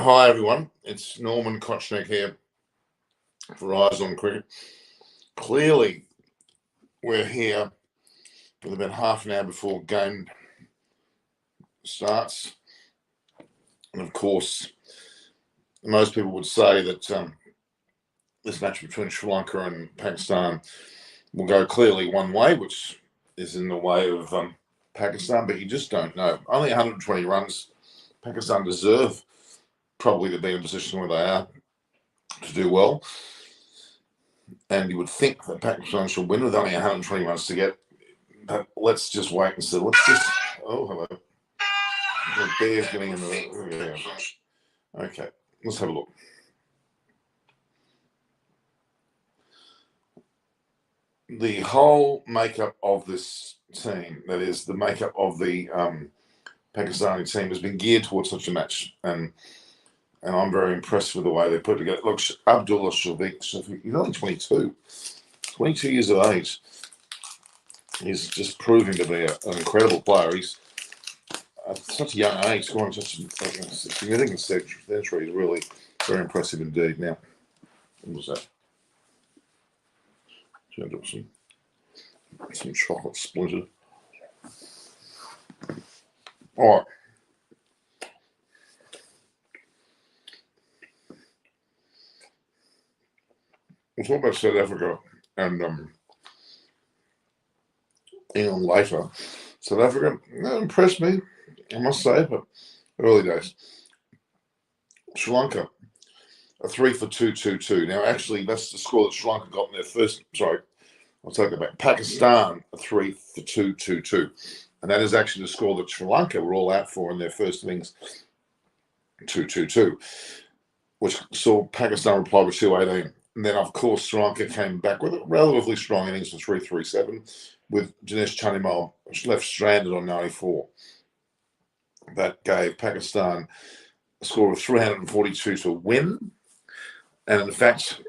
Hi everyone, it's Norman Kochnick here for Eyes on Cricket. Clearly, we're here with about half an hour before game starts, and of course, most people would say that this match between Sri Lanka and Pakistan will go clearly one way, which is in the way of Pakistan, but you just don't know. Only 120 runs. Pakistan deserve probably to be in a position where they are to do well. And you would think that Pakistan should win with only 120 runs to get. But let's just wait and see. Oh, hello. The bear's getting in the. Okay, let's have a look. The whole makeup of this team, that is, the makeup of the Pakistani team, has been geared towards such a match. And I'm very impressed with the way they put it together. Look, Abdullah Shafiq, he's only 22 years of age. He's just proving to be an incredible player. He's at such a young age, scoring such a significant century is really very impressive indeed. Now, what was that? Some chocolate splintered. All right. We'll talk about South Africa and England later. South Africa impressed me, I must say, but early days. Sri Lanka, a 3 for 2-2-2. Now, actually, that's the score that Sri Lanka got in their first. Sorry, I'll take it back. Pakistan, a 3 for 2-2-2. And that is actually the score that Sri Lanka were all out for in their first innings, 2-2-2, which saw Pakistan reply with 218. And then, of course, Sri Lanka came back with a relatively strong innings for 3-3-7, with Dinesh Chandimal left stranded on 94. That gave Pakistan a score of 342 to win. And in fact,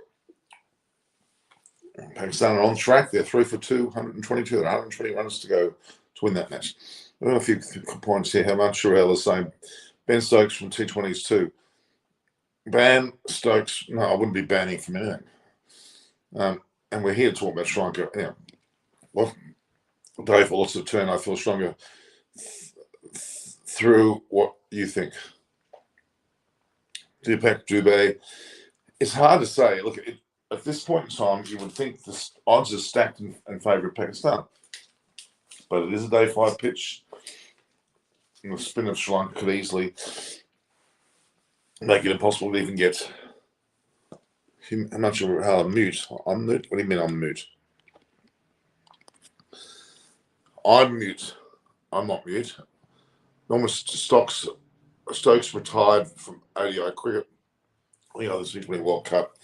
Pakistan are on track. They're 3 for 222. There are 120 runs to go to win that match. I've got a few points here. Hemant Chahal is saying Ben Stokes from T20s too. Ban Stokes. No, I wouldn't be banning from anything. And we're here to talk about Sri Lanka. Yeah. Well, Dave will also turn, I feel stronger through what you think. Deepak Dubey. It's hard to say. Look, at this point in time, you would think the odds are stacked in favour of Pakistan. But it is a day 5 pitch. And the spin of Sri Lanka could easily make it impossible to even get him. I'm not sure how to mute. I'm mute? What do you mean I'm mute? I'm mute. I'm not mute. Norman Stokes retired from ODI cricket. This T20 World Cup.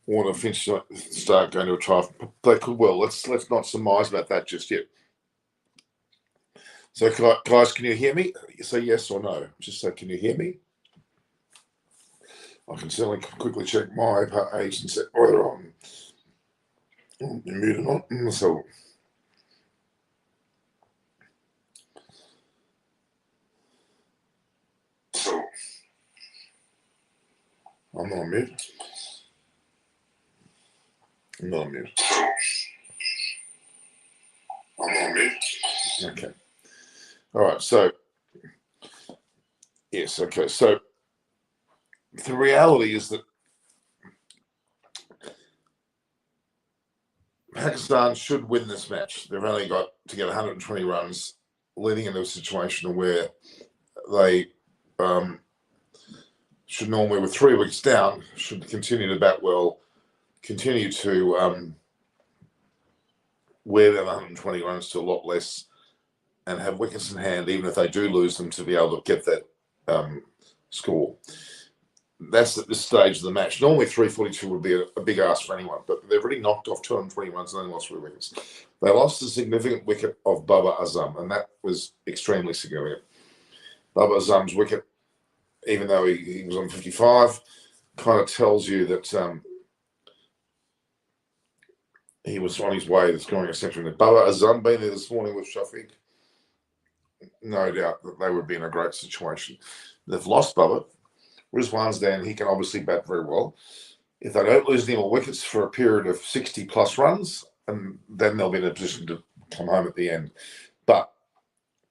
Warner Finch start going to retire. They could well. Let's not surmise about that just yet. So, guys, can you hear me? Say yes or no. Just say, can you hear me? I can certainly quickly check my page and set whether I'm muted or not. So, I'm not on mute. I'm not on mute. I'm on mute. Okay. All right. So, yes. Okay. So, the reality is that Pakistan should win this match. They've only got to get 120 runs, leading into a situation where they should normally, with 3 wickets down, should continue to bat well, continue to wear them 120 runs to a lot less, and have wickets in hand, even if they do lose them, to be able to get that score. That's at this stage of the match. Normally 342 would be a big ask for anyone, but they've already knocked off 220 runs and only lost 3 wickets. They lost a significant wicket of Babar Azam, and that was extremely significant. Babar Azam's wicket, even though he was on 55, kind of tells you that he was on his way to scoring a century. Babar Azam being there this morning with Shafiq, no doubt that they would be in a great situation. They've lost Babar, Rizwan's down. He can obviously bat very well. If they don't lose any more wickets for a period of 60 plus runs, and then they'll be in a position to come home at the end. But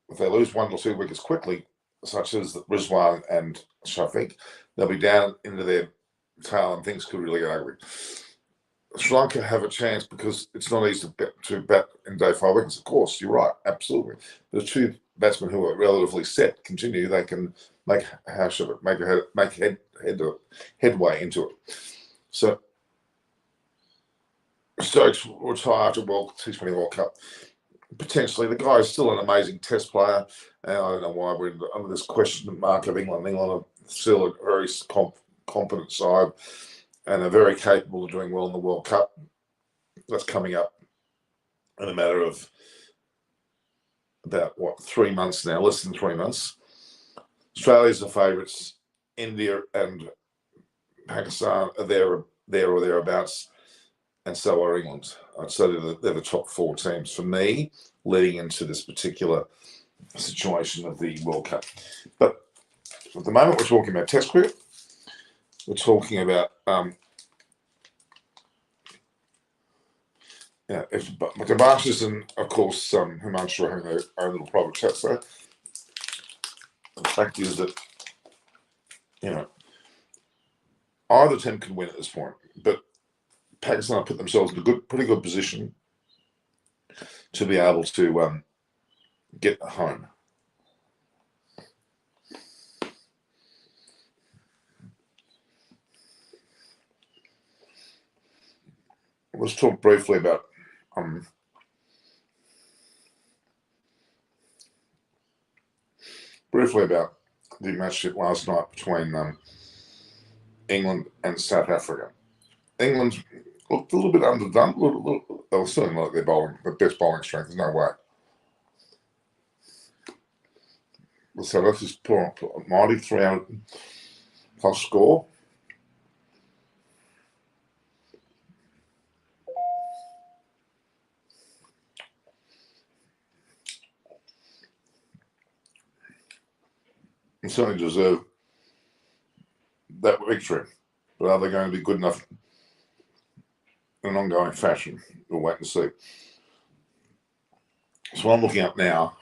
if they lose 1 or 2 wickets quickly, such as Rizwan and Shafiq, they'll be down into their tail and things could really get ugly. Sri Lanka have a chance because it's not easy to bat in day 5 wickets. Of course, you're right, absolutely. The 2 batsmen who are relatively set continue. They can make headway into it. So Stokes will retire after T20 World Cup. Potentially, the guy is still an amazing Test player, and I don't know why we're under this question mark of England. England are still a very competent side and are very capable of doing well in the World Cup. That's coming up in a matter of about 3 months now, less than 3 months. Australia's the favourites. India and Pakistan are there or thereabouts, and so are England. I'd say they're the top 4 teams for me leading into this particular situation of the World Cup. But at the moment, we're talking about Test cricket. We're talking about if Gavashis and of course Himanshu are having their own little private chat. So the fact is that either team can win at this point, but Pakistan have put themselves in a pretty good position to be able to get home. Let's talk briefly about the match last night between England and South Africa. England looked a little bit underdone. They were certainly like their best bowling strength. There's no way. So let's just put on a mighty 300 plus score. And certainly deserve that victory. But are they going to be good enough in an ongoing fashion? We'll wait and see. So what I'm looking up now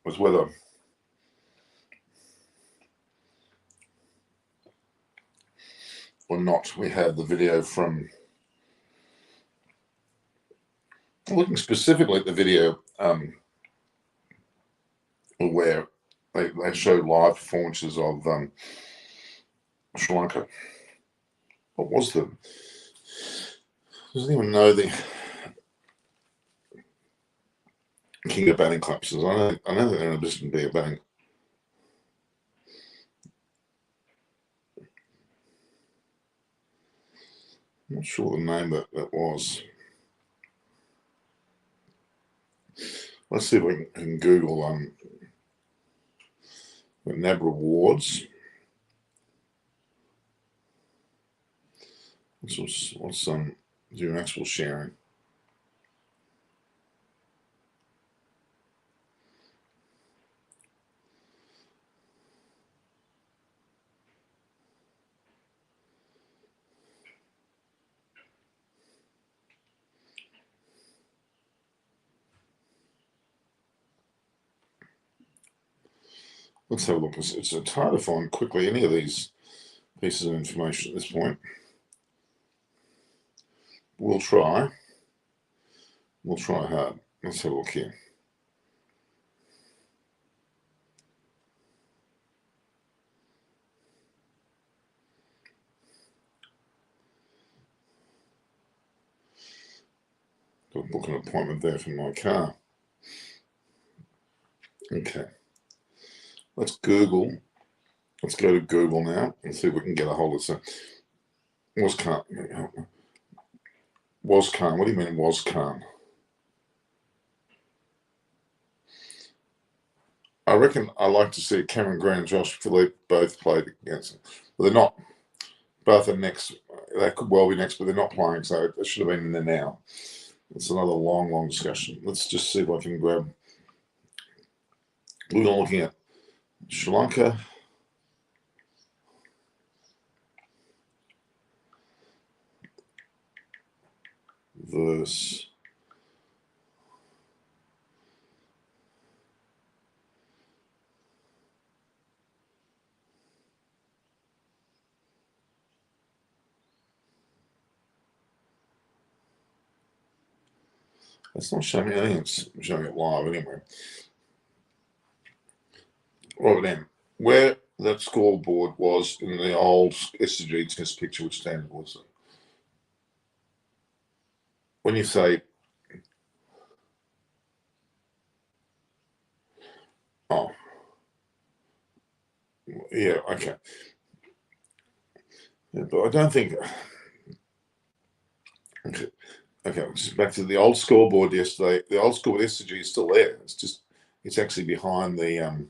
was whether or not we have the video from, looking specifically at the video where they showed live performances of Sri Lanka. What was the? Doesn't even know the king of batting collapses. I know that they're in a position to be a batting. I'm not sure the name that was. Let's see if we can Google the NAB rewards. What's your actual sharing? Let's have a look. It's hard to find quickly any of these pieces of information at this point. We'll try. We'll try hard. Let's have a look here. Got to book an appointment there for my car. Okay. Let's Google. Let's go to Google now and see if we can get a hold of it. Was Khan. What do you mean was Khan? I reckon I like to see Cameron Green and Josh Philippe both played against them. But they're not. Both are next. They could well be next, but they're not playing, so it should have been in there now. It's another long discussion. Let's just see if I can grab we're looking at Sri Lanka versus it's not showing me anything, it's showing it live anyway. Right then, where that scoreboard was in the old SG test picture, which standard was it? When you say, oh, yeah, okay. Yeah, but I don't think, okay, just back to the old scoreboard yesterday. The old scoreboard SG is still there. It's actually behind the,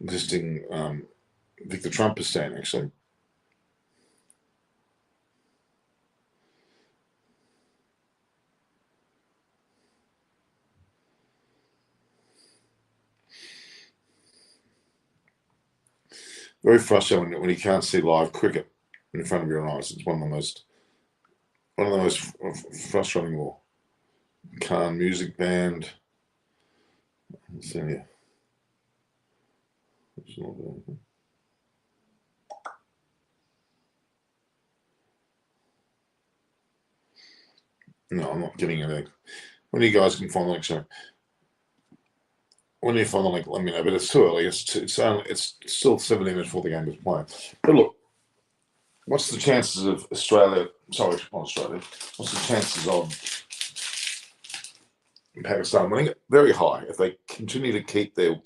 existing Victor Trump stand, actually. Very frustrating when you can't see live cricket in front of your eyes. It's one of the most frustrating. War. Khan music band. So, yeah. No, I'm not getting anything. When you guys can find the link, sorry. When you find the link, let me know. But it's too early. It's still 17 minutes before the game is playing. But look, what's the chances of Australia? Sorry, not Australia. What's the chances of Pakistan winning it? Very high. If they continue to keep their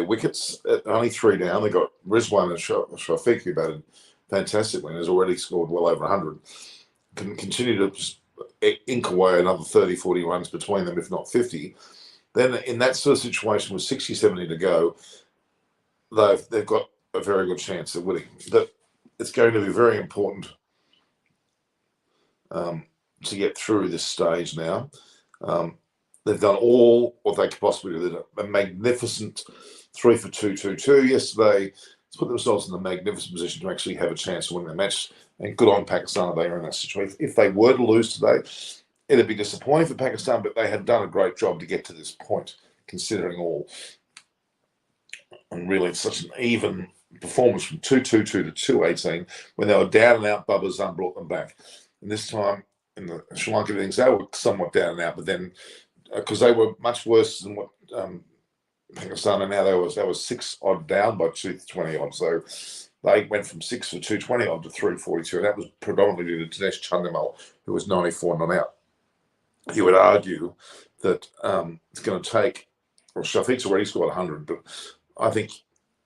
wickets at only 3 down, they got Rizwan and Shafiq, who batted fantastically and has already scored well over 100. Can continue to just ink away another 30, 40 runs between them, if not 50. Then in that sort of situation with 60, 70 to go, they've got a very good chance of winning. But it's going to be very important to get through this stage now. They've done all what they could possibly do. They did a magnificent 3 for 2-2-2 yesterday. To put themselves in the magnificent position to actually have a chance to win the match. And good on Pakistan, they are in that situation. If they were to lose today, it'd be disappointing for Pakistan, but they had done a great job to get to this point, considering all. And really, it's such an even performance from 2-2-2 to 2-18 when they were down and out. Bubba Zahn brought them back. And this time in the Sri Lanka innings, they were somewhat down and out, but then because they were much worse than what Pakistan are now, they was 6 odd down by 220 odd. So they went from 6 for 220 odd to 342, and that was predominantly due to Dinesh Chandimal, who was 94 not out. You would argue that it's going to take. Well, Shafiq's already scored 100, but I think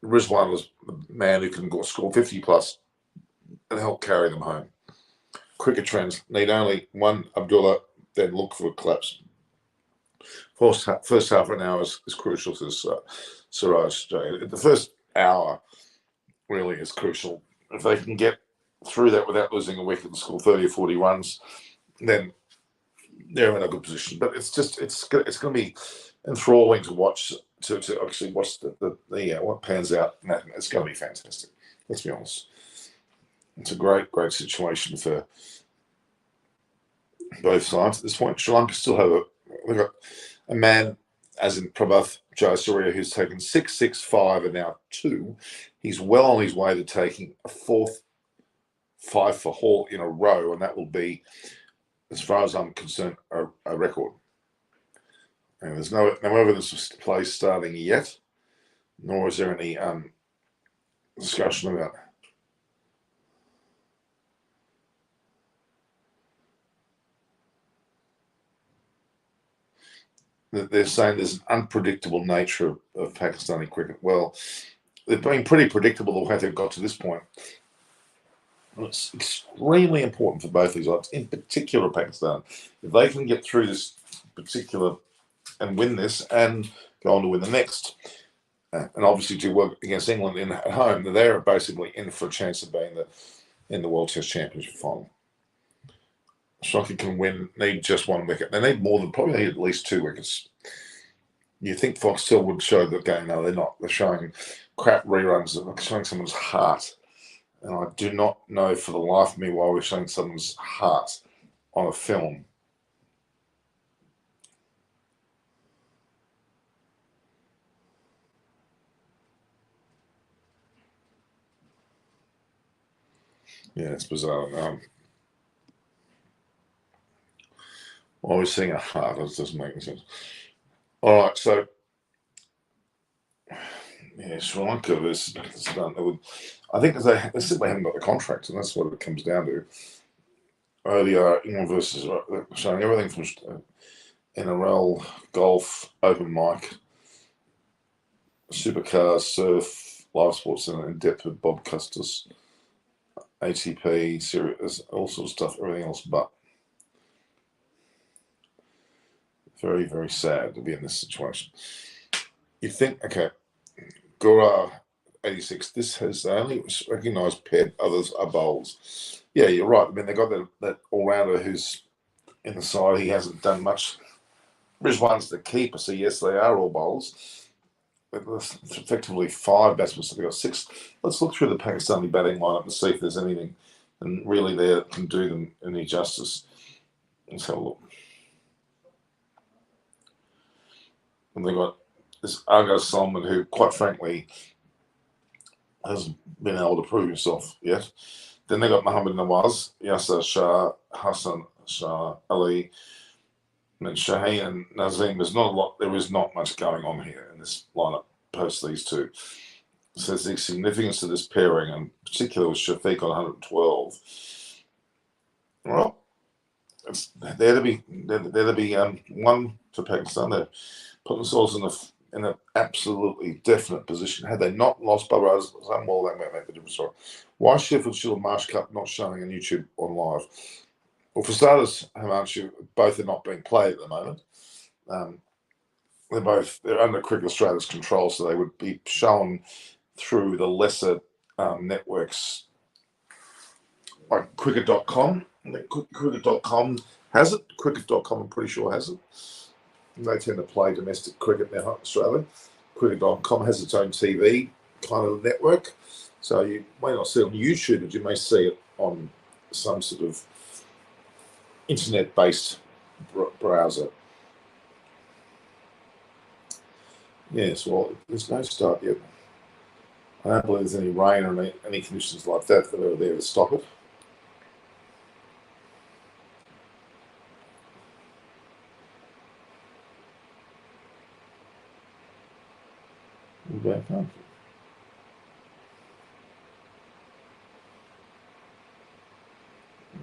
Rizwan was the man who can score 50 plus and help carry them home. Cricket trends need only one Abdullah, then look for a collapse. First half of an hour is crucial to Siraj. The first hour really is crucial. If they can get through that without losing a wicket and score 30 or 40 runs, then they're in a good position. But it's going to be enthralling to watch to actually watch the what pans out. It's going to be fantastic. Let's be honest. It's a great situation for both sides at this point. Sri Lanka still they've got a man, as in Prabhath Jayasuriya, who's taken 6, 6, 5, and now 2. He's well on his way to taking a 4th 5 for haul in a row, and that will be, as far as I'm concerned, a record. And there's no evidence of play starting yet, nor is there any discussion about they're saying there's an unpredictable nature of Pakistani cricket. Well, they've been pretty predictable the way they've got to this point. And it's extremely important for both these sides, in particular Pakistan. If they can get through this particular and win this and go on to win the next, and obviously to work against England at home, they're basically in for a chance of being in the World Test Championship final. Sri Lanka can need just one wicket. They need more than, probably need at least 2 wickets. You think Foxtel would show the game? No, they're not. They're showing crap reruns. They're showing someone's heart. And I do not know for the life of me why we're showing someone's heart on a film. Yeah, it's bizarre. Why are we seeing a heart? That doesn't make any sense. All right, so yeah, Sri Lanka versus Pakistan. I think they simply haven't got the contract, and that's what it comes down to. Earlier, England versus showing everything from NRL, golf, open mic, supercars, surf, live sports, and in depth with Bob Custis, ATP, series, all sorts of stuff. Everything else, but very, very sad to be in this situation. You think, okay, Gura 86. This has only recognised paired, others are bowls. Yeah, you're right. I mean, they got that all-rounder who's in the side. He hasn't done much. Rizwan's the keeper, so yes, they are all bowls. But there's effectively 5 batsmen, so they've got 6. Let's look through the Pakistani batting lineup and see if there's anything and really there that can do them any justice. Let's have a look. And they've got this Argo Solomon, who, quite frankly, hasn't been able to prove himself yet. Then they got Mohammad Nawaz, Yasser Shah, Hassan Shah, Ali, and then Shaheen and Nazim. There is not much going on here in this lineup post these two. So there's the significance of this pairing, and particularly with Shafiq on 112. Well, it's there to be one for Pakistan. They put themselves in an absolutely definite position. Had they not lost Babar Azam, well, that might make a difference. Why Sheffield Shield Marsh Cup not showing on YouTube on live? Well, for starters, both are not being played at the moment. They're under Cricket Australia's control, so they would be shown through the lesser networks like cricket.com. Cricket.com has it. Cricket.com, I'm pretty sure, has it. They tend to play domestic cricket now in Australia. Cricket.com has its own TV kind of network. So you may not see it on YouTube, but you may see it on some sort of internet-based browser. Yes, well, there's no start yet. I don't believe there's any rain or any conditions like that are there to stop it. We're back up.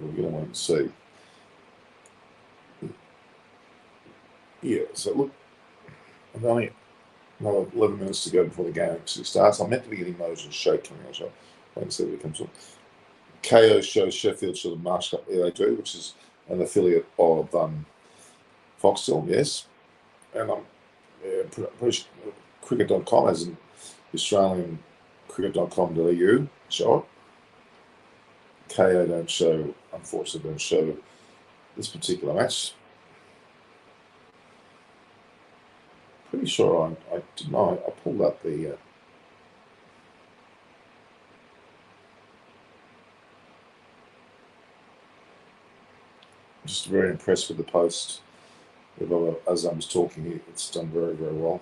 We're going to wait and see. Yeah, so look, I've only another 11 minutes to go before the game actually starts. I'm meant to be getting Moses Shake coming on, so wait and see what comes on. KO shows Sheffield Shield the Marsh Cup. Yeah, they do, which is an affiliate of Foxtel, yes. And cricket.com has an Australian cricket.com.au show it. KO unfortunately don't show this particular match. Pretty sure I did not. I pulled up the just very impressed with the post. As I was talking here, it's done very, very well.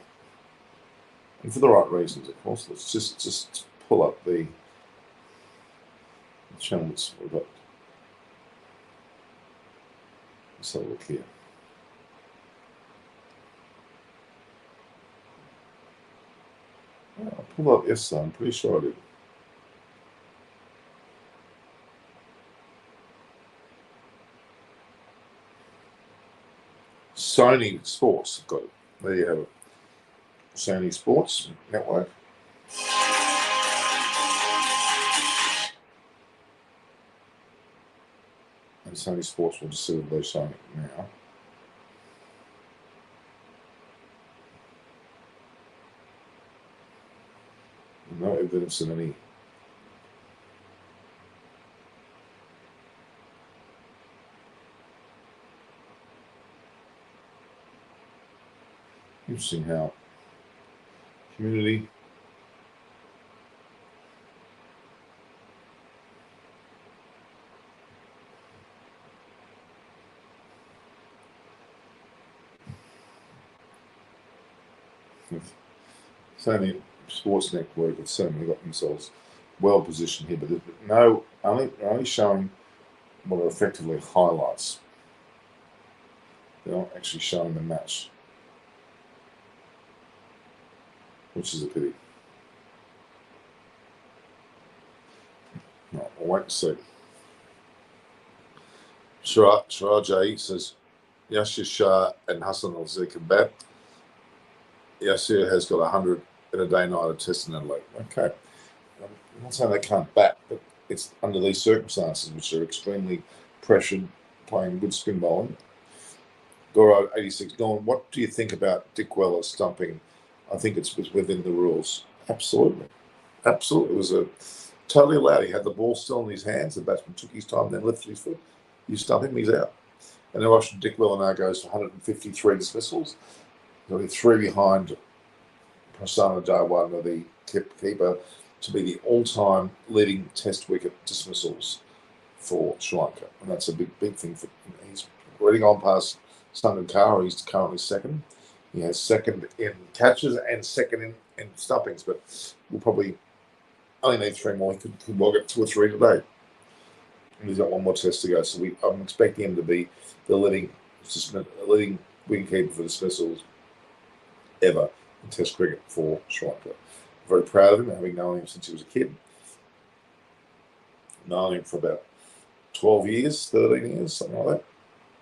And for the right reasons, of course. Let's just pull up the channels we've got. Let's have a look here. I pulled up yesterday, I'm pretty sure I did. Sony Sports, got it. There you have it. Sony Sports Network. And Sony Sports will just see what they're showing it now. No evidence of any. Interesting how community. So many sports network have certainly got themselves well positioned here, but no, only showing what are effectively highlights. They're not actually showing the match, which is a pity. No, I'll wait and see. Sharaj says Yashir Shah and Hassan Al combat. Yashir has got 100 in a day night of test in Adelaide. Okay. I'm not saying they can't bat, but it's under these circumstances, which are extremely pressured, playing good spin bowling. Goro 86, Dawn, what do you think about Dick Weller stumping? I think it's within the rules. Absolutely. Absolutely. It was totally allowed. He had the ball still in his hands. The batsman took his time, then lifted his foot. You stump him, he's out. And then watching Dick Weller now goes for 153 dismissals. He'll be 3 behind Prasanna Jayawardene, the keeper, to be the all-time leading Test wicket dismissals for Sri Lanka, and that's a big thing for him. He's already gone past Sangakkara. He's currently second. He has second in catches and second in stumpings, but we'll probably only need 3 more. He could well get 2 or 3 today. And he's got 1 more test to go, so I'm expecting him to be the leading wicketkeeper for dismissals ever in Test cricket for Sri Lanka. Very proud of him, having known him since he was a kid. Known him for about 12 years, 13 years, something like that,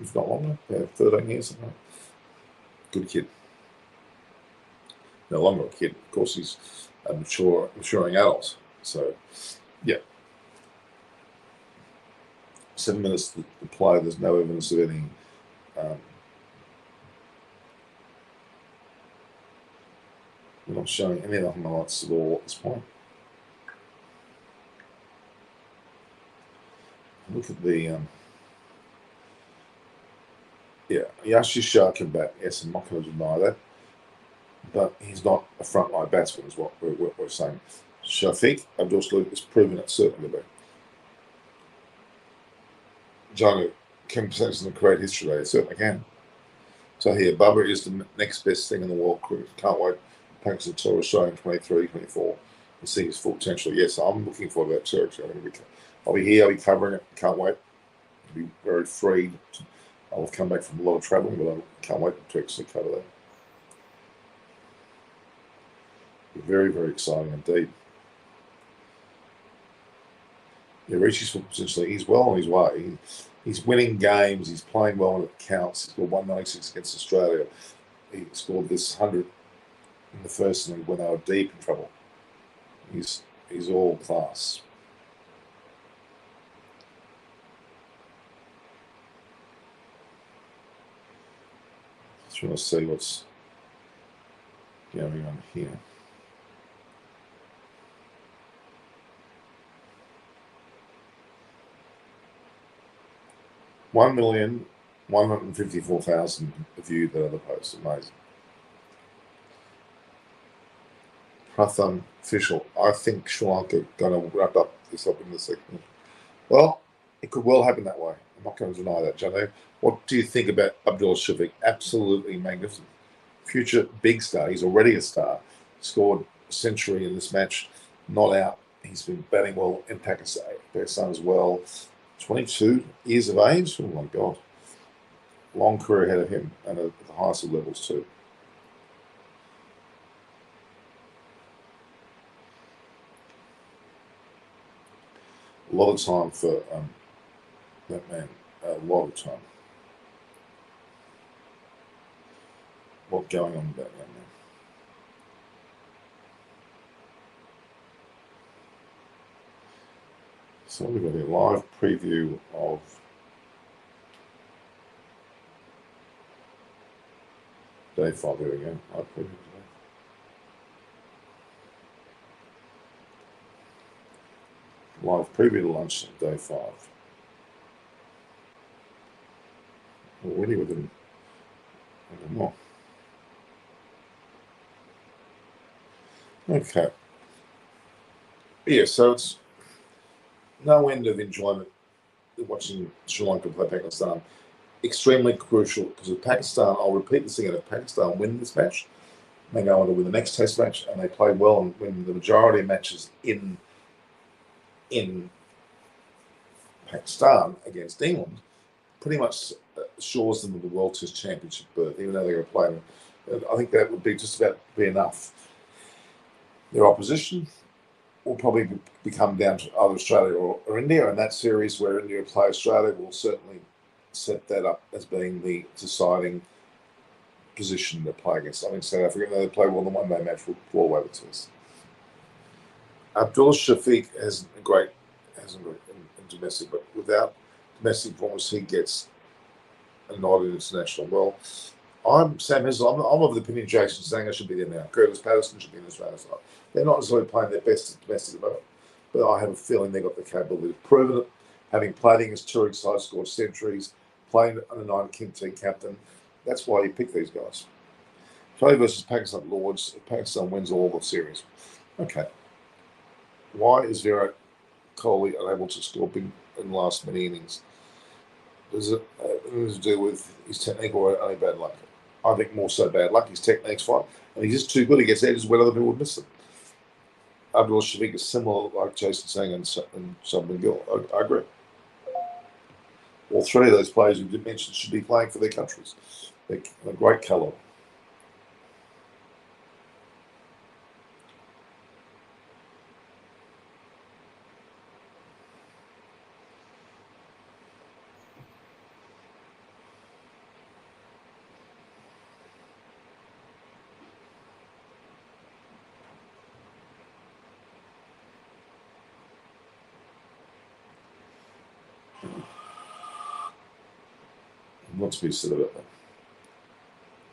if not longer. Yeah, 13 years, something like that. Good kid. No longer a kid. Of course, he's a maturing adult. So, yeah. 7 minutes to play. There's no evidence of any we're not showing any of the highlights at all at this point. Look at the Yashir Shah can bat. Yes, I'm not going to deny that, but he's not a frontline batsman, is what we're saying. Shafiq Abdul Saloom has proven it certainly to be. Janu can potentially create history there. It certainly can. So here, Bubba is the next best thing in the world. Can't wait. Pakistan tour Australia 23, 24. And see his full potential. Yes, I'm looking forward to that territory. I'll be here. I'll be covering it. Can't wait. I'll be very free. I'll come back from a lot of travelling, but I can't wait to actually cover that. Very, very exciting indeed. Yeah, Rishi's full potentially. He's well on his way. He's winning games. He's playing well when it counts. He scored 196 against Australia. He scored this 100 in the first inning when they were deep in trouble. He's all class. Just want to see what's going on here. $1,154,000 viewed that other post. Amazing. Pratham official. I think Sri Lanka going to wrap up this up in the second. Well, it could well happen that way. I'm not going to deny that, Jono. What do you think about Abdul Shafiq? Absolutely magnificent. Future big star. He's already a star. Scored a century in this match. Not out. He's been batting well in Pakistan as well. 22 years of age. Oh, my God. Long career ahead of him and at the highest of levels too. A lot of time for that man. A lot of time. What's going on with that young man? So we've got a live preview of day 5. There we go. Live preview today. Live preview to lunch on day 5. Already within more. Okay. Yeah, so it's no end of enjoyment watching Sri Lanka play Pakistan. Extremely crucial because if Pakistan, I'll repeat this again, if Pakistan win this match, they go on to win the next test match and they play well and win the majority of matches in Pakistan against England, pretty much assures them of the World Test Championship berth, even though they're playing. I think that would be just about be enough. Their opposition will probably become down to either Australia or India, and that series where India play Australia will certainly set that up as being the deciding position to play against. I think South Africa, they play well in the one-day match, will fall away with us. Abdullah Shafiq hasn't great in domestic, but without domestic performance, he gets a nod in international. Well, I'm Sam Hizzle. I'm of the opinion Jason Sanger should be there now. Curtis Patterson should be in Australia. They're not necessarily playing their best domestic moment, but I have a feeling they've got the capability. They've proven it, having played against touring sides, scored centuries, playing under 9 team captain. That's why you pick these guys. Australia versus Pakistan Lords. If Pakistan wins all the series. Okay. Why is Virat Kohli unable to score big in the last many innings? Does it have anything to do with his technique or only bad luck? I think more so bad luck. His technique's fine. And he's just too good. He gets edges when other people would miss them. Abdul Shafiq is similar, like Jason saying, and Subman Gill. I agree. All three of those players you did mention should be playing for their countries. They're a great colour. What's to be said about that?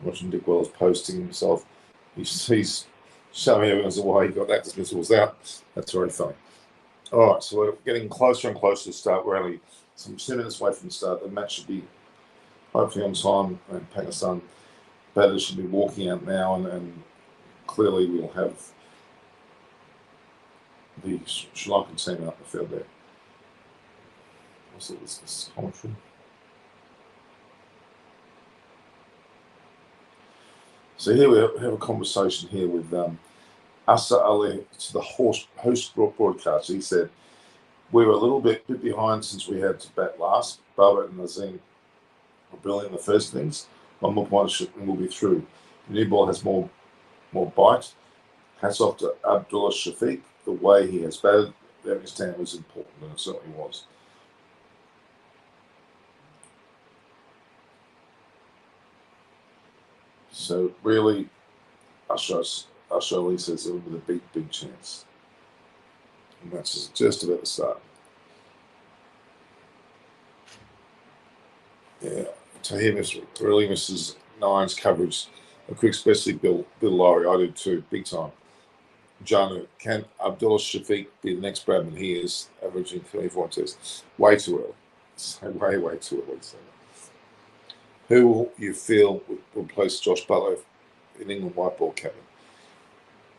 Watching Dick Wells posting himself, he's showing evidence of why he got that dismissal was out. That's very funny. All right, so we're getting closer and closer to the start. We're only some 10 minutes away from the start. The match should be hopefully on time, and Pakistan batters should be walking out now, and clearly we'll have the Sri Lankan team out in the field there. What's this commentary? So here we have a conversation here with Asa Ali to the host broadcast. He said, we were a little bit behind since we had to bat last. Baba and Nazim were brilliant in the first innings. One more point and we'll be through. The new ball has more bite. Hats off to Abdullah Shafiq. The way he has batted, the understand was important, and it certainly was. So really, Ashar Ali says it with a big chance. And that's just about to start. Yeah, Tahir really misses Nine's coverage. A quick, especially Bill Laurie. I did too, big time. Janu, can Abdullah Shafiq be the next Bradman? He is averaging 24 tests. Way too early. So way too early. So. Who will you feel will replace Josh Butler in England white ball captain?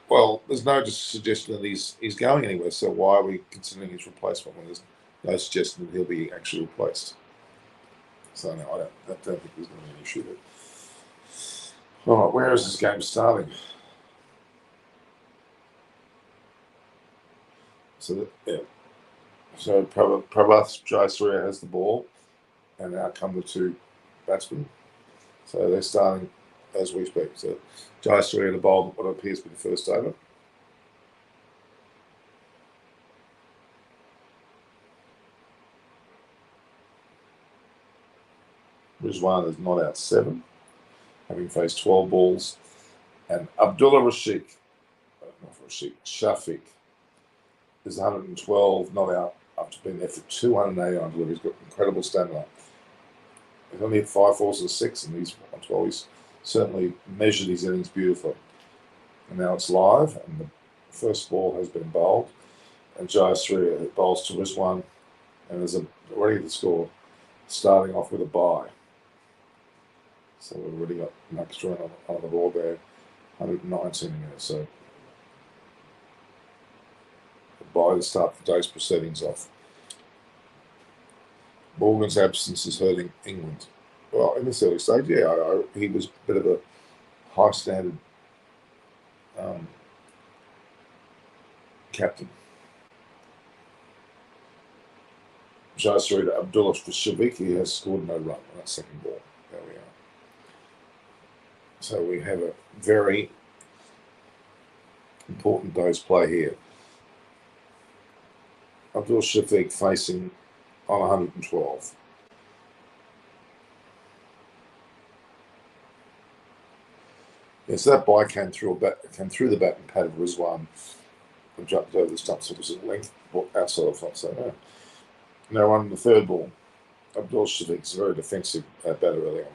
Well, there's no suggestion that he's going anywhere. So why are we considering his replacement when there's no suggestion that he'll be actually replaced? So no, I don't think there's going to be an issue there. All right, where is this game starting? So yeah, so Prabhath Jayasuriya has the ball, and out come the two batsmen. So they're starting as we speak. So Jayasuriya to bowl what appears to be the first over. Rizwan is not out 7, having faced 12 balls. And Abdullah Shafiq is 112, not out after being there for 289 deliveries. He's got incredible stamina. He's only hit 5 fours and 6, and he's 112. He's certainly measured his innings beautifully. And now it's live, and the first ball has been bowled. And Jayasuriya bowls to Rizwan, and there's already the score starting off with a bye. So we've already got an extra on the board there, 119 minutes. So bye to start the day's proceedings off. Morgan's absence is hurting England. Well, in this early stage, yeah, he was a bit of a high standard captain. Jasrita Abdullah Shaviki has scored no run on that second ball. There we are. So we have a very important day's play here. Abdul Shafiq facing on 112. Yes, that bye came through the bat and patted Rizwan and jumped over the stumps. It was at length outside of front. So no. Now on the third ball, Abdul Shafiq's a very defensive batter early on.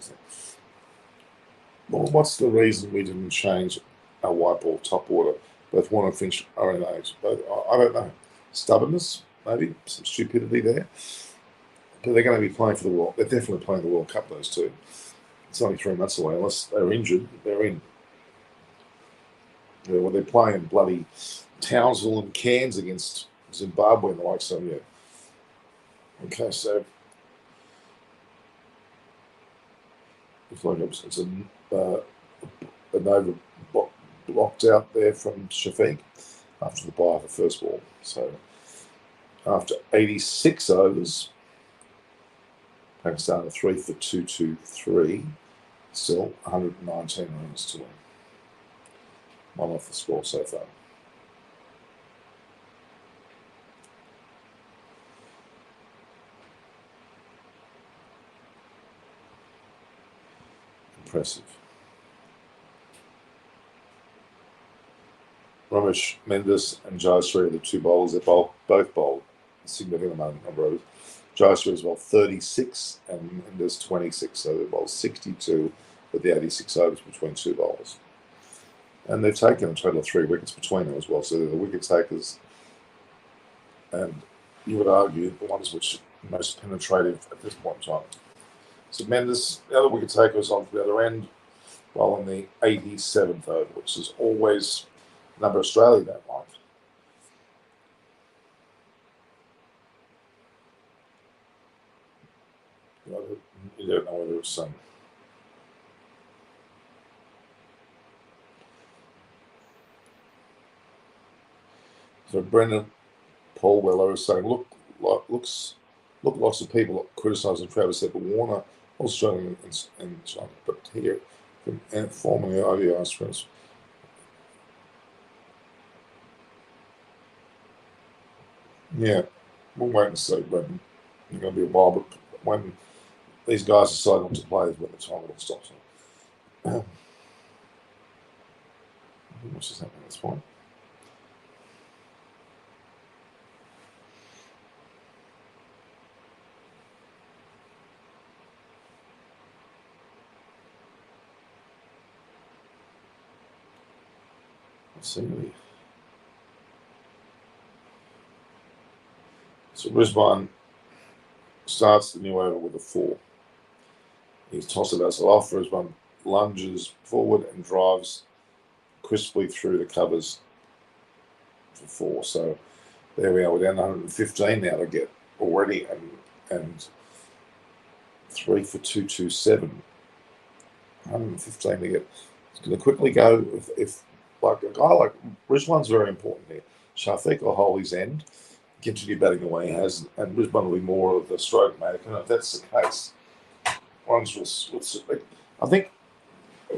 Well, what's the reason we didn't change our white ball top order? Both Warner and Finch are in age. But I don't know. Stubbornness, maybe some stupidity there. But they're going to be playing for the World. They're definitely playing the World Cup. Those two. It's only 3 months away. Unless they're injured, they're in. Yeah, well, they're playing bloody Townsville and Cairns against Zimbabwe and the like. So yeah. Okay, so it's like it's a Nova blocked out there from Shafiq after the bye of the first ball. So after 86 overs, Pakistan are 3 for 223, still 119 runs to win. One off the score so far. Impressive. Ramesh Mendes and Jayasri are the two bowlers. They both bowled a significant amount of overs. Jayasri has bowled 36 and Mendes 26, so they bowled 62 with the 86 overs between two bowlers. And they've taken a total of 3 wickets between them as well, so they're the wicket takers. And you would argue the ones which are most penetrative at this point in time. So Mendes, the other wicket taker, is on the other end, while on the 87th over, which is always a number Australia don't like. You don't know whether it's so Brendan Paul Weller is saying, look, lots of people criticising Travis Head, but Warner was struggling in China, but here, forming the ODI sprints. Yeah, we'll wait and see, Brendan. It's going to be a while, but when these guys decide not to play is when the time will stop. What's just happening at this point? Let's see. So Brisbane starts the new over with a 4. He's tossed it as off. Brisbane lunges forward and drives crisply through the covers for 4. So there we are. We're down 115 now to get already, and 3 for 227. 115 to get. It's going to quickly go if like a guy like Brisbane's very important here. Shafiq will hold his end, continue batting the way he has, and Brisbane will be more of the stroke maker. And if that's the case, ones will. I think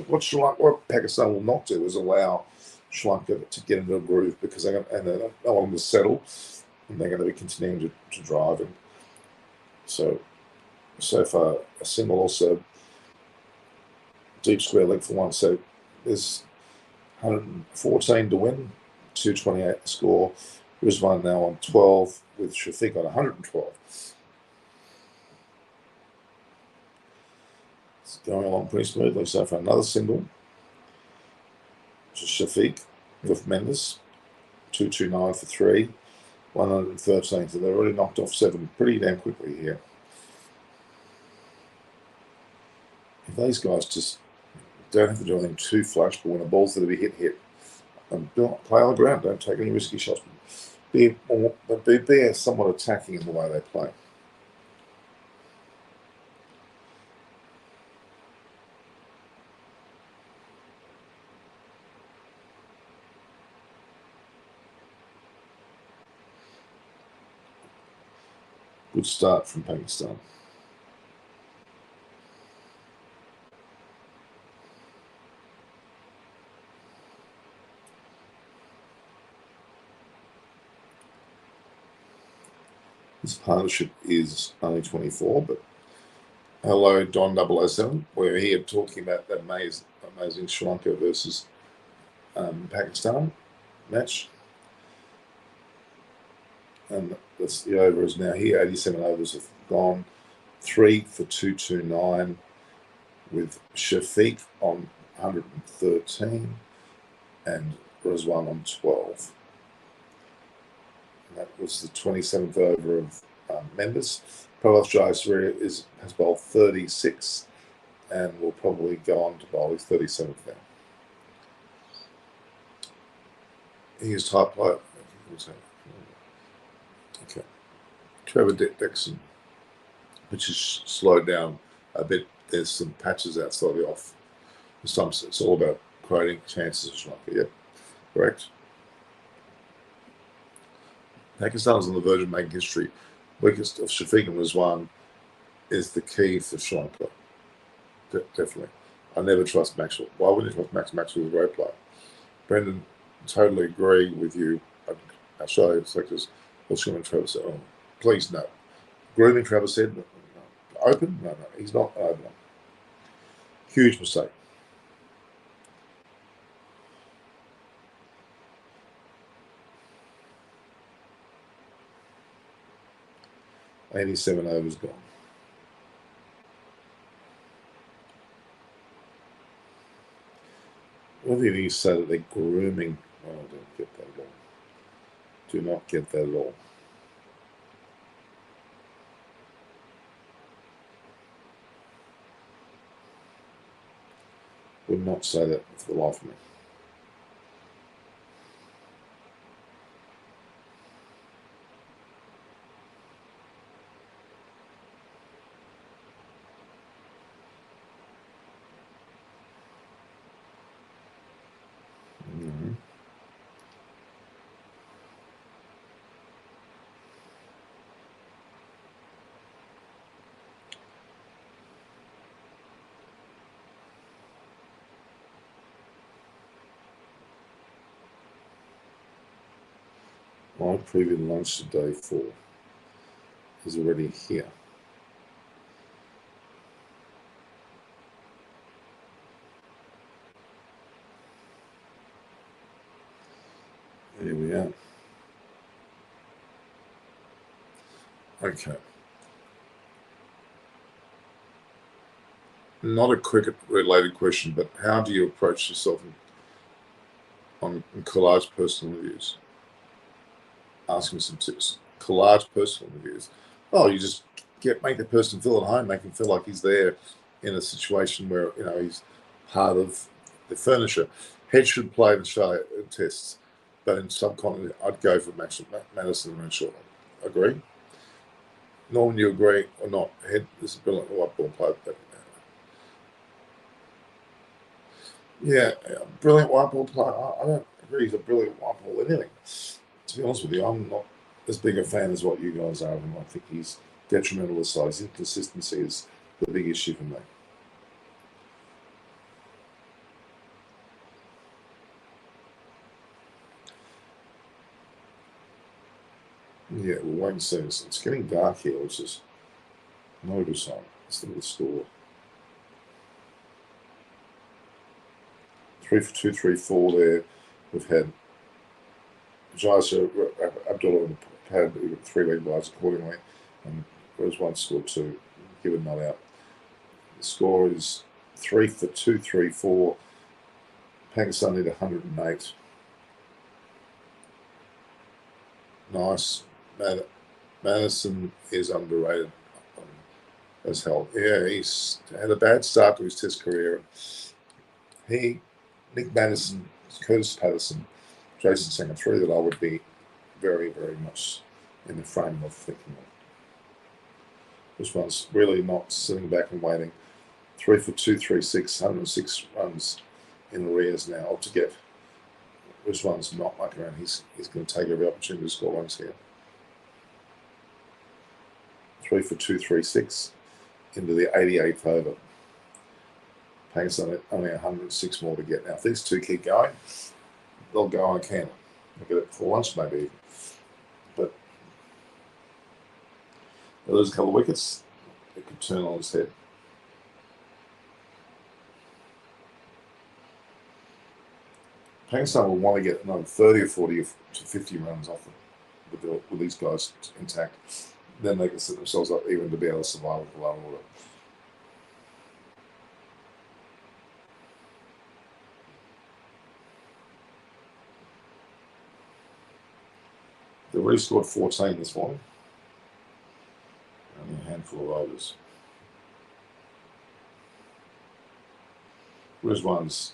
what Pakistan will not do is allow Sri Lanka to get into a groove, because they don't want them to settle, and they're going to be continuing to drive. And so far, a single also deep square leg for 1. So there's 114 to win, 228 to score. Brisbane now on 12 with Shafiq on 112. It's going along pretty smoothly so far. Another single, which is Shafiq with Mendes, 229 for 3, 113. So they've already knocked off 7 pretty damn quickly here. If these guys just don't have to do anything too flash, but when a ball's going to be hit, and don't play on the ground, don't take any risky shots. be somewhat attacking in the way they play. Good start from Pakistan. This partnership is only 24, but hello, Don 007, where he had talking about that amazing Sri Lanka versus Pakistan match. And the over is now here. 87 overs have gone. 3 for 229 with Shafiq on 113 and Rizwan on 12. And that was the 27th over of Mendes. Prav Jayasuriya has bowled 36 and will probably go on to bowl his 37th now. He is type player. Okay. Trevor Dixon, which is slowed down a bit. There's some patches out slightly off. Sometimes it's all about creating chances of Sri Lanka. Yep, correct. Pakistan is on the verge of making history. Weakest of Shafiq and Rizwan is the key for Sri Lanka. Definitely. I never trust Maxwell. Why wouldn't you trust Max? Maxwell is a great player. Brendan, totally agree with you. Our show selectors, what's going to Trevor said? Oh, please no. Grooming Trevor said, no. Open? No, he's not an opener. Huge mistake. $87 overs gone. Whether you say that they're grooming, I don't get that at all. Do not get that at all. Would not say that for the life of me. My preview lunch today 4 is already here. Here we are. Okay. Not a cricket-related question, but how do you approach yourself on collage personal reviews? Asking some tips. Collage personal reviews. Oh, you just make the person feel at home, make him feel like he's there in a situation where he's part of the furniture. Head should play in Australia tests, but in subcontinent, I'd go for Madison and Renshaw. Agree? Norman, you agree or not? Head is a brilliant white ball player. Yeah, brilliant white ball player. I don't agree he's a brilliant white ball anything. To be honest with you, I'm not as big a fan as what you guys are, and I think he's detrimental to size. Inconsistency is the big issue for me. Yeah, we'll wait and see. It's getting dark here, which is not a good sign. Let's look at the score. 3 for 234 there. We've had Jaisa Abdullah had 3 leg bars accordingly, and whereas one scored 2, given not out. The score is 3 for 234. Pakistan need 108. Nice. Madison is underrated as hell. Yeah, he's had a bad start to his Test career. Nick Madison, Curtis Patterson, Jason Sangha, 3 that I would be very, very much in the frame of thinking. This one's really not sitting back and waiting. 3 for 236, 106 runs in arrears now. Up to get. This one's not mucking around. He's going to take every opportunity to score runs here. 3 for 236 into the 88th over. Pakistan only 106 more to get. Now, if these two keep going, they'll go on a can. They'll get it before lunch, maybe. But they lose a couple of wickets, it could turn on its head. Pakistan will want to get another 30 or 40 to 50 runs off them with these guys intact. Then they can set themselves up even to be able to survive with the lower order. They've already scored 14 this morning. Only a handful of overs. Rizwan's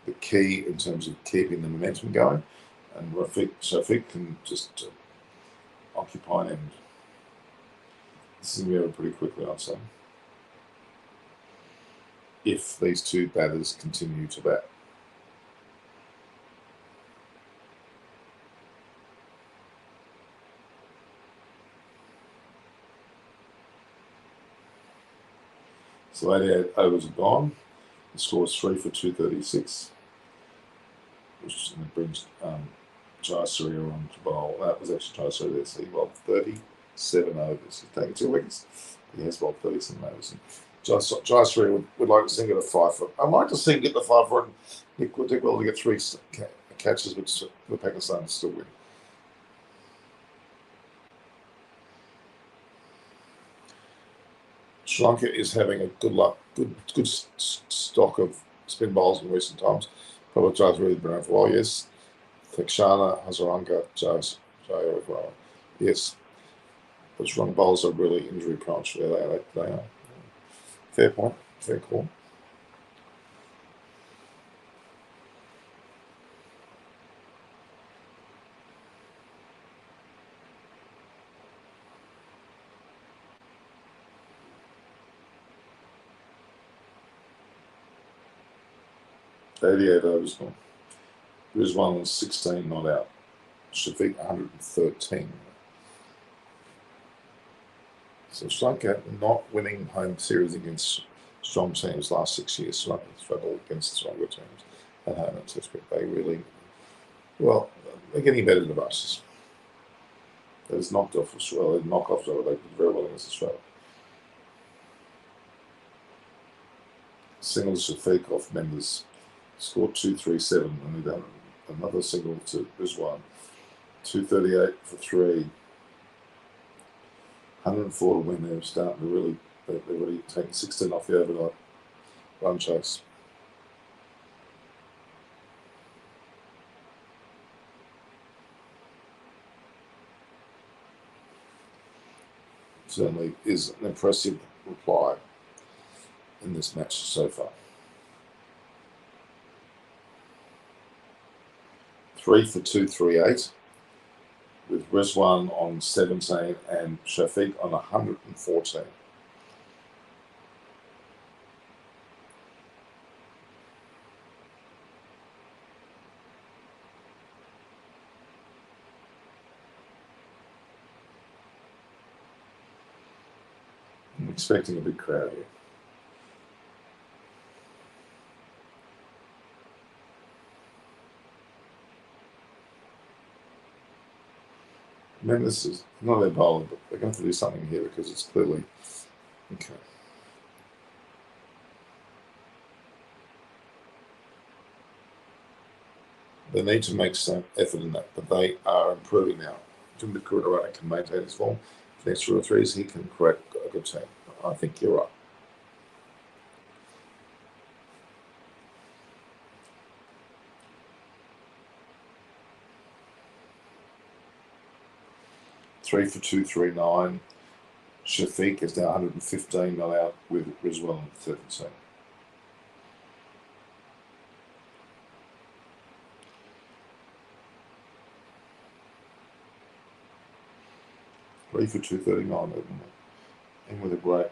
the key in terms of keeping the momentum going, and Shafiq can just occupy an end. This is going to be over pretty quickly, I'd say, if these two batters continue to bat. So 88 overs are gone. The score is 3 for 236, which brings Jayasuriya on to bowl. That was actually Jayasuriya there, so he bowled 37 overs. He's taken 2 wickets. He has bowled 37 overs. Jayasuriya would like to see him get a 5 for. I'd like to see him get the 5 for, and Nick would do well to get 3 catches, which the Pakistan still win. Sri Lanka is having a good stock of spin bowls in recent times. Probably Jayasuriya has been around for a while, yes. Thakshana, Hazaranga, Jaya, yes. But Sri Lanka bowlers are really injury prone. They are. Fair point, fair call. $88 overs gone. Rizwan was 16 not out. Shafiq 113. So Sri Lanka not winning home series against strong teams last 6 years. Sri Lanka struggled against stronger teams at home and Test cricket. They really, well, they're getting better devices. They was knocked off Australia. They knocked off Australia. They did very well against Australia. Single Shafiq off Mendes. Scored 237 and then another single to Rizwan. 238 for 3. 104 to win. They're starting to really, they've already taken 16 off the overnight run chase. Certainly is an impressive reply in this match so far. 3 for 238 with Rizwan on 17 and Shafiq on 114. I'm expecting a big crowd here. I mean, this is not their bowler, but they're going to have to do something here because it's clearly okay. They need to make some effort in that, but they are improving now. Jim Kurata can maintain his form. For the next 2 or 3 years, he can correct a good team. I think you're right. Three for 239. Shafiq is now 115 not out with Rizwan at 17. 3 for 239. In with a great.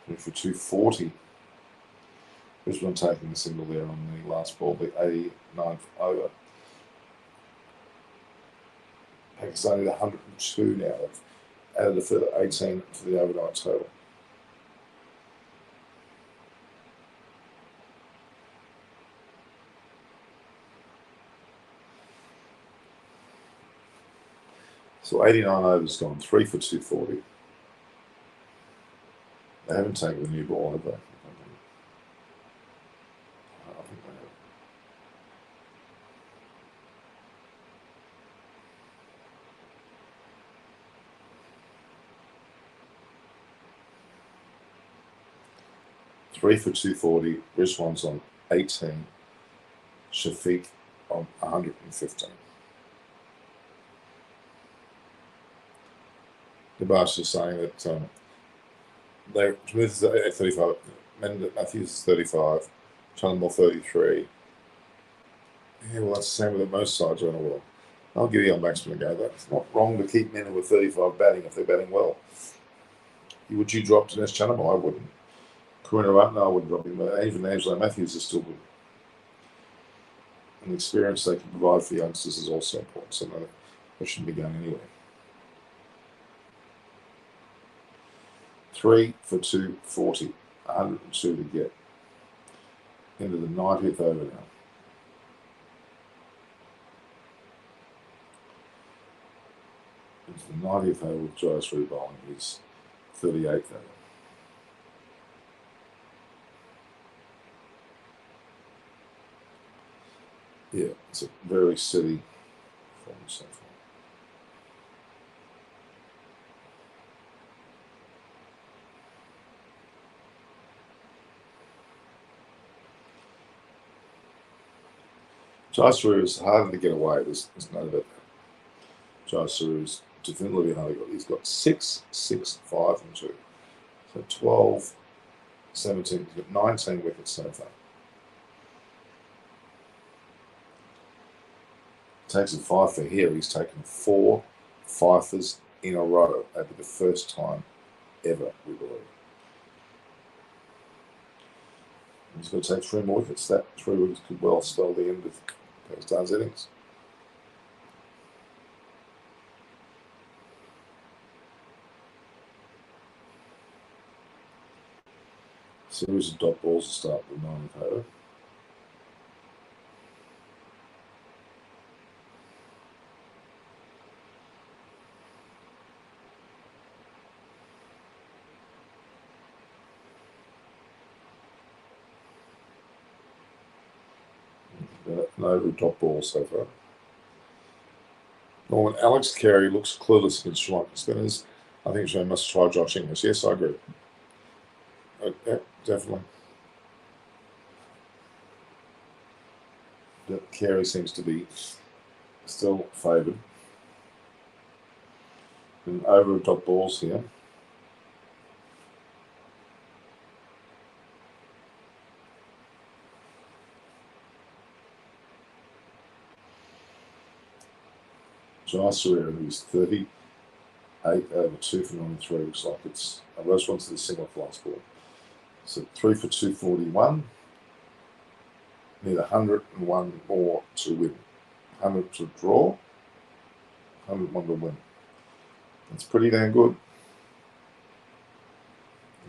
3 for 240. Brisbane taking the single there on the last ball, the 89th over. Pakistani at 102 now. They've added a further 18 to the overnight total. So 89 overs gone, 3 for 240. They haven't taken the new ball, have they? I think they have. Three for 240. Rizwan's on 18. Shafiq on 115. The boss is saying that Smith is at 35, Matthews is 35, Chalmers 33. Yeah, well, that's the same with most sides around the world. I'll give you a batsman a go. That's not wrong to keep men who are 35 batting if they're batting well. Would you drop Dinesh Chandimal? I wouldn't. Karuna Ratna, I wouldn't drop him. Even Angelo Matthews is still good. And the experience they can provide for youngsters is also important. So no, they shouldn't be going anywhere. 3 for 240, 102 to get. Into the 90th over now. Into the 90th over with Joyce rebowling his 38th over. Yeah, it's a very steady performance so far. Jaisaru is harder to get away. There's no doubt that. Jaisaru is definitely harder. He's got 6, 6, 5, and 2. So 12, 17, he's got 19 wickets so far. Takes a 5 for here. He's taken 4 fifers in a row. That'd be the first time ever, we believe. He's going to take 3 more wickets. That 3 wickets could well spell the end of Pakistan's innings. Series of dot balls to start with 9th over. An over dot ball so far. Norman, Alex Carey looks clueless against Sri Lanka spinners. I think Australia must try Josh Inglis. Yes, I agree. Yeah, definitely. But Carey seems to be still favoured. And over dot balls here. Jaisaru, who's 38 over 2 for 93, looks like it's a rest one to the single last ball. So 3 for 241. Need 101 more to win. 100 to draw, 101 to win. That's pretty damn good.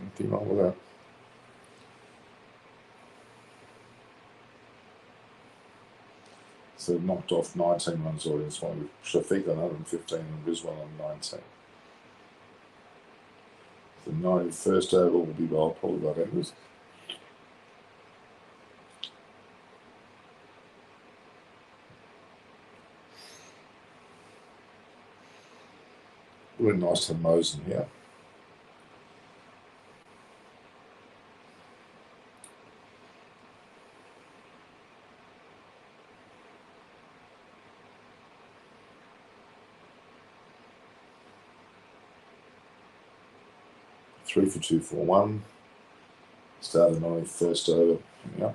Nothing wrong with that. So knocked off 19 runs already. This one with Shafiq on 115 and Rizwan on 19. The 91st over will be bowled probably by Enders. Really nice to have Mosen here. Three for 241. Started 91st over. Yeah.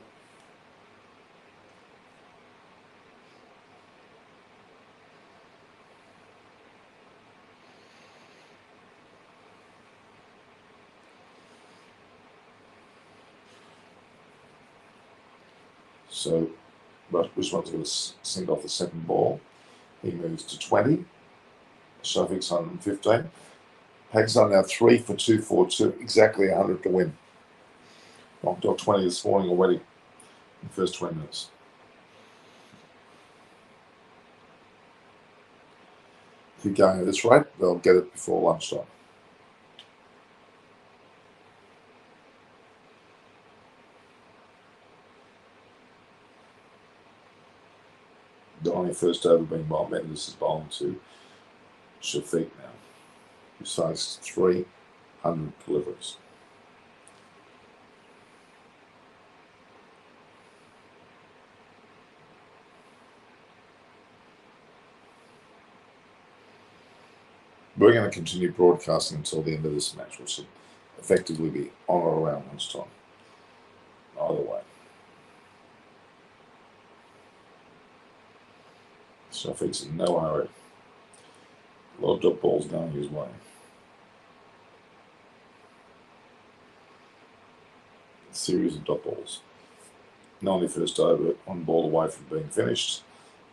So Ruswan's going to send off the second ball. He moves to 20. Shafiq's 115. Pakistan now 3 for 242, exactly 100 to win. Knocked off 20 this morning already in the first 20 minutes. Keep going at this rate, they'll get it before lunchtime. The only first over being bowled. Mendes is bowling to Shafiq now, who sized 300 deliveries. We're going to continue broadcasting until the end of this match, which will effectively be on or around lunchtime. Either way. Shafiq's in no hurry. A lot of dot balls going his way. A series of dot balls. 91st over, on ball away from being finished.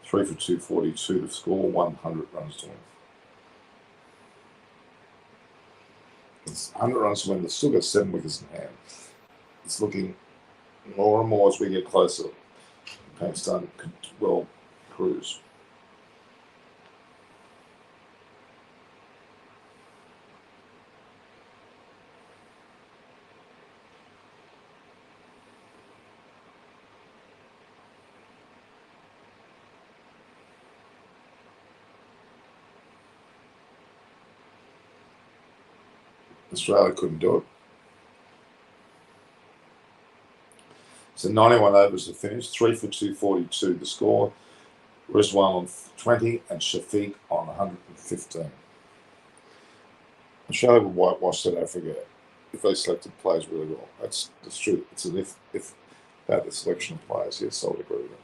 3 for 242 to score, 100 runs to win. It's 100 runs to win, they've still got 7 wickets in hand. It's looking more and more as we get closer. Pakistan could well cruise. Australia couldn't do it. So 91 overs to finish, 3 for 242 the score. Rizwan on 20 and Shafiq on 115. Australia would whitewash South Africa if they selected players really well. That's true. It's an if about the selection of players. Yes, I would agree with that.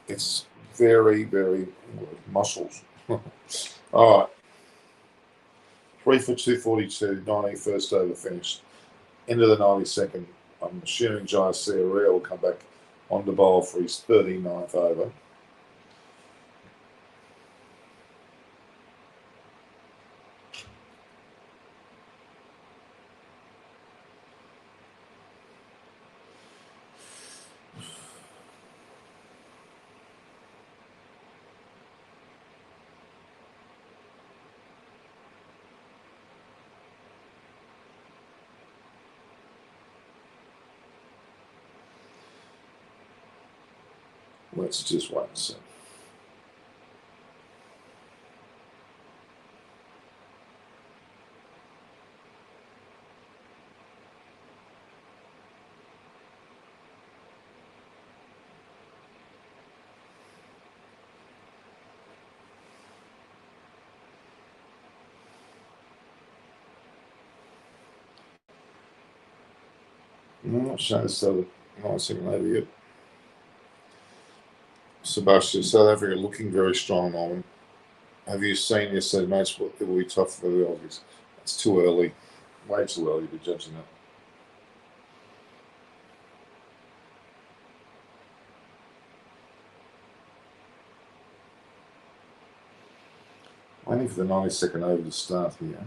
It's very, very muscles. All right. 3 for 242, 91st over finished. Into the 92nd. I'm assuming Jai Ria will come back on the bowl for his 39th over. Let's just wait and see. I'm not showing the 92nd over yet. Sebastian, South Africa looking very strong, Norman. Have you seen yesterday's match? It will be tough for the Aussies. It's too early. Way too early to be judging that. Waiting for the 92nd over to start here.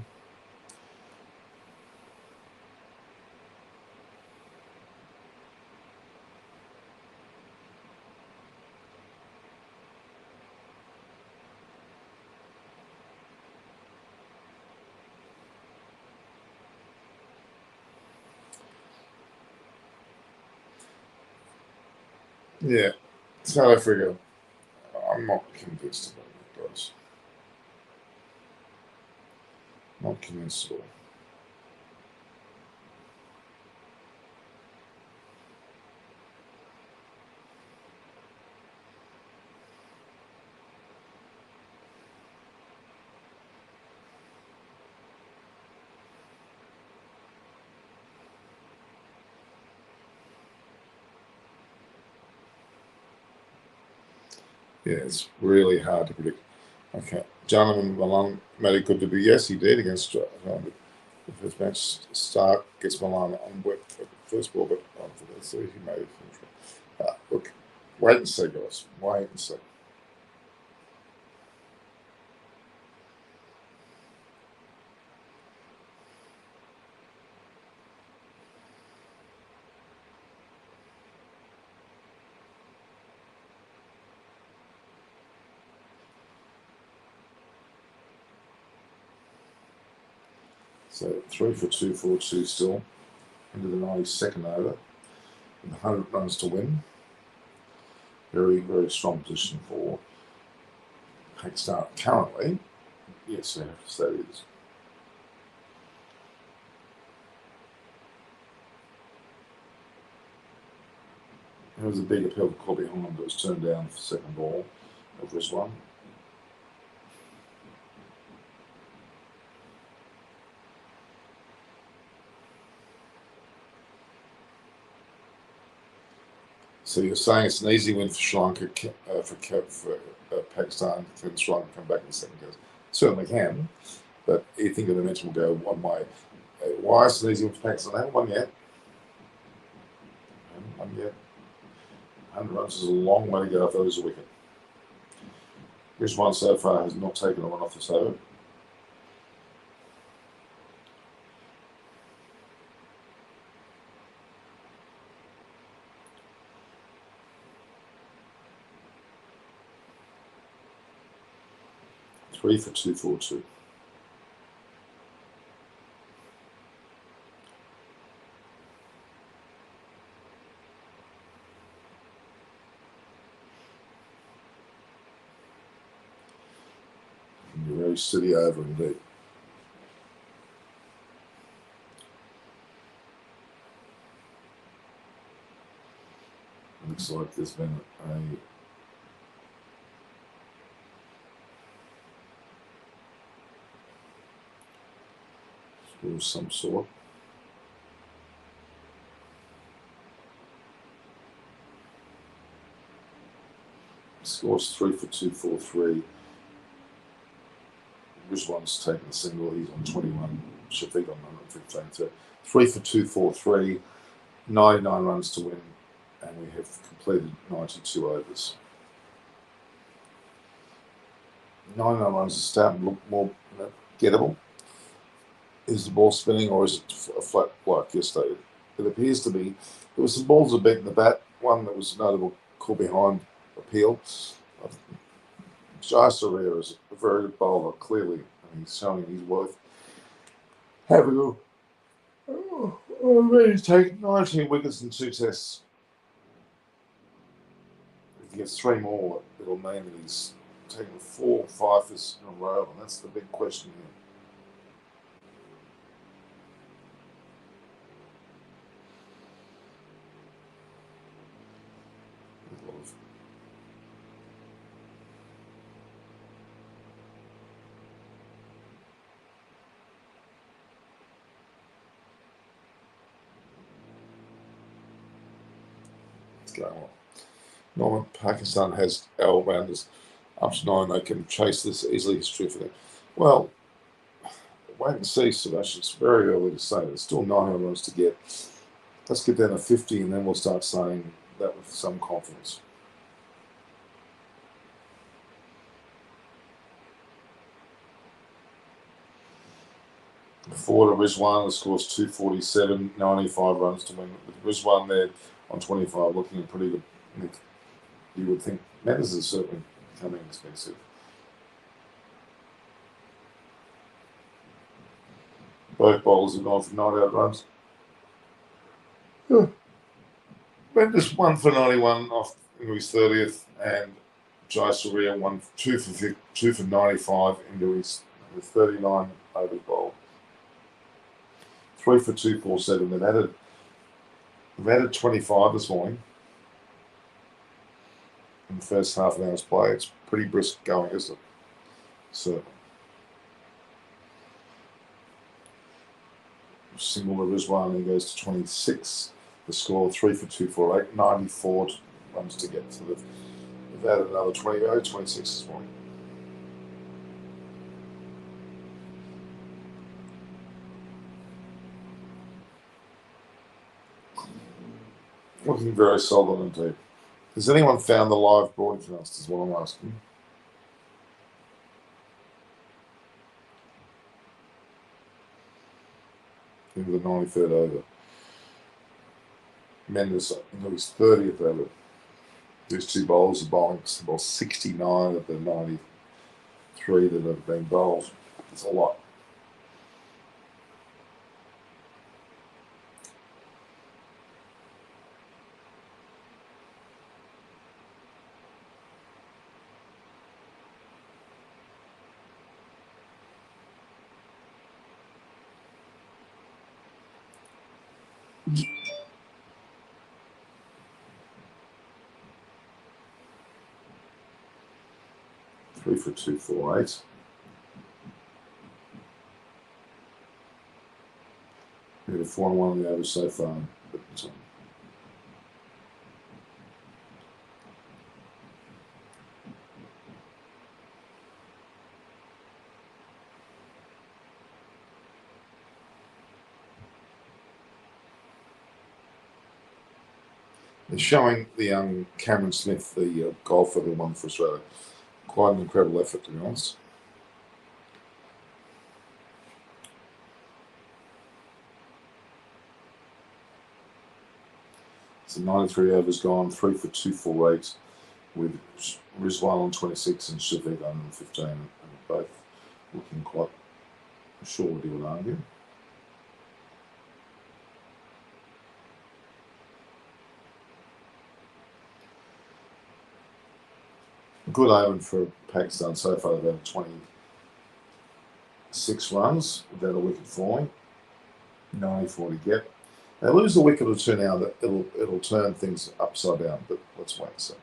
Yeah, South Africa, I'm not convinced about it, guys. Not convinced at all. Yeah, it's really hard to predict. Okay. Gentleman Milan made it good debut. Yes, he did against the first match. Stark gets Milan on wet for the first ball, but after that, so he made it. Look, wait and see, guys. Wait and see. So 3 for 2, 4-2 still into the 92nd over. 100 runs to win. Very, very strong position for Pakistan currently. Yes, that is. There was a big appeal to call behind, but was turned down for the second ball of Rizwan. So you're saying it's an easy win for Sri Lanka, for Pakistan, for Sri Lanka come back in the second game? Certainly can, but you think the momentum will go one way. Why is it an easy win for Pakistan? They haven't won yet. 100 runs is a long way to go if those are wicket. Rizwan so far has not taken a run off this over. Three for 2, 4-2. Very steady over indeed. Looks like there's been a score of some sort. Scores 3 for 2, 4-3. Rizwan's taken a single. He's on 21. Shafiq on 115. So 3 for 2, 4-3. 99 runs to win, and we have completed 92 overs. 99 runs is starting to look more gettable. Is the ball spinning, or is it a flat like yesterday? It appears to be. There was some balls a bit in the bat. One that was a notable call behind appeal. Jai Surya is a very good bowler, clearly, and he's showing his worth. Having already taken 19 wickets in 2 tests. If he gets 3 more, it'll mean that he's taken 4 fifers in a row, and that's the big question here. Going on. Norman, Pakistan has all-rounders up to 9. They can chase this easily. History for them. Well, wait and see, Sebastian. It's very early to say. There's still 900 runs to get. Let's get down to 50, and then we'll start saying that with some confidence. Forward to Rizwan, the score's 247, 95 runs to win. With Rizwan there on 25, looking pretty good. You would think Matters is certainly becoming expensive. Both bowlers have gone for 98 runs. Mendes 1 for 91 off into his 30th, and Jai Surya 2 for 95 into his 39 overs bowled. 3 for 2, 4-7. They've added 25 this morning in the first half an hour's play. It's pretty brisk going, isn't it? So, single to Rizwan, he goes to 26. The score 3 for 2, 4-8, 94 runs to get. So they've added another 26 this morning. Looking very solid indeed. Has anyone found the live broadcast is what I'm asking. Into the 93rd over. Mendes into his 30th over. These two bowlers are bowling about 69 of the 93 that have been bowled. It's a lot. Three for 248. We have a 4-1 on the over so far. But, they're showing the young Cameron Smith, the golfer who won for Australia. Quite an incredible effort, to be honest. So 93 overs gone, 3 for 248 with Rizwan on 26 and Shavik on 15, and both looking quite short, you would argue. Good omen for Pakistan so far. They've had 26 runs without a wicket falling. 94 to get. They lose the wicket or two now, that it'll turn things upside down, but let's wait and see.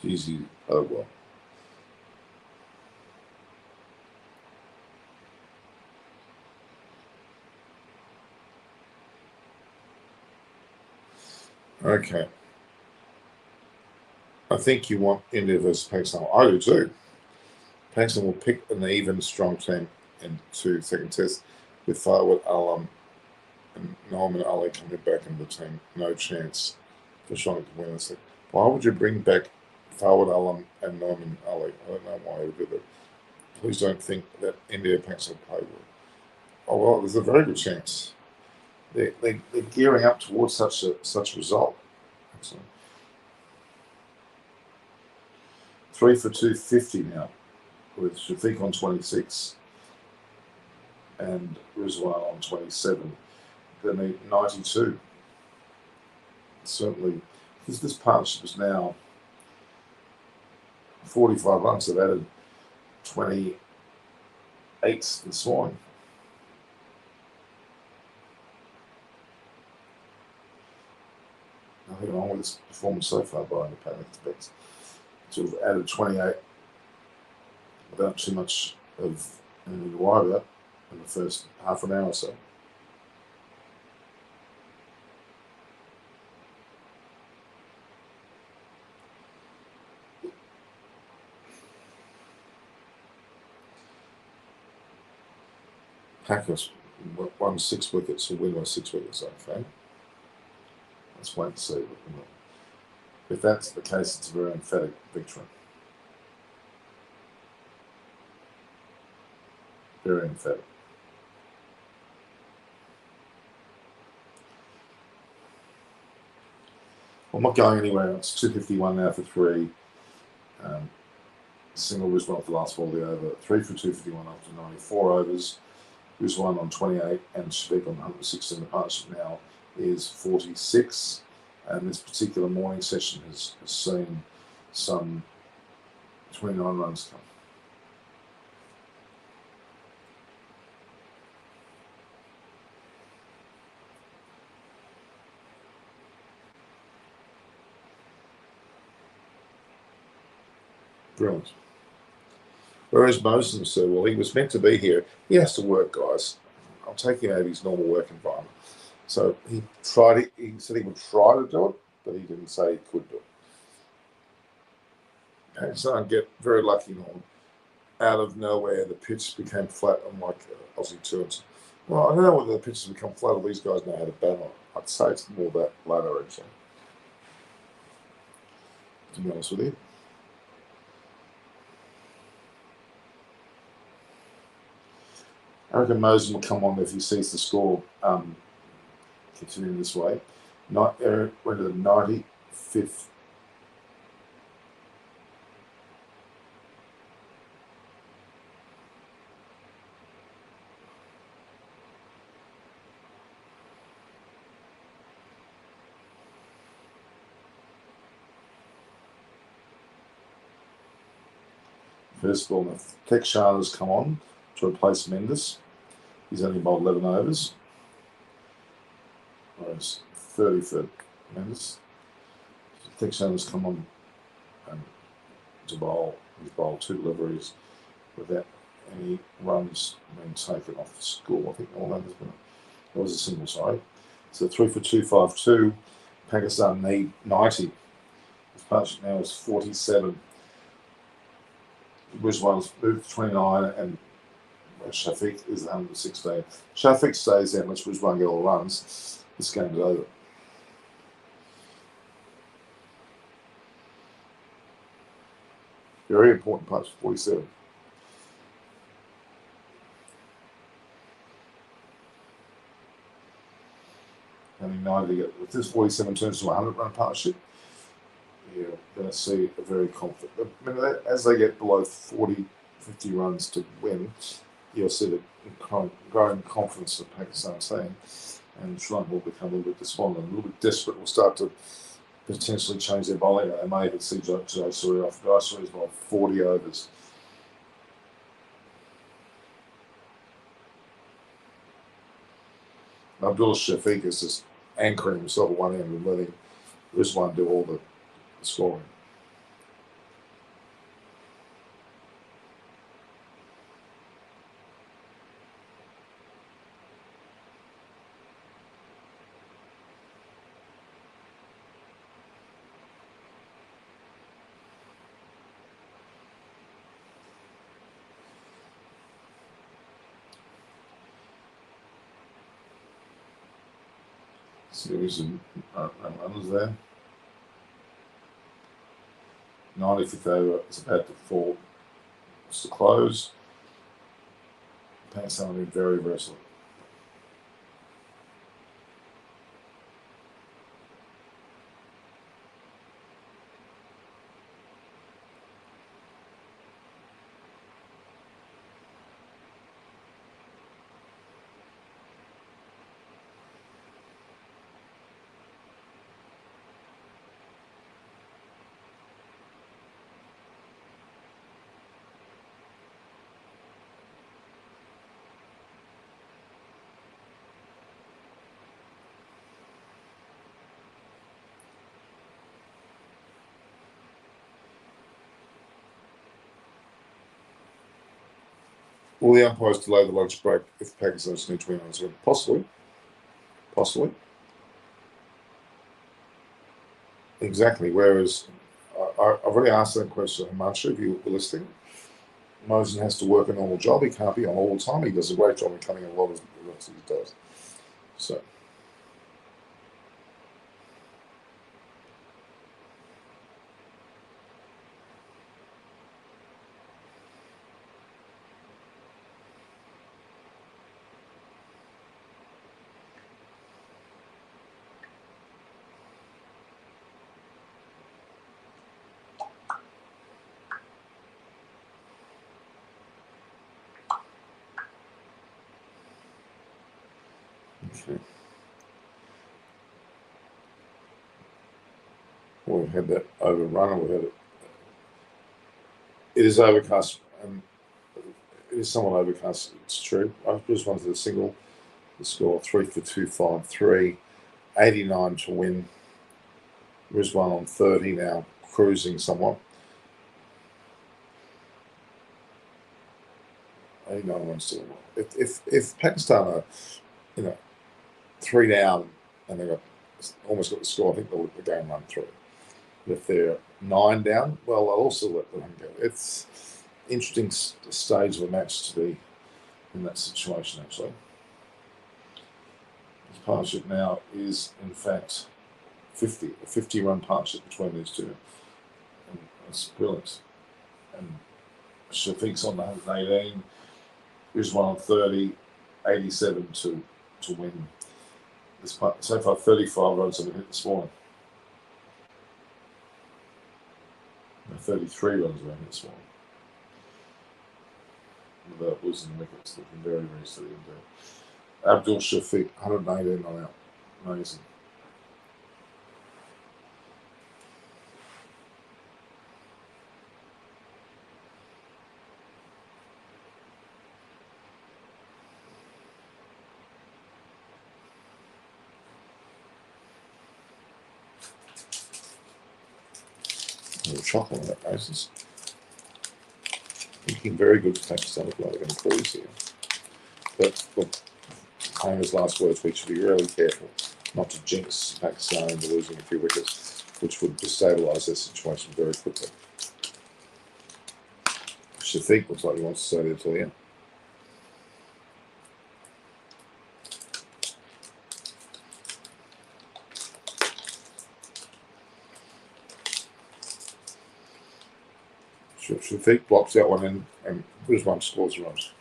Easy. Oh well. Okay. I think you want India versus Pakistan. I do too. Pakistan will pick an even strong team into second test with Fawad Alam and Norman Ali coming back into the team. No chance for Sri Lanka to win this. Why would you bring back Fawad Alam and Norman Ali? I don't know why you would do that. Please don't think that India Pakistan play well. Oh well, there's a very good chance. They're gearing up towards such a result. Excellent. 3 for 250 now, with Shafiq on 26 and Rizwan on 27. They need 92. Certainly, because this partnership is now 45 runs. They've added 28 this morning. Nothing wrong with this performance so far by the Pacific Expects. To have added 28 without too much of anything to worry about in the first half an hour or so. Packers won 6 wickets, will win by 6 wickets, okay. Let's wait and see. If that's the case, it's a very emphatic victory. Very emphatic. I'm not going anywhere. It's 251 now for 3. Single Rizwan for the last ball of the over. 3 for 251 after 94 overs. Rizwan on 28 and Shavik on 116. The partnership now is 46. And this particular morning session has seen some 29 runs come. Brilliant. Whereas Moses said, well, he was meant to be here. He has to work, guys. I'll take him out of his normal work environment. So he tried it. He said he would try to do it, but he didn't say he could do it. Pakistan get very lucky now. Out of nowhere, the pitch became flat, unlike Aussie turns. Well, I don't know whether the pitches become flat or these guys know how to bat on. I'd say it's more that latter, actually, to be honest with you. I reckon Moses will come on if he sees the score continuing this way. Went to the 95th. First of all, Tech Shah has come on to replace Mendes. He's only bowled 11 overs. Whereas 30 for Mendes. Tech Shah has come on to bowl. He's bowled 2 deliveries without any runs being taken off the score. I think all that has been. That was a single, sorry. So 3 for 252. Pakistan need 90. His partnership now is 47. Rizwan's moved to 29 and Shafiq is 116. Shafiq stays there, lets Rizwan get all runs. This game is over. Very important punch, 47. Only 90 to get. If this 47 turns to a 100-run partnership, you're going to see a very confident. I mean, as they get below 40, 50 runs to win, you'll see the growing confidence of Pakistan team, and Sri Lanka will become a little bit despondent, a little bit desperate. Will start to potentially change their bowling. They may even see Jayasuriya off. Jayasuriya's bowled 40 overs. Abdul Shafiq is just anchoring himself at one end and letting Rizwan do all the scoring. Series of runners there. 95th over is about to fall. It's to close. Pakistan will be very versatile. Will the umpires delay the lunch break if Pakistan's need to win on Zoom? Possibly. Possibly. Exactly. Whereas I've already asked that question to Himanshu, if you were listening. Mosen has to work a normal job. He can't be on all the time. He does a great job in coming in a lot of the he does. So. Okay. We've had that overrun, and we've had it. It is overcast, and it is somewhat overcast. It's true. I just wanted a single. The score 3 for 253, 89 to win. Rizwan on 30 now, cruising somewhat. 89 runs to win. If Pakistan are, 3 down and they've almost got the score, I think they'll let the game run through. But if they're 9 down, well, they'll also let them go. It's interesting stage of a match to be in that situation, actually. This partnership now is, in fact, a 50-run partnership between these two. And it's brilliant. And Shafiq's on 118, Rizwan on 30, 87 to win. So far, 35 runs have been hit this morning. 33 runs have been hit this morning. Without losing wickets, looking very, very steady indeed. Abdul Shafiq, 118 on out. Amazing. A little chocolate on that basis. Looking very good for Pakistan. Look like they're going to cruise here. But look, Kramer's last words, we should be really careful not to jinx Pakistan into losing a few wickets, which would destabilise their situation very quickly. Shafiq looks like he wants to stay there till the end. Shafiq blocks that one in, and Rizwan scores runs.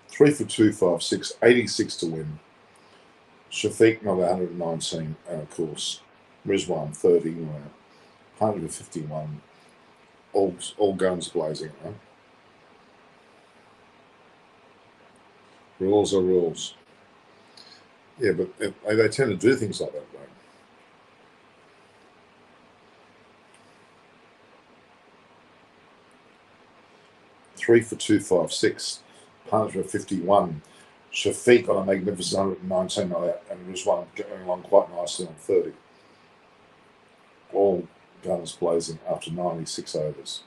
Three for 256, 86 to win. Shafiq not 119, and of course Rizwan 30, 151. All guns blazing, right? Rules are rules. Yeah, but they tend to do things like that, right? Three for 256, 151. Shafiq on a magnificent 119 on that, and Rizwan going along quite nicely on 30. All guns blazing after 96 overs.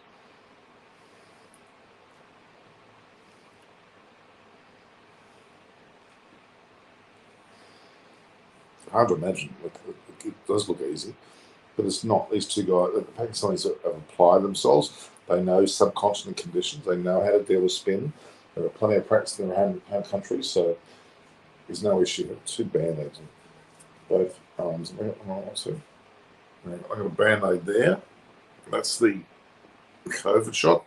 Hard to imagine. It does look easy, but it's not. These two guys, the Pakistanis have applied themselves. They know subcontinent conditions. They know how to deal with spin. There are plenty of practice in their home country, so there's no issue. Two band-aids in both arms. I got a band-aid there. That's the COVID shot.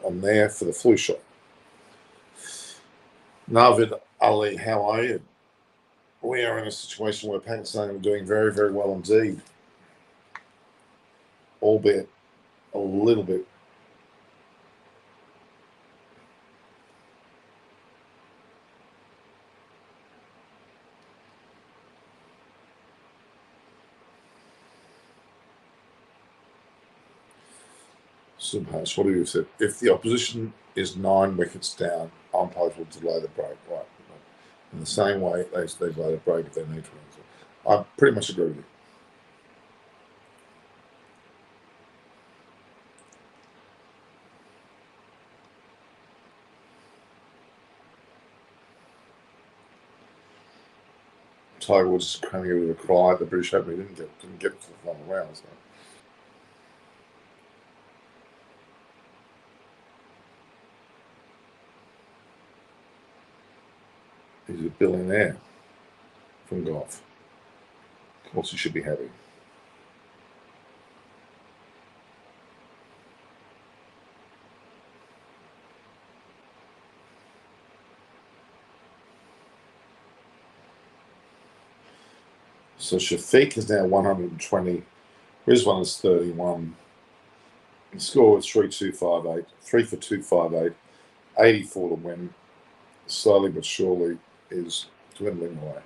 I'm there for the flu shot. Navid Ali, how are you? We are in a situation where Pakistan are doing very, very well indeed, albeit a little bit. Subhash, what have you said? If the opposition is 9 wickets down, umpires will delay the break, right? In the same way, they delay the break if they need to. I pretty much agree with you. Tiger Woods coming in with a cry at the British Open. He didn't get to the final round. So. He's a billionaire from golf. Of course, he should be happy. So Shafiq is now 120. Rizwan is 31. The score is 3-2-5-8. 3 for 258. 84 to win. slowly but surely is dwindling away.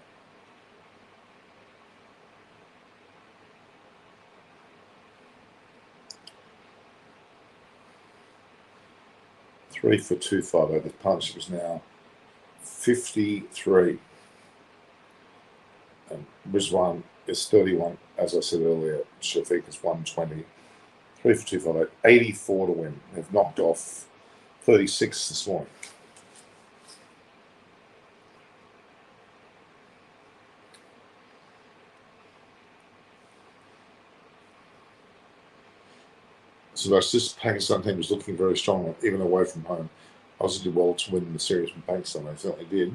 Three for 250. The partnership is now 53. And Rizwan is 31, as I said earlier. Shafiq is 120. 3 for 258. 84 to win. They've knocked off 36 this morning. So this Pakistan team is looking very strong, even away from home. Aussie did well to win the series from Pakistan. They certainly did.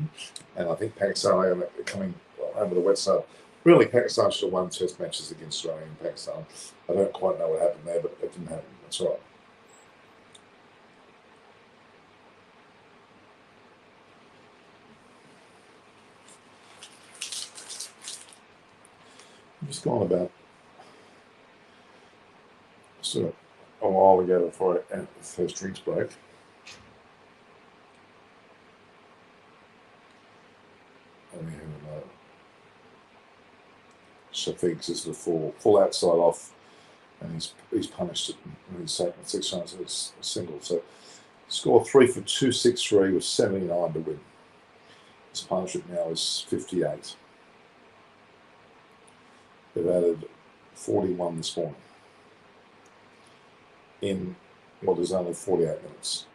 And I think Pakistan are coming over the wet side. Really, Pakistan should have won test matches against Australia and Pakistan. I don't quite know what happened there, but it didn't happen. That's all right. I'm just going about sort of a while ago before the first drinks break. And we have Shafiq's is the full outside off, and he's punished it. And he's taken 6 runs as a single. So score 3 for 263 with 79 to win. His partnership now is 58. They've added 41 this morning in what is only 48 minutes.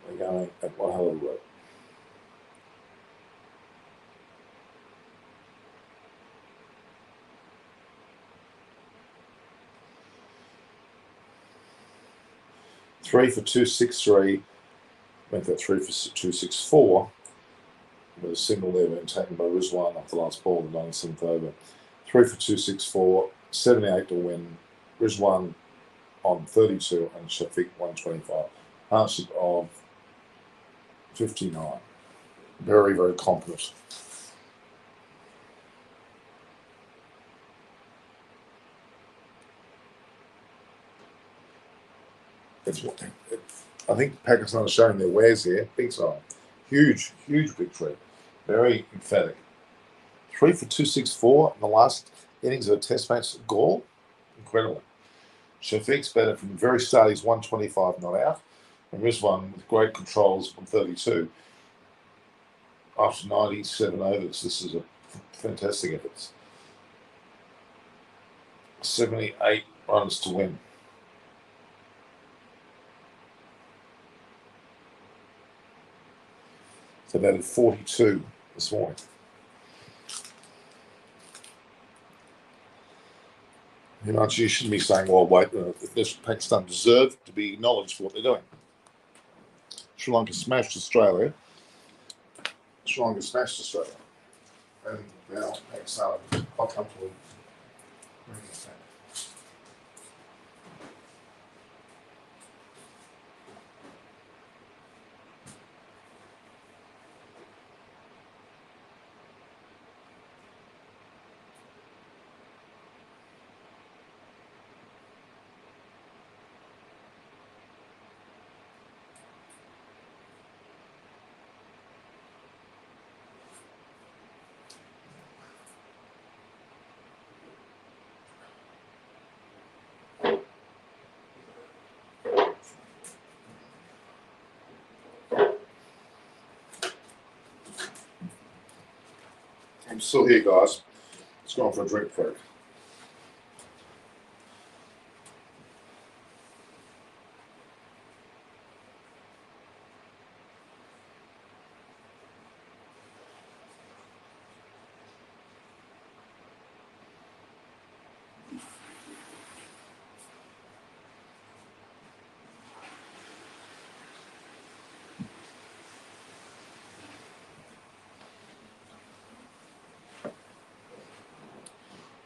They're going at one hell of a rate. Three for 263, went that 3 for 264, with a single there being taken by Rizwan off the last ball, the 97th over. 3 for 264, 78 to win. Rizwan on 32 and Shafiq 125. Partnership of 59. Very, very competent. I think Pakistan is showing their wares here, big time. Huge, huge victory. Very emphatic. 3 for 264 in the last innings of a test match at Galle. Incredible. Shafiq's batted from the very start. He's 125 not out. And Rizwan with great controls from 32. After 97 overs, this is a fantastic effort. 78 runs to win. So that is 42 this morning. You shouldn't be saying, well, wait, Pakistan deserve to be acknowledged for what they're doing. Sri Lanka smashed Australia. And now Pakistan are quite comfortably bringing it back. I'm still here, guys. Let's go on for a drink break.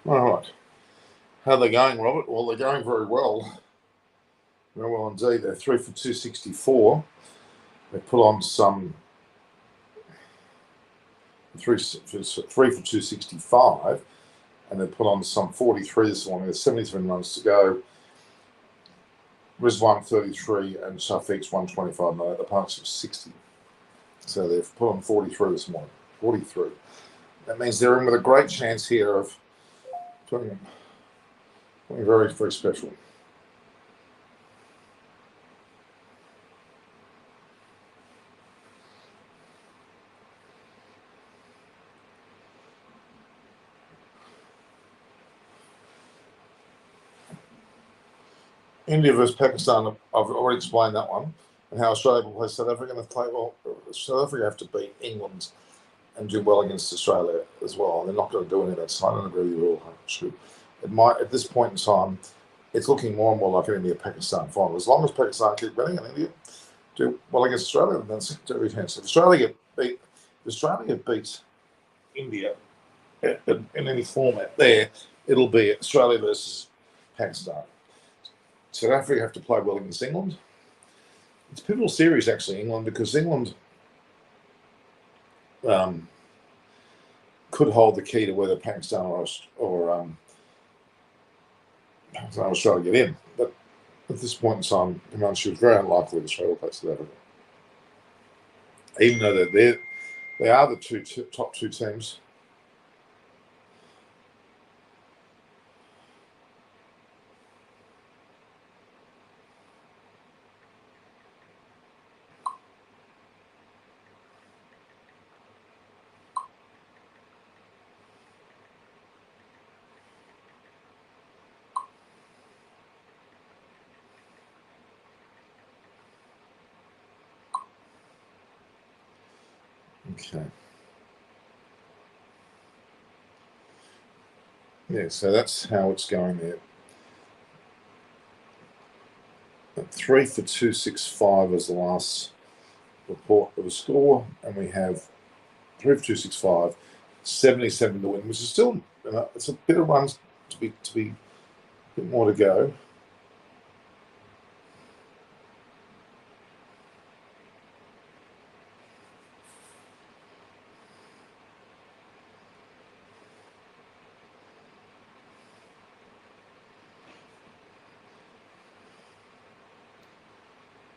All right. How are they going, Robert? Well, they're going very well. Very well indeed. They're 3 for 264. They put on some 3 for 265, and they put on some 43 this morning. There's 77 runs to go. Rizwan 33 and Shafiq's 125. No, the partnership 60. So they've put on 43 this morning. 43. That means they're in with a great chance here of doing very, very special. India versus Pakistan, I've already explained that one, and how Australia will play South Africa. And play well. South Africa have to beat England and do well against Australia as well. And they're not going to do any of that. So I don't agree with you all. It might, at this point in time, it's looking more and more like an India-Pakistan final. As long as Pakistan keep winning and India do well against Australia, then that's very tense. If Australia beats India in any format there, it'll be Australia versus Pakistan. South Africa have to play well against England. It's a pivotal series, actually, England, because England could hold the key to whether Pakistan or Australia get in. But at this point in time, Himanshu, it's very unlikely that Australia will play South Africa. Even though they are the top two teams. Okay. Yeah, so that's how it's going there. 3 for 265 is the last report of a score, and we have 3 for 265, 77 to win, which is still, it's a bit of runs to be a bit more to go.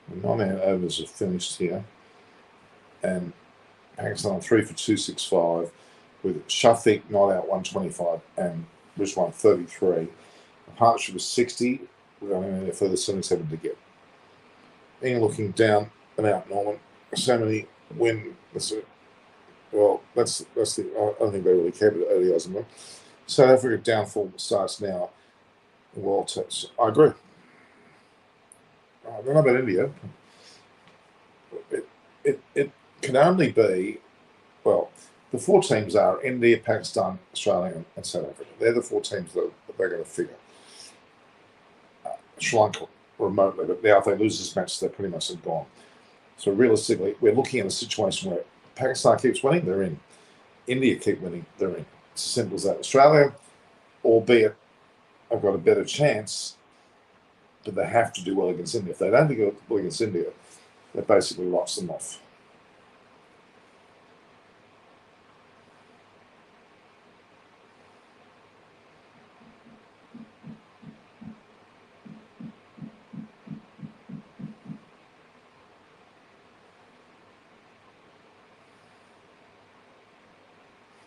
The 9 overs are finished here, and Pakistan 3 for 265 with Shafiq not out 125 and Rizwan 33. The partnership was 60 with only a further 77 to get. England looking down and out, Norman. So many win. Well, that's the. I don't think they really care about early odds. South Africa downfall starts now. Well, I agree. I don't know about India. It can only be, well, the 4 teams are India, Pakistan, Australia, and South Africa. They're the 4 teams that they're going to figure. Sri Lanka remotely, but now if they lose this match, they're pretty much gone. So realistically, we're looking at a situation where Pakistan keeps winning, they're in. India keep winning, they're in. It's as simple as that. Australia, albeit I've got a better chance, but they have to do well against India. If they don't do well against India, that basically writes them off.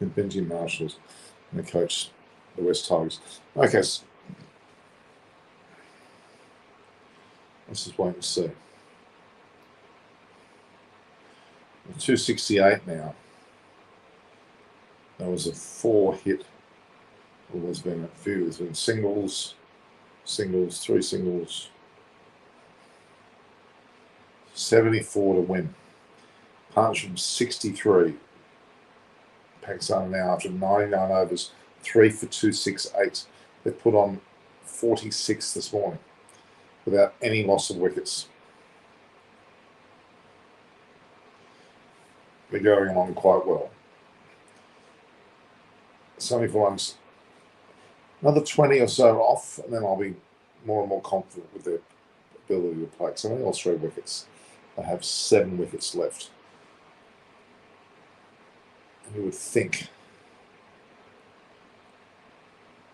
And Benji Marshall's and the coach, the West Tigers. Okay, so let's just wait and see. 268 now. That was a 4 hit. Well, there's been a few. There's been singles, 3 singles. 74 to win. Partnership 63. Pakistan now after 99 overs, 3 for 268. They've put on 46 this morning without any loss of wickets. They're going along quite well. 74 runs, another 20 or so off, and then I'll be more and more confident with their ability to play. So only lost 3 wickets. They have 7 wickets left. And you would think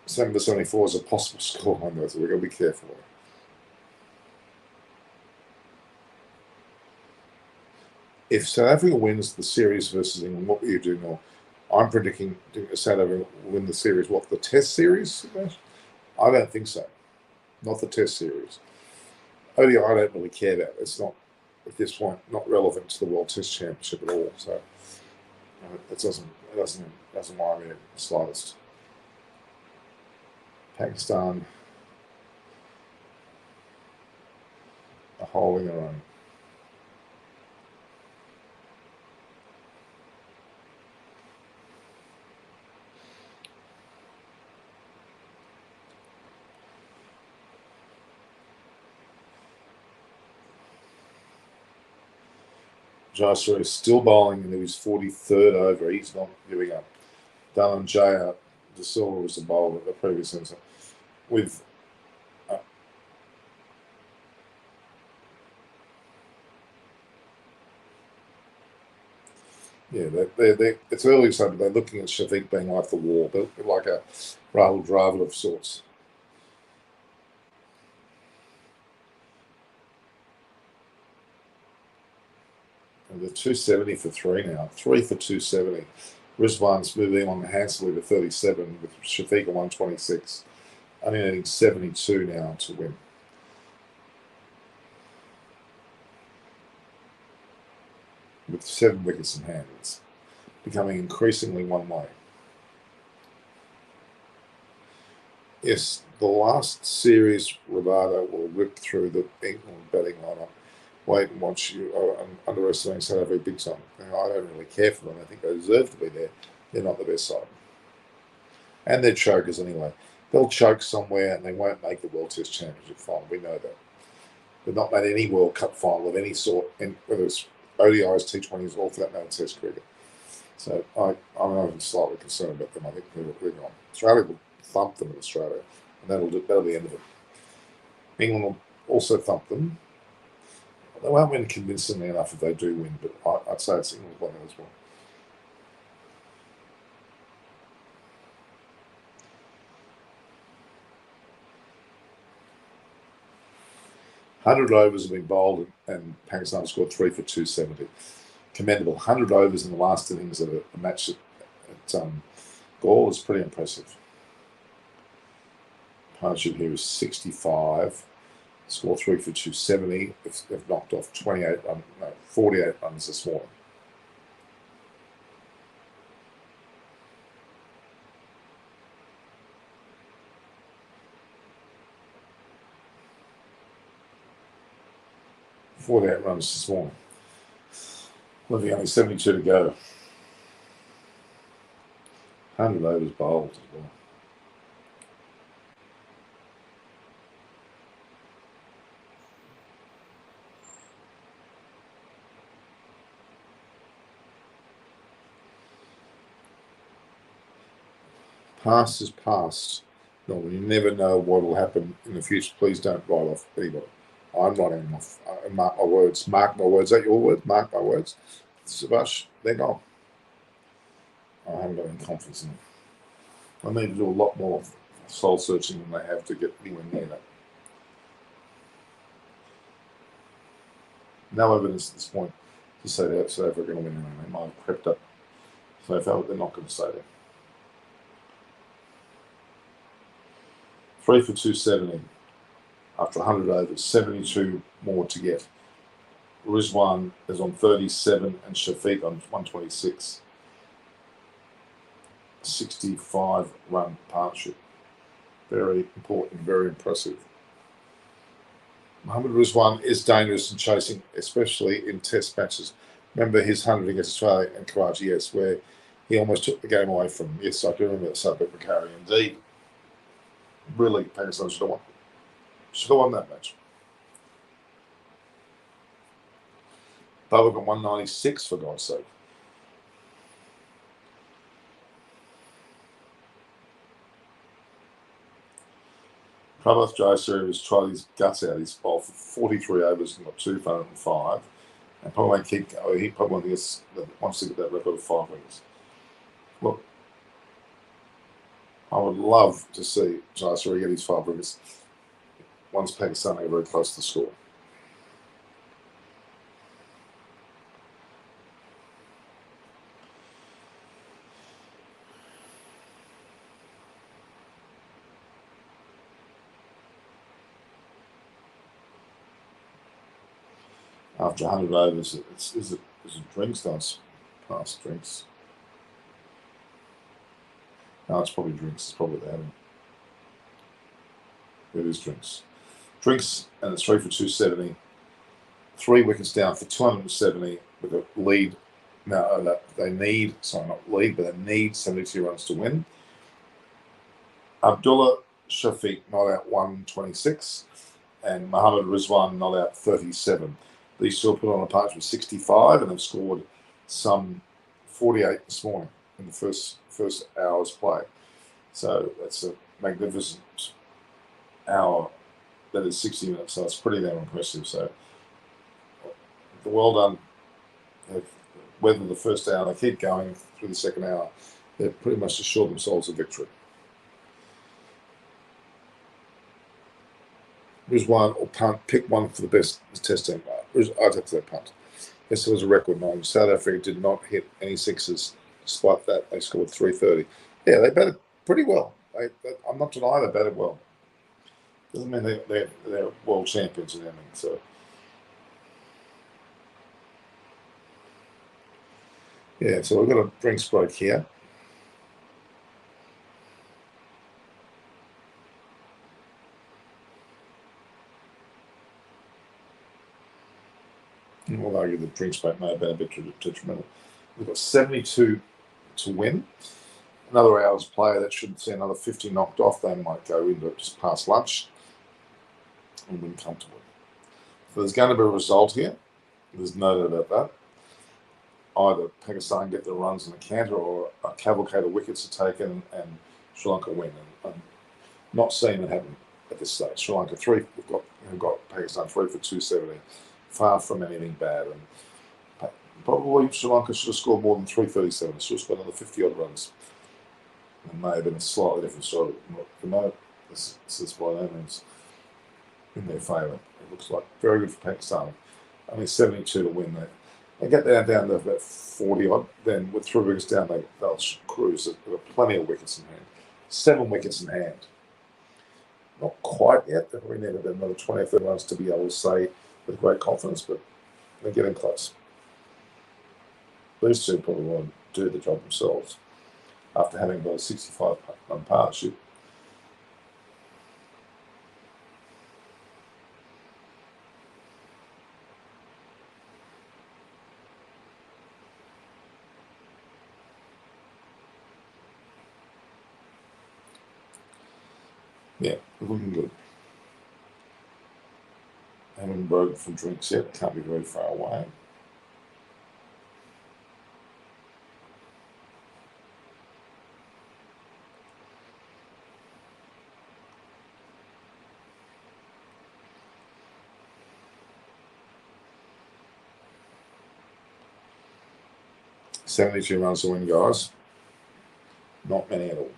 7 to 74 is a possible scoreline, though, so we've got to be careful. if South Africa wins the series versus England, what will you do, Noel? I'm predicting South Africa will win the series. What, the Test series? I don't think so. Not the Test series. ODI I don't really care about. It's not, at this point, not relevant to the World Test Championship at all. So it doesn't worry me the slightest. Pakistan are holding their own. Jasper is still bowling into his 43rd over. He's not giving up. Dallin J. De Silva was the bowler at the previous innings. With it's early, so they're looking at Shafiq being like the wall, but like a Rahul Dravid of sorts. And they're 270 for 3 now. 3 for 270. Rizwan's moving on handsomely to 37 with Shafiq at 126. Only needing 72 now to win. With 7 wickets in hand, it's becoming increasingly one way. Yes, the last series, Ravada will rip through the England batting lineup. Wait and watch. You underestimating South Africa big time. I don't really care for them. I think they deserve to be there. They're not the best side. And they're chokers anyway. They'll choke somewhere and they won't make the World Test Championship final. We know that. They've not made any World Cup final of any sort, whether it's ODIs, T20s, or for that matter, Test cricket. So I'm even slightly concerned about them. I think they're gone. Australia will thump them in Australia, and that'll be the end of it. England will also thump them. They won't win convincingly enough if they do win, but I'd say it's England's one as well. $100 overs have been bowled, and Pakistan scored 3 for 270. Commendable. 100 overs in the last innings of a match at Galle is pretty impressive. Partnership here is 65. Score 3 for 270. They've knocked off 48 runs this morning. Runs this morning. With only 72 to go. 100 overs bowled as well. Past is past. No, you never know what will happen in the future. Please don't write off anybody. I'm writing them off. Mark my words. Mark my words. Is that your word? Mark my words. Subash, they're gone. I haven't got any confidence in them. I need to do a lot more soul searching than they have to get anywhere near that. No evidence at this point to say that South Africa are going to win anything. They might have crept up. So I felt they're not going to stay there. 3 for 270 after 100 overs, 72 more to get. Rizwan is on 37 and Shafiq on 126. 65 run partnership. Very important, very impressive. Mohammad Rizwan is dangerous in chasing, especially in test matches. Remember his 100 against Australia and Karachi, yes, where he almost took the game away from. Yes, I do remember that subject Macari. Indeed, really, Pakistan should have won that match. They got 196 for God's sake. Prabhath Jayasuriya has tried his guts out. He's bowled for 43 overs and got 2 for 105. And probably he probably wants to get that record of 5 wickets. Look, I would love to see Jayasuriya get his 5 wickets once Pakistan are very close to the score. after 100 overs. Is it drinks? No, it's past drinks. No, it's probably drinks. It's probably that. It is drinks. Drinks, and it's 3 for 270. 3 wickets down for 270 with a lead. Now, they need, sorry, not lead, but they need 72 runs to win. Abdullah Shafiq not out 126, and Mohammad Rizwan not out 37. These two put on a partnership of 65, and they've scored some 48 this morning in the first hour's play. So that's a magnificent hour. That is 60 minutes, so it's pretty damn impressive. So well done. They've weathered the first hour. They keep going through the second hour. They've pretty much assured themselves a victory. Rizwan or punt, pick one for the best test team. I'd have to say punt. Yes, it was a record 9. South Africa did not hit any sixes. Despite that, they scored 330. Yeah, they batted pretty well. I'm not denying they batted well. Doesn't mean they're world champions and everything. So, yeah, so we've got a drinks break here. We'll argue the drinks break may have been a bit detrimental. We've got 72 to win. Another hour's play that should see another 50 knocked off. They might go into it just past lunch and win comfortably. So there's going to be a result here. There's no doubt about that. Either Pakistan get the runs in the canter or a cavalcade of wickets are taken and Sri Lanka win. And I'm not seeing it happen at this stage. Sri Lanka 3, we've got Pakistan 3 for 270. Far from anything bad. And probably Sri Lanka should have scored more than 337. Should have scored another 50-odd runs. It may have been a slightly different story. For no, this is by no means in their favour. It looks like very good for Pakistan. Only 72 to win there. They get down to about 40-odd. Then with 3 wickets down, they'll cruise. They've got plenty of wickets in hand. 7 wickets in hand. Not quite yet. They've probably needed another 20 or 30 runs to be able to say with great confidence, but they're getting close. These two probably want to do the job themselves after having about a 65-run partnership. Yeah, looking good. Haven't broken from drinks yet. Can't be very far away. $72 runs to win, guys. Not many at all.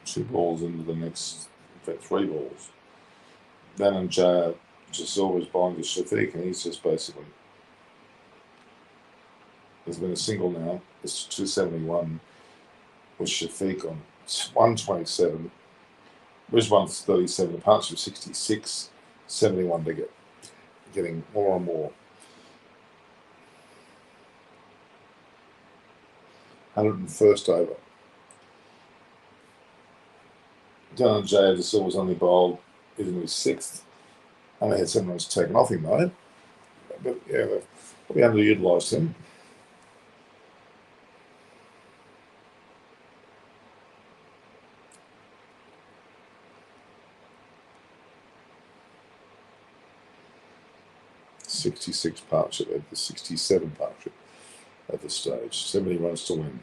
Two balls into the next, in fact, 3 balls. Then and just always buying to Shafiq, and he's just basically. There's been a single now. It's 271 with Shafiq on 127. Rizwan's 37. The partnership 66. 71 to getting more and more. 101st over. Dhananjaya De Silva's only bowled in his 6th. Only had 7 runs taken off him though. But yeah, they've probably underutilised him. '66 partnership, the '67 partnership. at this stage. 70 runs to win.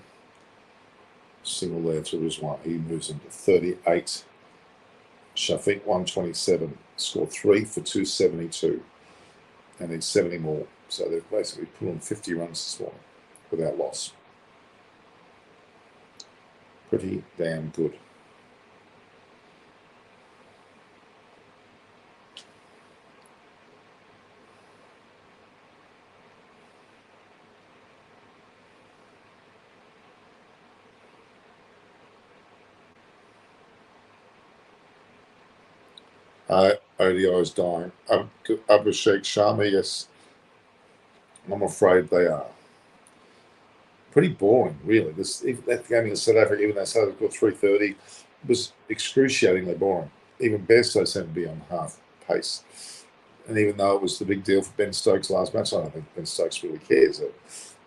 Single there to Rizwan. He moves into 38. Shafiq 127. Scored 3 for 272. And needs 70 more. So they've basically put on 50 runs this morning without loss. Pretty damn good. ODI is dying. Abhishek Sharma, yes. I'm afraid they are. Pretty boring, really. That game in South Africa, even though South Africa got 330, was excruciatingly boring. Even Bairstow seemed to be on half pace. And even though it was the big deal for Ben Stokes last match, I don't think Ben Stokes really cares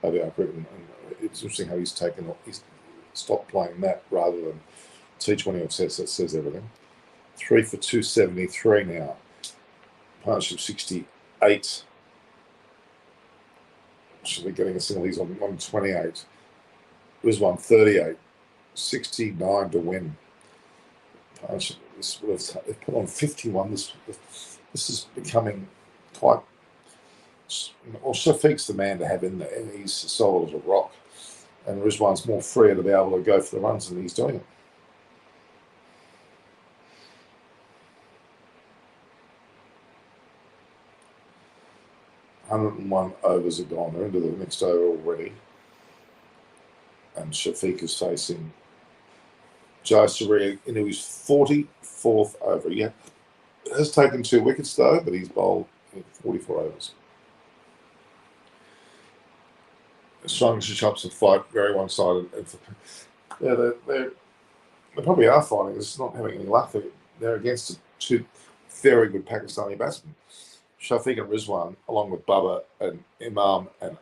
about cricket. And it's interesting how he's stopped playing that rather than T20 sets. That says everything. 3 for 273 now. Partnership 68. Should be getting a single. He's on 128. Was 138. 69 to win. Partnership. They've put on 51. This is becoming quite. Well, Shafiq's the man to have in there. He's solid as a rock. And Rizwan's more free to be able to go for the runs, and he's doing it. $101 overs are gone. They're into the next over already. And Shafiq is facing Jai Surya into his 44th over. Yeah, has taken 2 wickets though, but he's bowled 44 overs. Strong chops and fight very one-sided. Yeah, they probably are fighting. It's not having any luck. They're against 2 very good Pakistani batsmen. Shafiq and Rizwan, along with Baba and Imam and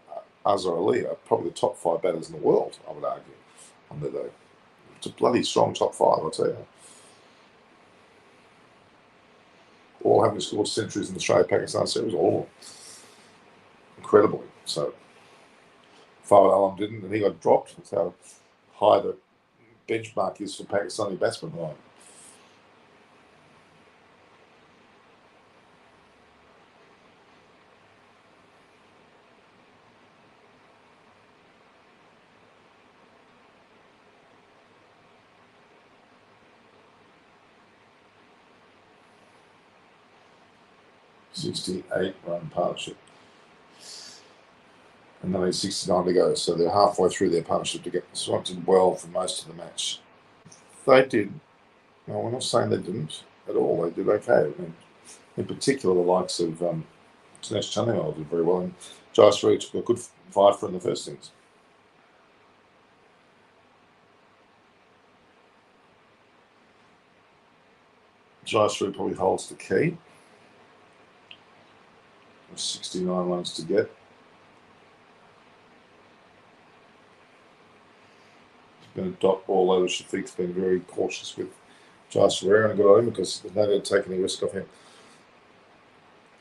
Azhar Ali, are probably the top 5 batters in the world, I would argue, on their day. It's a bloody strong top 5, I'll tell you. All having scored centuries in the Australia-Pakistan series, all of them. Incredibly. So, Fawad Alam didn't, and he got dropped. That's how high the benchmark is for Pakistani batsmen. Right. $68 partnership. And then 69 to go. So they're halfway through their partnership to get Swanson well for most of the match. They did. No, we're not saying they didn't at all. They did okay. I mean, in particular, the likes of Dinesh Chandimal did very well. And Jai Surya took a good 5 for in the first innings. Jai Surya probably holds the key. 69 runs to get. He's been a dot ball over. Shafiq's been very cautious with Jai Surya and got on him because they're not going to take any risk off him.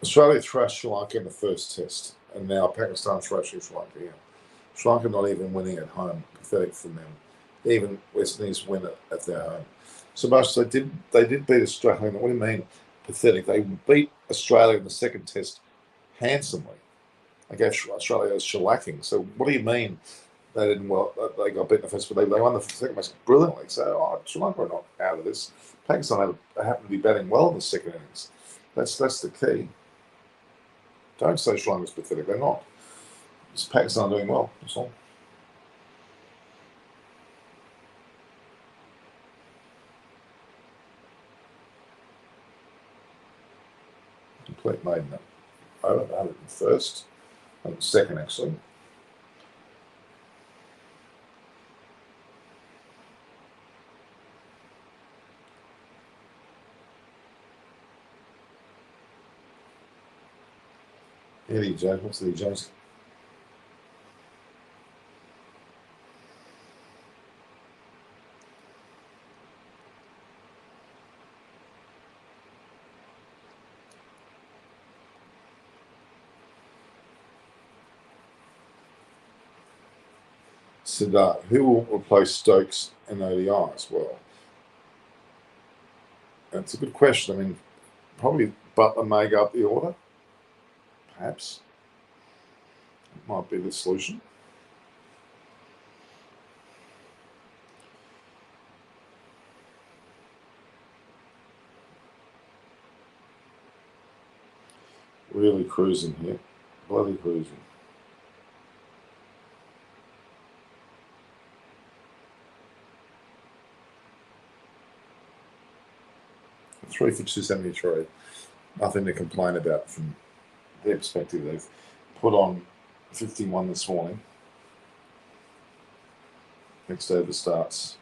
Australia thrashed Sri Lanka in the first test, and now Pakistan thrashing Sri Lanka here. Sri Lanka not even winning at home. Pathetic from them. Even West Indies win at their home. So much they did beat Australia. What do you mean pathetic? They beat Australia in the second test handsomely. I gave Australia a shellacking. So what do you mean they didn't they got beaten in the first, but they won the second match brilliantly. So Sri Lanka are not out of this. Pakistan happen to be batting well in the second innings. That's the key. Don't say Sri Lanka's pathetic. They're not. It's Pakistan doing well. That's all. Complete maiden over the 101st. And second, actually. Eddie Jones. What's Eddie Jones? Siddharth, who will replace Stokes in ODIs? Well, that's a good question. I mean, probably Butler may go up the order. Perhaps. It might be the solution. Really cruising here. Bloody cruising. Three for 273. Nothing to complain about from their perspective. They've put on 51 this morning. Next over starts.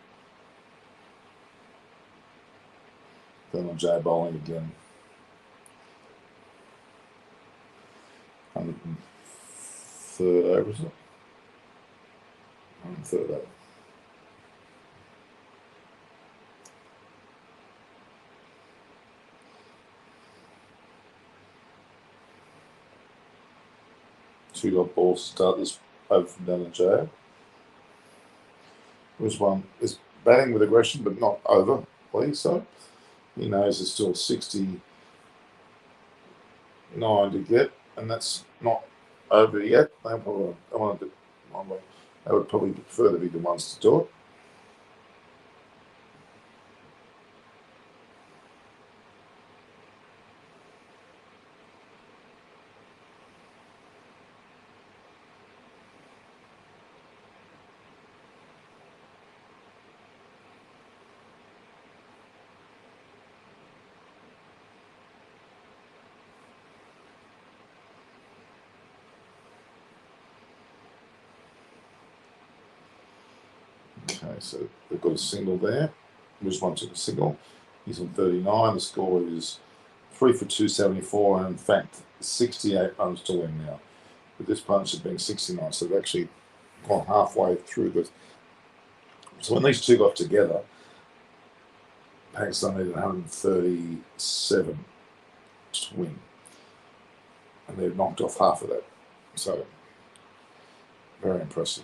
Then on J bowling again. 103rd over, is it? 103rd over. Two dot balls to start this over from down to J. Rizwan is batting with aggression, but not over, please. So he knows there's still 69 to get, and that's not over yet. They would probably prefer to be the ones to do it. Okay, so they've got a single there. Rizwan took a single. He's on 39. The score is 3 for 274, and in fact, 68 runs to win now. With this partnership being 69, so they've actually gone halfway through the. So when these two got together, Pakistan needed 137 to win, and they've knocked off half of that. So very impressive.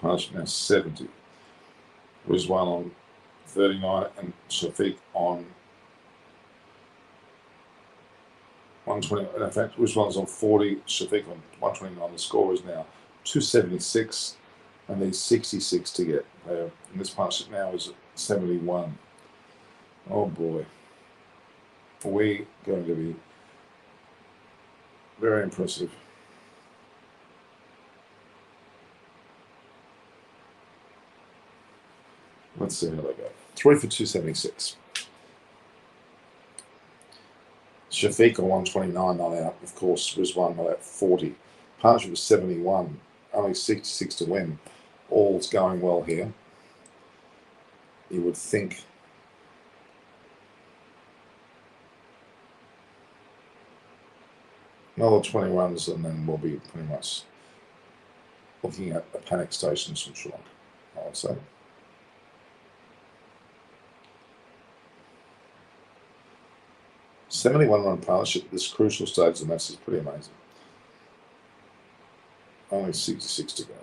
Partnership now 70. Rizwan on 39 and Shafiq on 120. In fact, Rizwan's on 40, Shafiq on 129. The score is now 276, and there's 66 to get. And this partnership now is at 71. Oh boy. We're going to be very impressive. Let's see how they go. 3 for 276. Shafiq on 129 not out. Of course, Rizwan not out 40. Partnership was 71. Only 66 to win. All's going well here. You would think. Another 20 runs, and then we'll be pretty much looking at a panic station from Sri Lanka, I would say. "71-run partnership at this crucial stage of the match is pretty amazing. Only 66 to go.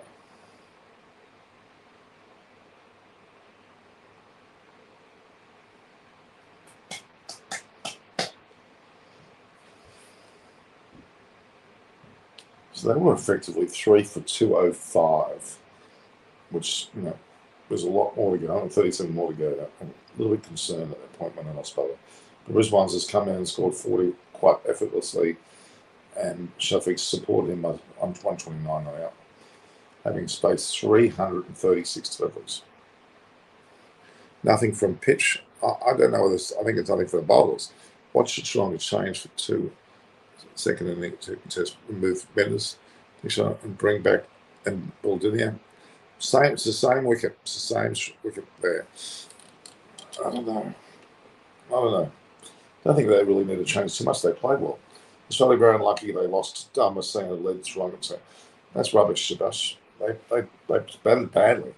So they were effectively 3 for 205, which, there's a lot more to go, and 37 more to go. I'm a little bit concerned at that point when I lost Butler. But Rizwan's has come in and scored 40 quite effortlessly, and Shafiq supported him on 129 not out, having spaced 336 deliveries. Nothing from pitch. I don't know whether I think it's nothing for the bowlers. What should Sri Lanka change for two? Second inning to remove Benders and bring back and Baldinia. It's the same wicket. It's the same wicket there. I don't know. I don't think they really need to change too much. They played well. Australia were unlucky they lost Dharmasena and led Sri Lanka. So that's rubbish, Shabash. They batted badly.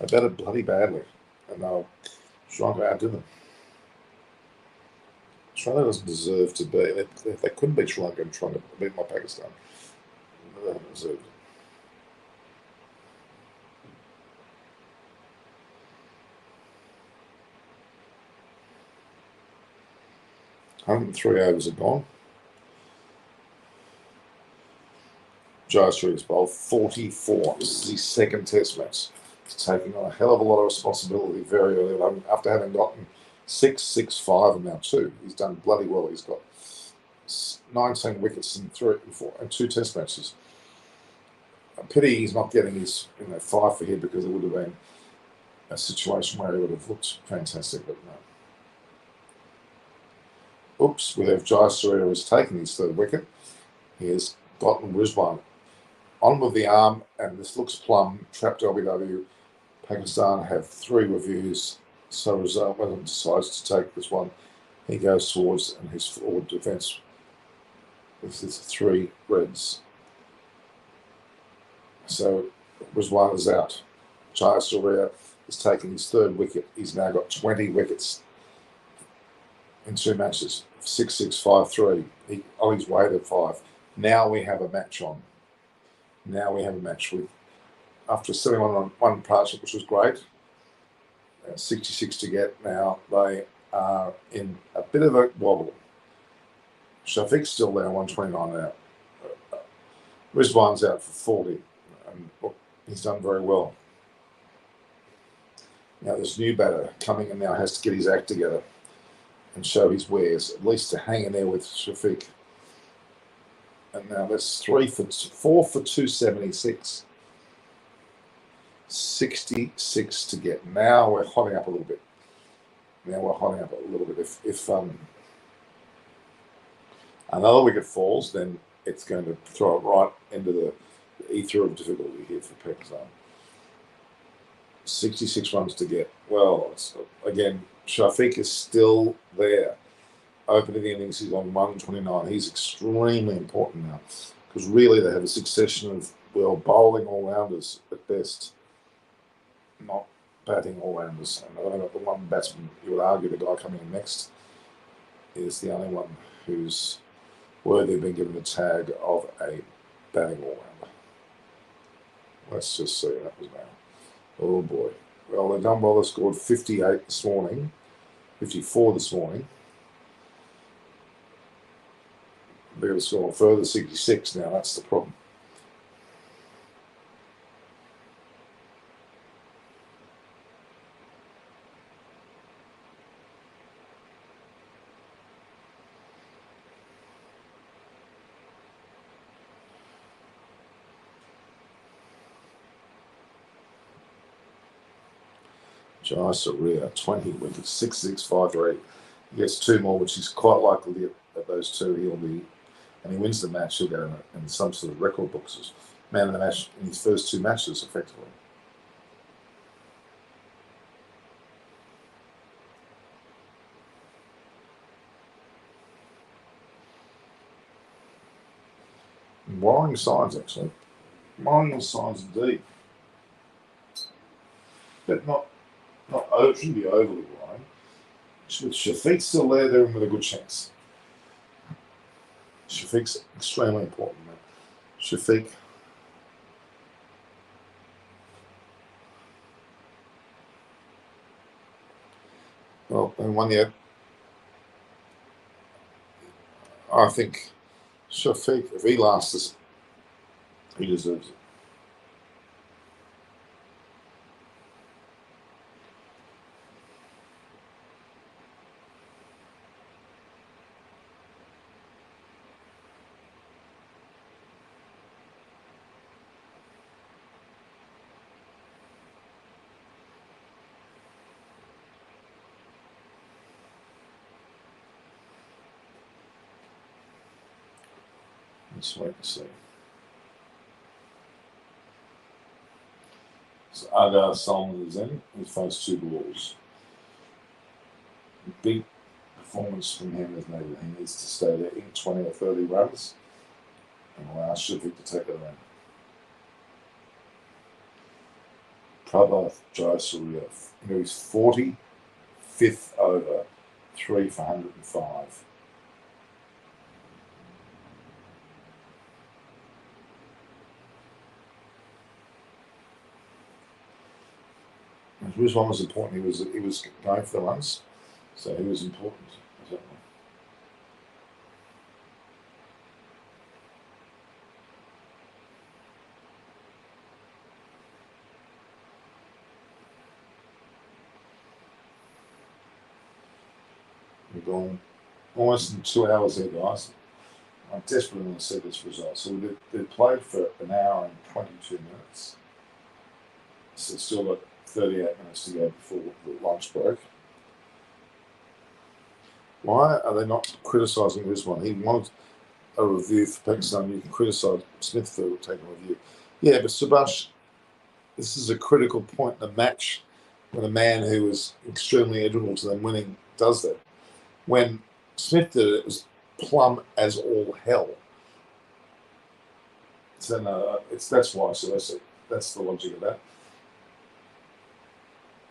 They batted bloody badly. And Sri Lanka outdid them. Australia doesn't deserve to be. They couldn't beat Sri Lanka and trying to beat my Pakistan. They don't deserve it. 103 overs are gone. Jayasuriya's bowled 44. This is his second test match. He's taking on a hell of a lot of responsibility very early on. After having gotten 6, 6, 5, and now 2. He's done bloody well. He's got 19 wickets in 2 test matches. A pity he's not getting his 5 for here, because it would have been a situation where he would have looked fantastic, but no. Oops, we have Jayasuriya has taken his 3rd wicket. He has gotten Rizwan on with the arm, and this looks plumb. Trapped LBW. Pakistan have 3 reviews, so Rizwan decides to take this one. He goes towards, and his forward defence. This is 3 reds. So Rizwan is out. Jayasuriya has taken his 3rd wicket. He's now got 20 wickets in 2 matches. 6, 6, 5, 3. On his way to 5. Now we have a match on. Now we have a match with, after 71 on 1 partnership, which was great, 66 to get. Now they are in a bit of a wobble. Shafiq's still there, 129 out. Rizwan's out for 40. And he's done very well. Now this new batter coming in now has to get his act together and show his wares, at least to hang in there with Shafiq. And now that's 4 for 276. 66 to get. Now we're hotting up a little bit. If another wicket falls, then it's going to throw it right into the ether of difficulty here for Pakistan. 66 runs to get. Well, again, Shafiq is still there. Opening the innings, he's on 129. He's extremely important now, because really they have a succession of bowling all-rounders at best, not batting all-rounders. And I got the one batsman, you would argue the guy coming in next is the only one who's worthy of being given the tag of a batting all-rounder. Let's just see. That was now. Oh boy. Well, they've done well. They scored 58 this morning, 54 this morning. They're going to score a further 66 now. That's the problem. Jayasuriya, 20 wickets, 6, 6, 5, 3. He gets 2 more, which is quite likely to get at those 2. He'll be, and he wins the match, he'll go in some sort of record books as man of the match in his first 2 matches, effectively. Worrying signs, actually. Worrying signs indeed. But shouldn't be overly worrying. With Shafiq still there, they're in with a good chance. Shafiq's extremely important, man. Shafiq. Well, and one yet. I think Shafiq, if he lasts this, he deserves it. Let's wait and see. So Aga Solomon is in. He fights 2 balls. Big performance from him is needed. He needs to stay there in 20 or 30 runs and allow Sheffield to take it around. Prabha Jayasuriya, he's 45th over, 3 for 105. Which one was important? He was going for the runs, so he was important. We're going almost in 2 hours here, guys. I'm desperately want to see this result. So they played for an hour and 22 minutes. So still got 38 minutes to go before the lunch break. Why are they not criticising this one? He wanted a review for Pakistan. You can criticise Smith for taking a review. Yeah, but Subhash, this is a critical point in the match when a man who was extremely integral to them winning does that. When Smith did it, it was plumb as all hell. So no, that's why. So that's the logic of that.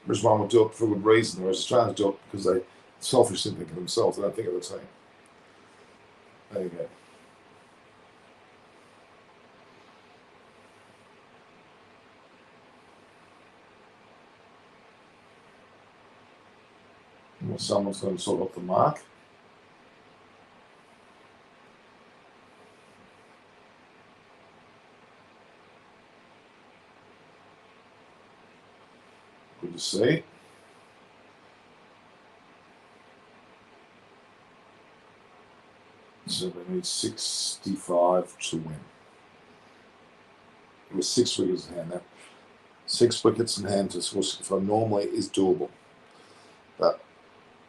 Rizwan would do it for a good reason, whereas Australians do it because they selfishly think of themselves. They don't think of the team. There you go. Well, someone's going to sort out the mark. Good to see. So they need 65 to win. It was 6 wickets in hand. Now, 6 wickets in hand to score 65 normally is doable, but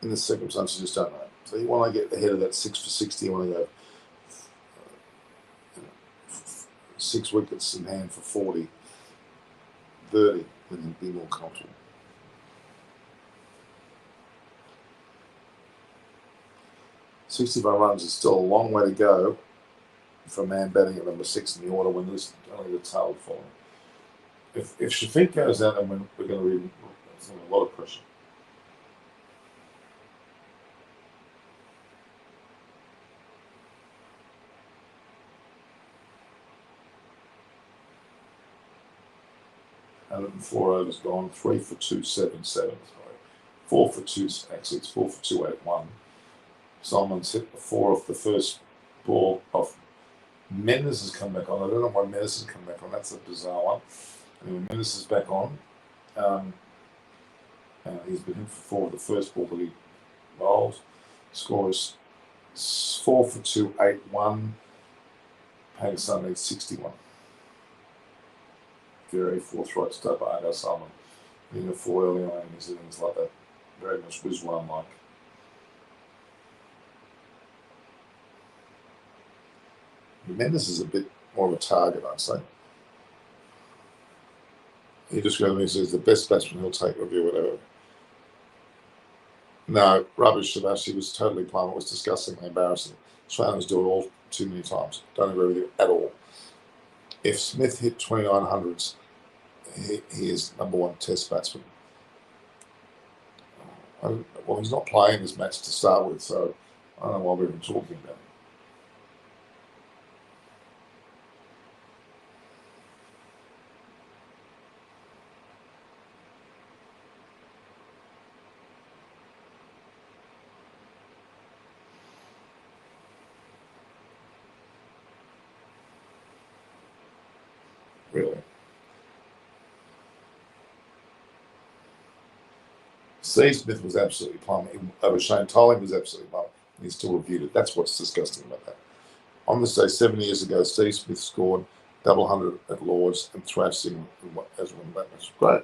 in this circumstance, you just don't know. So you want to get ahead of that 6 for 60. You want to go 6 wickets in hand for 40, 30, and then be more comfortable. "65 runs is still a long way to go for a man batting at number 6 in the order when there's only the tail following. If Shafiq goes out, then we're going to be a lot of pressure. And 4 overs gone, 3 for 277. 4 for 2, actually it's 4 for 281. Salman's hit the 4 off the first ball off. Mendes has come back on. I don't know why Mendes has come back on. That's a bizarre one. Anyway, Mendes is back on. And he's been hit for 4 of the first ball that he bowled. Scores 4 for 281. Pakistan needs 61. Very forthright start by Adil Salman. Being a 4 early on in his innings like that. Very much Rizwan-like. Mendes is a bit more of a target, I'd say. He just goes to me and says the best batsman he'll take review, whatever. No, rubbish, Sebastian. He was totally plumb. It was disgustingly embarrassing. Australians do it all too many times. Don't agree with you at all. If Smith hit 2900s, he is number 1 test batsman. Well, he's not playing this match to start with, so I don't know why we're even talking about it. Really. Steve Smith was absolutely plumb. Shane Tolley was absolutely plumb. He still reviewed it. That's what's disgusting about that. On this day, 7 years ago, Steve Smith scored double 100 at Lords and thrashed him as one batsman. That's great.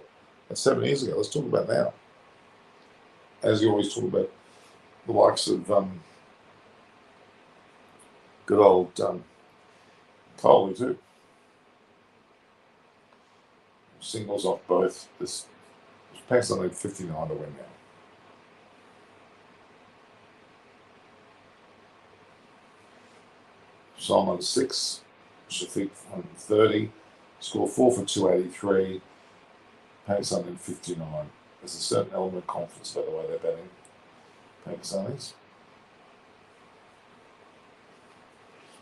That's 7 years ago. Let's talk about now. As you always talk about the likes of good old Coley too. Singles off both. This Pakistan need 59 to win now. Solomon 6, Shafiq 130, score 4 for 283, Pakistan in 59. There's a certain element of confidence by the way they're batting, Pakistanis.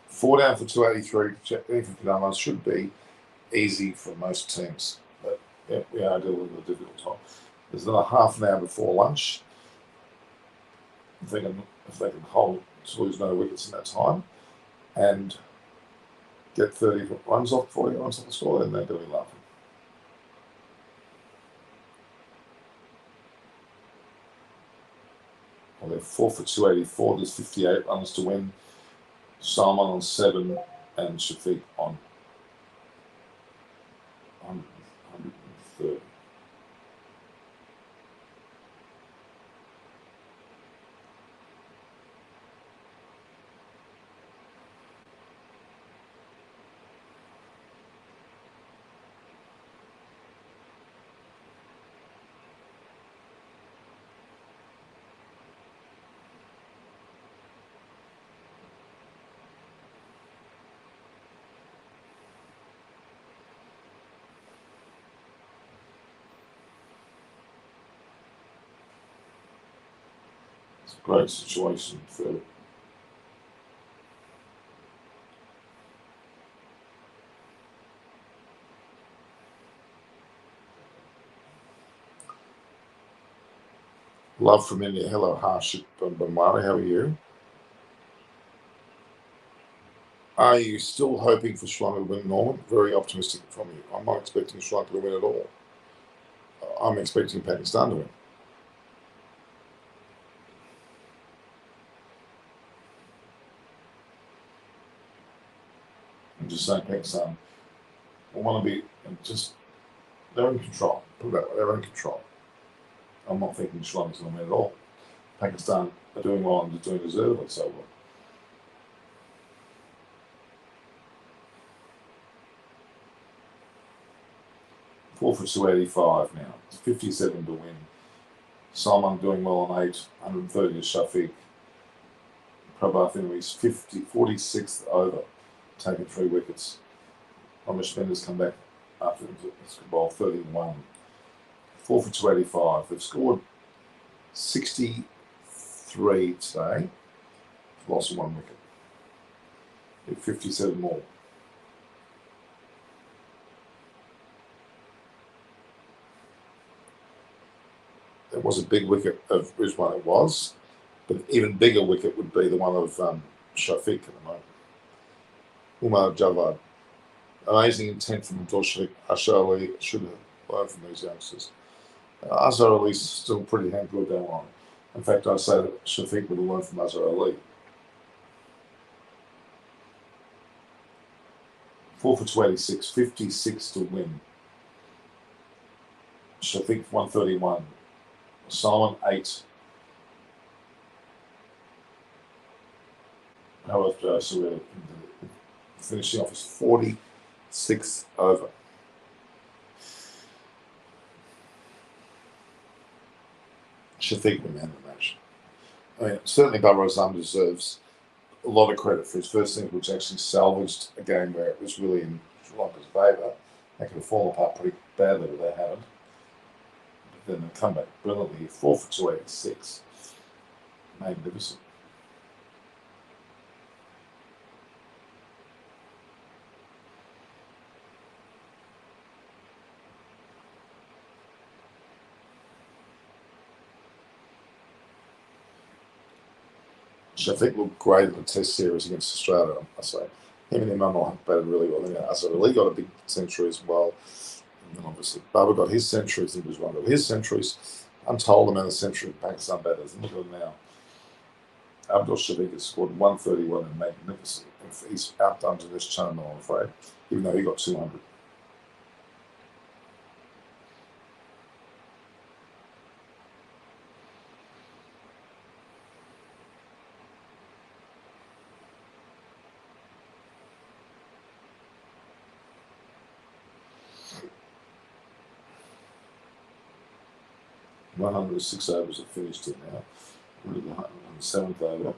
4 down for 283, getting 59 runs should be easy for most teams, but yeah, we are dealing with a difficult time. There's another half an hour before lunch. If they can hold to lose no wickets in that time and get 30 runs off, 40 runs off the score, then they're going to be laughing. Well, they're 4 for 284. There's 58 runs to win. Salman on 7 and Shafiq on 130. It's a great situation for love from India. Hello, Harshit Bamari. How are you? Are you still hoping for Sri Lanka to win, Norman? Very optimistic from you. I'm not expecting Sri Lanka to win at all. I'm expecting Pakistan to win. I'm just saying Pakistan will want to be just, they're in control. Put it that way, they're in control. I'm not thinking Sri Lanka's going to win at all. Pakistan are doing well and doing deservedly so well. Four for 285 now. It's 57 to win. Salman doing well on 8, 130 to Shafiq. Prabhat Inouye's 46th over, taking 3 wickets. Ramesh Mendes come back after it's bowl 31. 4 for 285. They've scored 63 today. Lost 1 wicket. 57 more. It was a big wicket of which one it was, but an even bigger wicket would be the one of Shafiq at the moment. Umar Javad. Amazing intent from Doshik. Ashar Ali should have learned from these youngsters. Azhar Ali's still pretty damn good down line. In fact, I'd say that Shafiq would have learned from Azhar Ali. 4 for 286, 56 to win. Shafiq 131. Salman 8. However, so we're finishing off his 46th over. Shafiq will man the match. I mean, certainly Babar Azam deserves a lot of credit for his first innings, which actually salvaged a game where it was really in Sri Lanka's favour. They could have fallen apart pretty badly, but they haven't. But then they come back brilliantly. 4 for 286. Magnificent. Shafiq looked great in the Test series against Australia, I say. Him and Imran have batted really well. Then Azhar Ali got a big century as well. And then obviously Babar got his centuries. He was one of his centuries. Untold amount of century Pakistan batters. And look at them now. Abdul Shafiq has scored 131 and magnificent. He's outdone to this channel, I'm afraid, even though he got 200. $106 overs are finished in now. We're in the 7th over.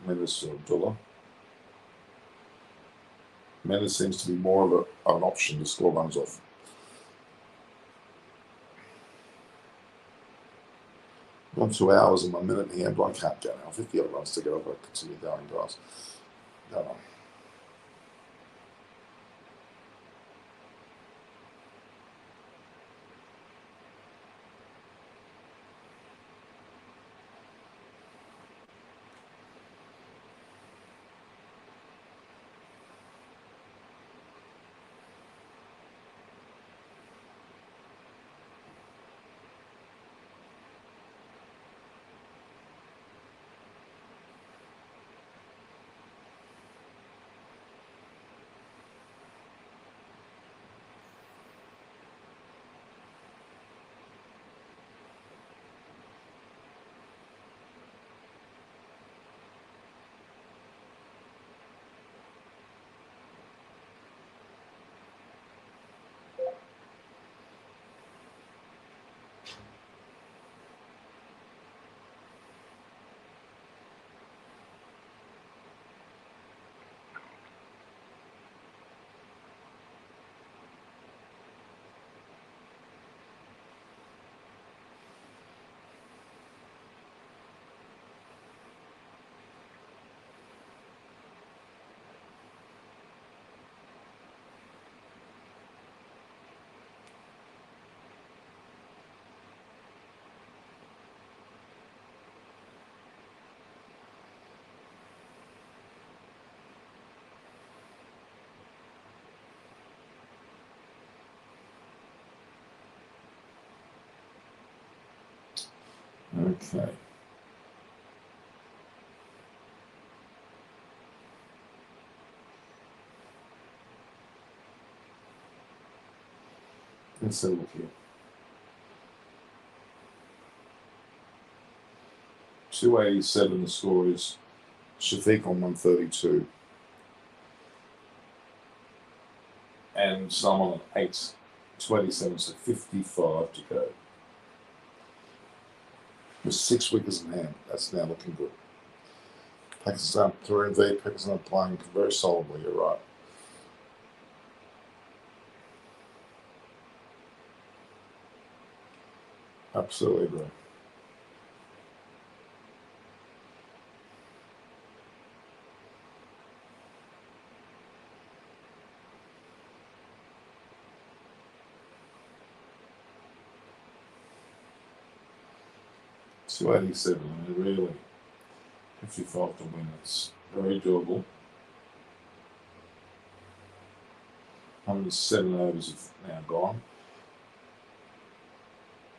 Mendes to Abdullah. Men, it seems to be more of an option to score runs off. On 2 hours and 1 minute in the end, I can't go now. 50 odd runs to get up. I continue going, guys. No. Okay. Let's have a look here. 287, the score is Shafiq on 132. And someone on 827, so 55 to go. With 6 wickets in hand, that's now looking good. Pakistan, Pakistan playing very solidly, you're right. Absolutely agree. $287, really. 55 to win, it's very doable. 107 overs have now gone.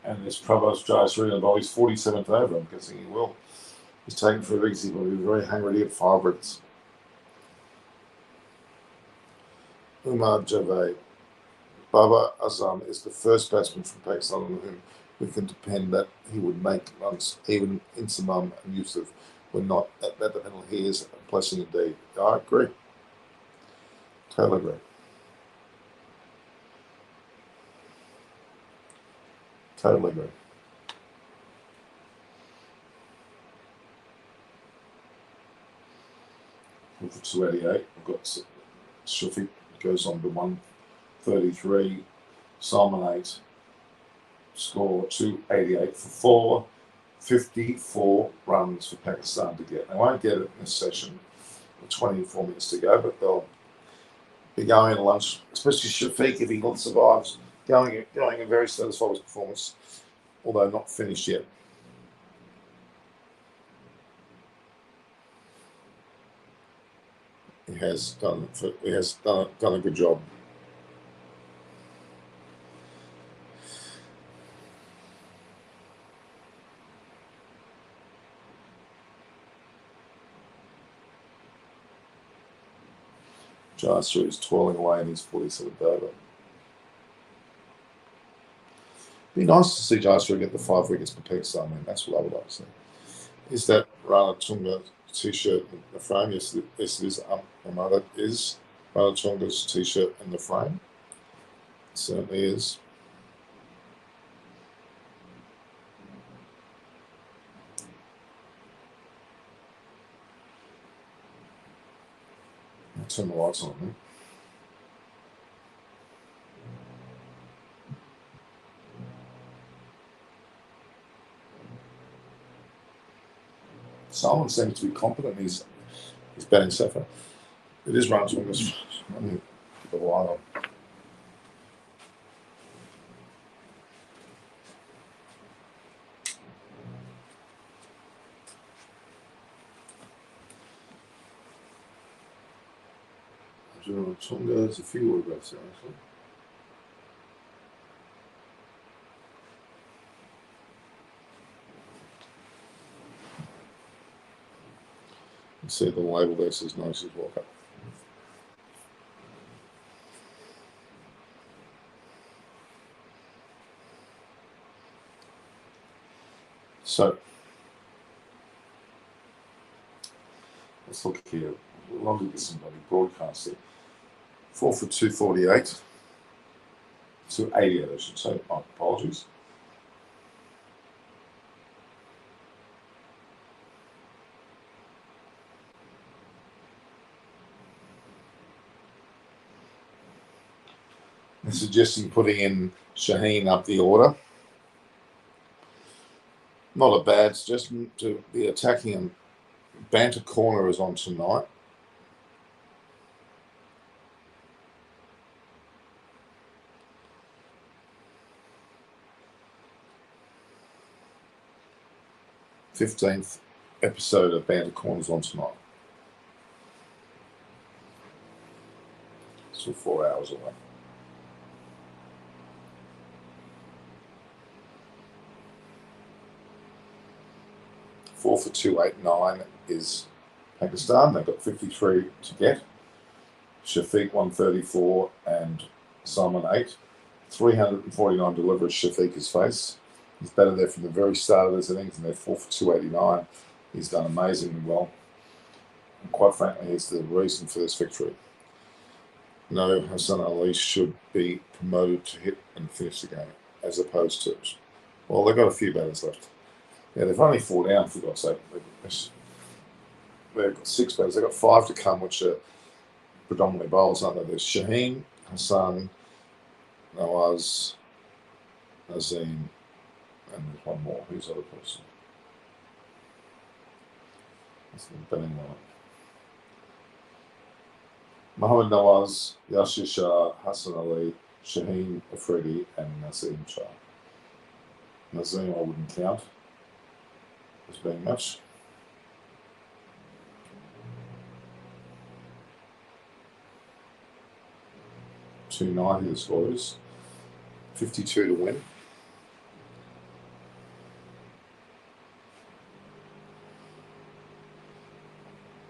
And this Prabhas Jayasuriya ball, he's 47th over, I'm guessing he will. He's taken for easy, but he's very hungry to get 5 wickets. Umar Javed. Baba Azam is the first batsman from Pakistan on whom we can depend that he would make runs. Even Insamam and Yusuf were not at that level. He is a blessing indeed. I agree. Totally agree. Totally agree. For 288, we've got Shafiq goes on to 133. Salman 8. Score 288 for 54 runs for Pakistan to get. They won't get it in this session with 24 minutes to go, but they'll be going at lunch, especially Shafiq if he survives, going and very satisfied with his performance, although not finished yet. He has done a good job. Jayasuriya is toiling away in his 47th over. Be nice to see Jayasuriya get the 5 wickets for Pakistan. That's what I would like to see. Is that Rana Tunga t-shirt in the frame? Yes, it is. That is Rana Tunga's t-shirt in the frame. It certainly is. I'll turn the lights on. Solomon seems to be competent. He's batting so far. It is runs on this. Let me put the light on. Tonga, there's a few autographs there actually. You see the label there says Notices Walker. So let's look here. We'll look at somebody broadcasting. 4 for 248. 288, I should say. My apologies. They're suggesting putting in Shaheen up the order. Not a bad suggestion to be attacking him. Banter Corner is on tonight. The 15th episode of Banter Corner is on tonight. Still 4 hours away. Four for 289 is Pakistan. They've got 53 to get. Shafiq 134 and Salman 8. 349 deliveries Shafiq has faced. He's batted there from the very start of this innings, and they're 4 for 289. He's done amazingly well. And quite frankly, he's the reason for this victory. No, Hassan Ali should be promoted to hit and finish the game, as opposed to, well, they've got a few batters left. Yeah, they've only 4 down, for God's sake. They've got 6 batters. They've got 5 to come, which are predominantly bowlers, aren't they? There's Shaheen, Hassan, Nawaz, Nazim, and there's one more. Who's the other person? That's the batting line. Mohammed Nawaz, Yashir Shah, Hassan Ali, Shaheen Afridi, and Nazim Shah. Nazim I wouldn't count as being much. .290 the score is. 52 to win.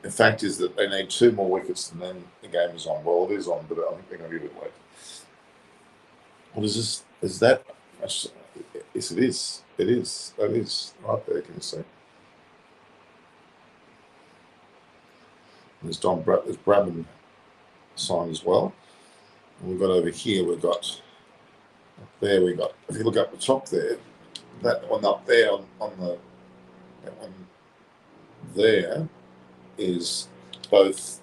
The fact is that they need 2 more wickets and then the game is on. Well, it is on, but I think they're going to be a bit late. What is this? Is that? Yes, it is. It is. That is. Right there, can you see? There's there's Bradman sign as well. And we've got over here, we've got, there we got, if you look up the top there, that one up there on the, that one there is both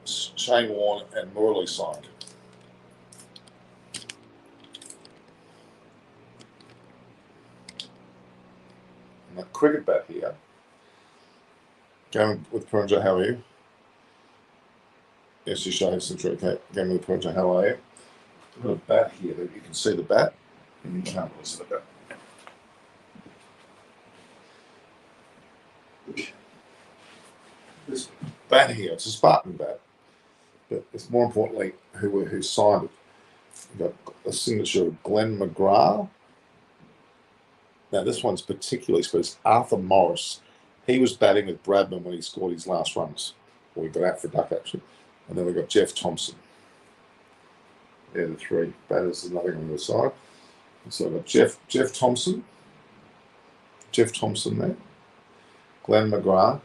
Shane Warne and Murali signed. And that cricket bat here, going with Purunja, how are you? Yes, you show century. Okay, going with Purunja, how are you? We've got a bat here that you can see the bat, and you can't really see the bat. This bat here, it's a Spartan bat, but it's more importantly who signed it. You've got a signature of Glenn McGrath. Now this one's particularly special. Arthur Morris. He was batting with Bradman when he scored his last runs. Well, he got out for a duck actually. And then we've got Jeff Thompson. Yeah, the 3 batters, there's nothing on the side. So we've got Jeff Thompson there, Glenn McGrath,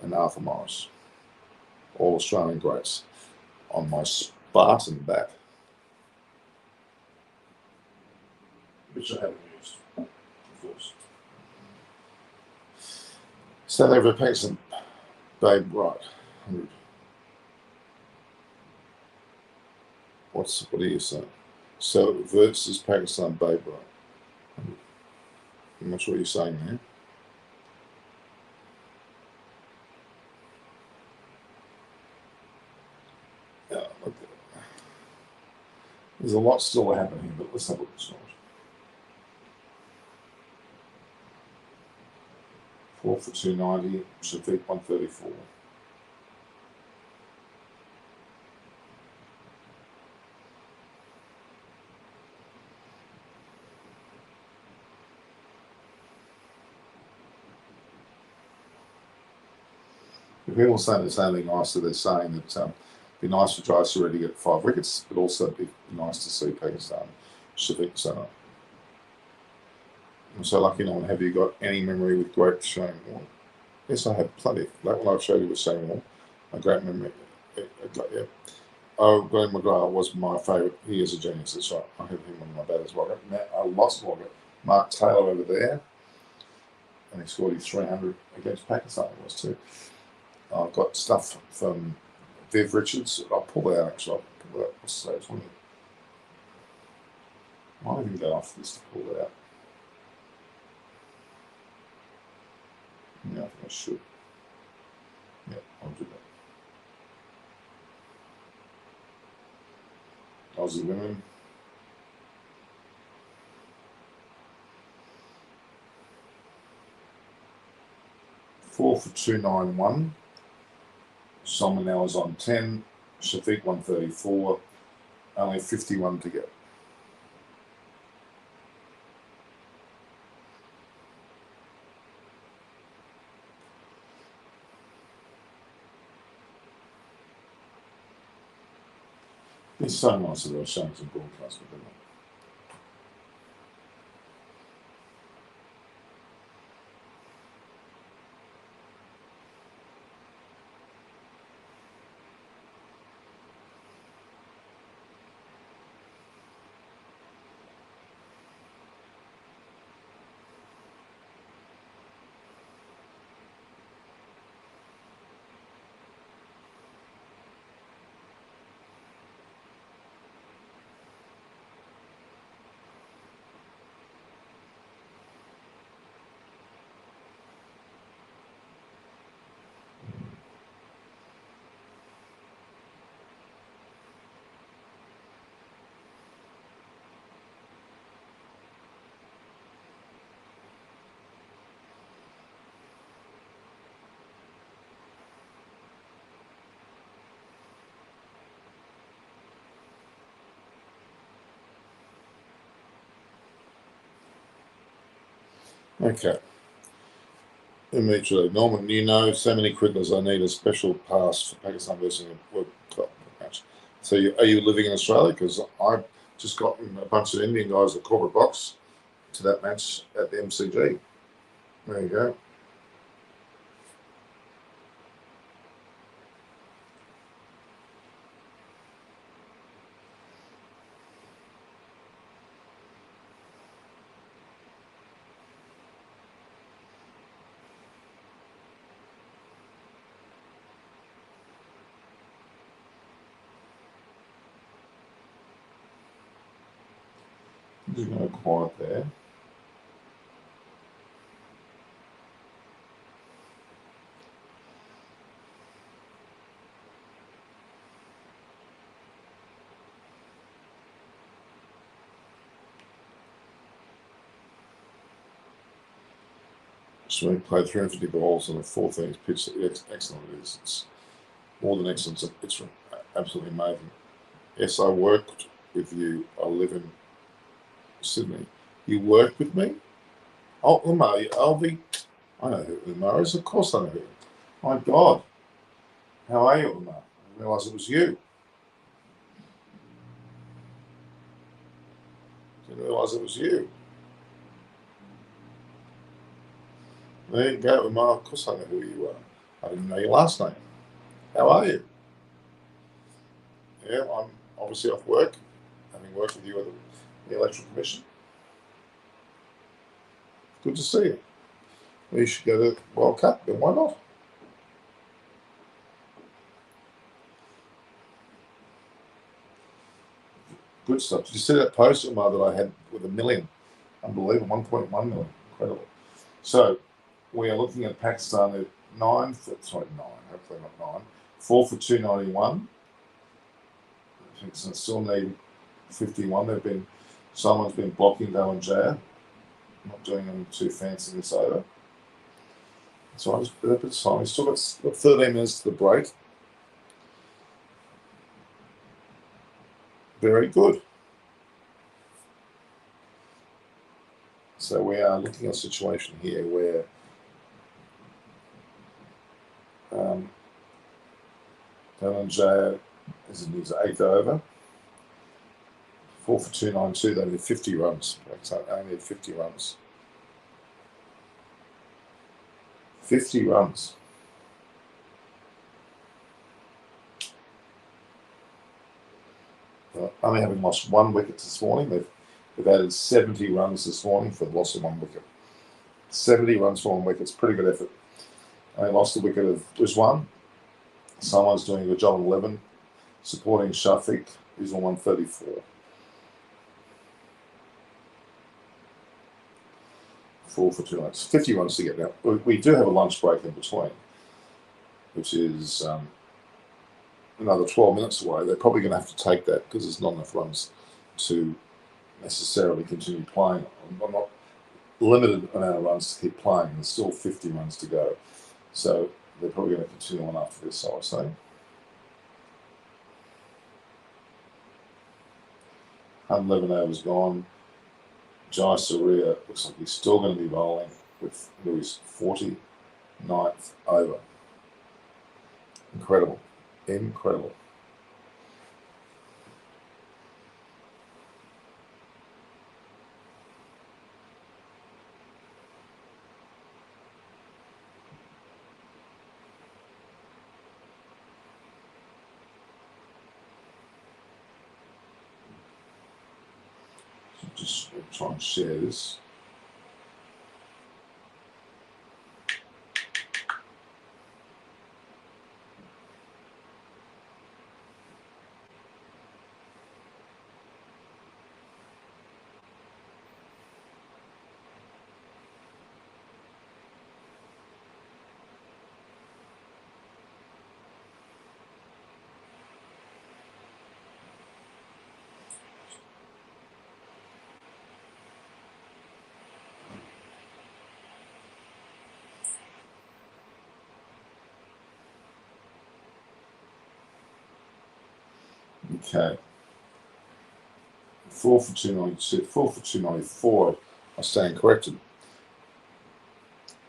and Arthur Morris. All Australian greats on my Spartan bat, which I haven't used, of course. South Africa, Pakistan, Babe Wright. What are you saying? So versus Pakistan, Babe Wright. I'm not sure what you're saying there. Look, there's a lot still happening, but let's have a look at this one. 4 for 290, Shafiq 134. People saying the same thing nice, so they're saying that it'd be nice for Jayasuriya to get 5 wickets, but also it'd be nice to see Pakistan Shafiq Sana. I'm so lucky no one. Have you got any memory with great Shane Warne? Yes, I have plenty. That one I've showed you with Shane Warne. A great memory. Yeah. Oh, Glenn McGrath was my favourite. He is a genius. That's right. I have him on my bat as well. I lost one. Mark Taylor over there, and he scored his 300 against Pakistan. It was too. I've got stuff from Viv Richards. I'll pull that out, actually. I'll pull that out. What's the stage? I might even go off this to pull that out. Yeah, I think I should. Yeah, I'll do that. Aussie women. 4 for 291. Solomon now is on 10. Shafiq 134. Only 51 to go. It's so nice that they're showing some broadcast with them. Okay. Immediately. Norman, you know so many cricketers. I need a special pass for Pakistan versus a World Cup match. So are you living in Australia? Because I've just gotten a bunch of Indian guys at corporate box to that match at the MCG. There you go. Just going to quiet there. So we played 350 balls on a 4 innings pitch. It's excellent. It's more than excellent. It's absolutely amazing. Yes, I worked with you. I live in Sydney. You worked with me? Oh, Umar, Alvi. I know who Umar is. Of course I know who. My God. How are you, Umar? I didn't realise it was you. Didn't realise it was you. There you go, Umar. Of course I know who you are. I didn't know your last name. How are you? Yeah, I'm obviously off work, having worked with you at the Electoral Commission. Good to see you. Well, you should go to the World Cup, then why not? Good stuff. Did you see that post, Umar, that I had with 1 million? Unbelievable, 1.1 million. Incredible. So we are looking at Pakistan at 9, hopefully not 9, 4 for 291. Pakistan still need 51. Someone's been blocking Galle and Jaya, not doing them too fancy this over. So I just a bit of time. We've still got 13 minutes to the break. Very good. So we are looking at a situation here where Galle and Jaya is in his 8th over. 4 for 292. They need 50 runs. So they need 50 runs. 50 runs. Only having lost 1 wicket this morning. They've added 70 runs this morning for the loss of 1 wicket. 70 runs for 1 wicket. It's pretty good effort. They lost the wicket of Rizwan. Someone's doing a good job on 11. Supporting Shafiq, who's on 134. 4 for 2 runs. 50 runs to get now. We do have a lunch break in between, which is another 12 minutes away. They're probably going to have to take that because there's not enough runs to necessarily continue playing. I'm not limited amount of runs to keep playing. There's still 50 runs to go. So they're probably going to continue on after this, I would say. 111 overs gone. Jai Surya looks like he's still going to be bowling with his 49th over. Incredible. Incredible. Just try and share this. Okay. 4 for 292, 4 for 294. I stand corrected.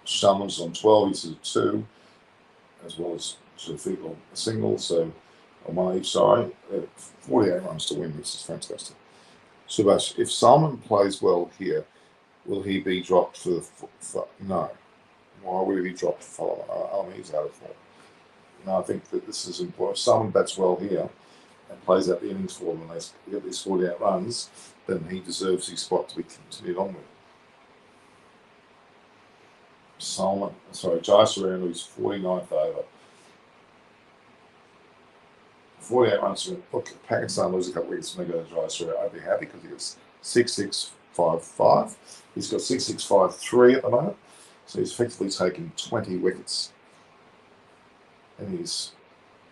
Sharman's on 12, he's at 2, as well as Shafiq on a single, so on 1 each side. 48 runs to win, this is fantastic. Subhash, if Salman plays well here, will he be dropped for no. Why would he be dropped for follow? He's out of form. No, I think that this is important. If Salman bats well here and plays out the innings for them and they get these 48 runs, then he deserves his spot to be continued on with. Jai Surya, who's 49th over. 48 runs. Look, Pakistan lose a couple of wickets and they go to Jai Surya. I'd be happy because he gets 6-6-5-5. He's got 6-6-5-3 at the moment. So he's effectively taken 20 wickets in his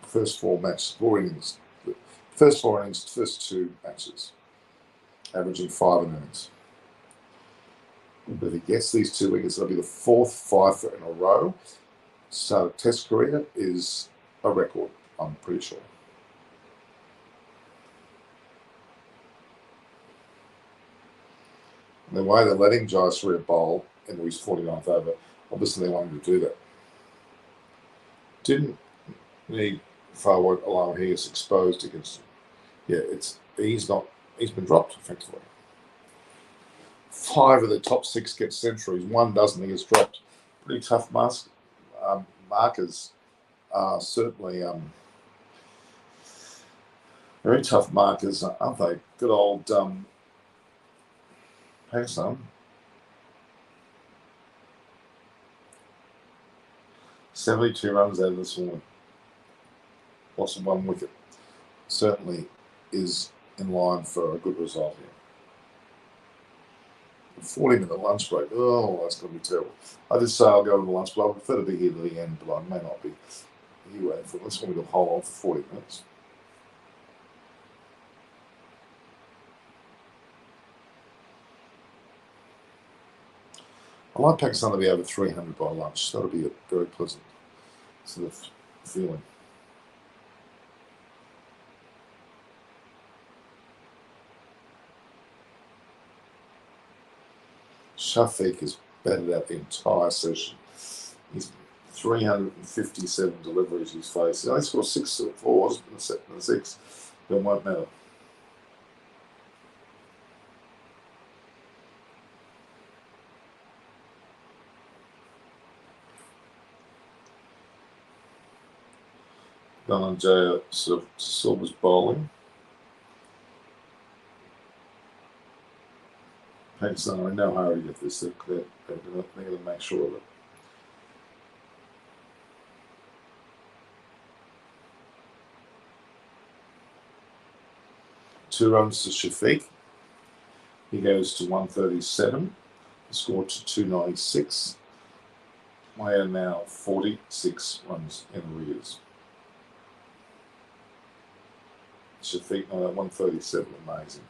first 4 innings. First 2 matches, averaging 5 innings. But if he gets these 2 wickets, it'll be the 4th 5 in a row. So Test career is a record, I'm pretty sure. And the way they're letting Jai Surya bowl into his 49th over, obviously they wanted to do that. Didn't need Fawad Alam he is exposed against him. Yeah, he's been dropped effectively. 5 of the top 6 get centuries, 1 doesn't, he gets dropped. Pretty tough markers are certainly very tough markers, aren't they? Good old Pakistan. 72 runs out of this one. Loss of 1 wicket. Certainly is in line for a good result here. 40-minute lunch break. Oh, that's going to be terrible. I did say I'll go to the lunch break. I prefer to be here to the end, but I may not be here waiting for this. We're going to hold on for 40 minutes. I like Pakistan to be over 300 by lunch. That'll be a very pleasant sort of feeling. Shafiq has batted out the entire session. He's 357 deliveries he's faced. He only scored 6 fours in the 6. But it won't matter. Dhananjaya Silva's bowling. Pakistan are in no hurry to get this. They're going to make sure of it. Two runs to Shafiq. He goes to 137. He scored to 296. I am now 46 runs in arrears. Shafiq at 137, amazing.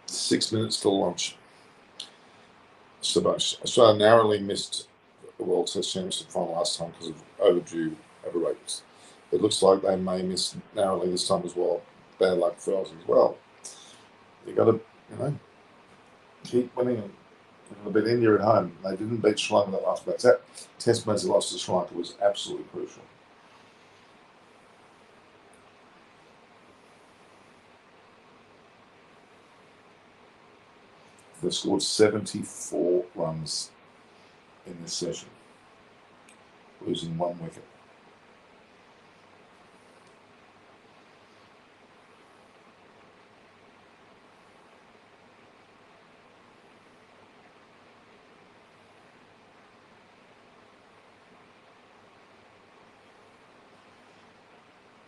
Six minutes till lunch. So Australia narrowly missed the World Test Championship final last time because of overdue overrates. It looks like they may miss narrowly this time as well. Bad luck for us as well. You got to, keep winning and a bit India at home. They didn't beat Sri Lanka that last match. That Test match they lost to Sri Lanka was absolutely crucial. They scored 74 runs in this session, losing 1 wicket.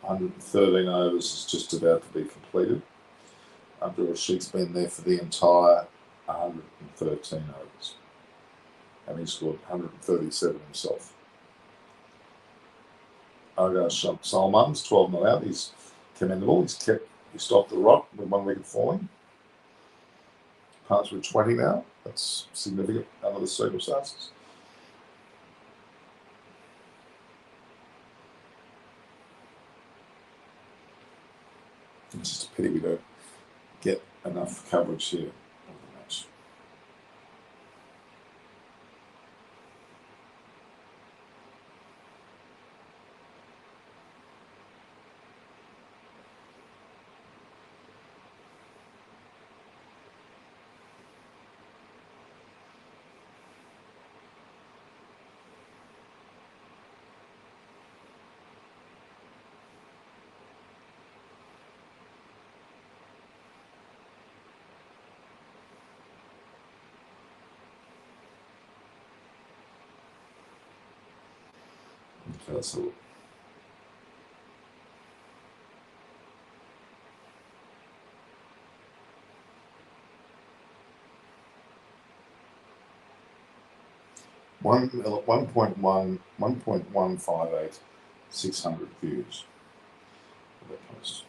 $113 overs is just about to be completed. Abdul Rashid's been there for the entire 113 overs. And he scored 137 himself. Aga Salman's 12 not out. He's commendable. He stopped the rot with 1 wicket falling. Partners with 20 now. That's significant under the circumstances. It's just a pity we don't get enough coverage here of the match. Okay, let's have a look. One 1.158, 600 views for that post.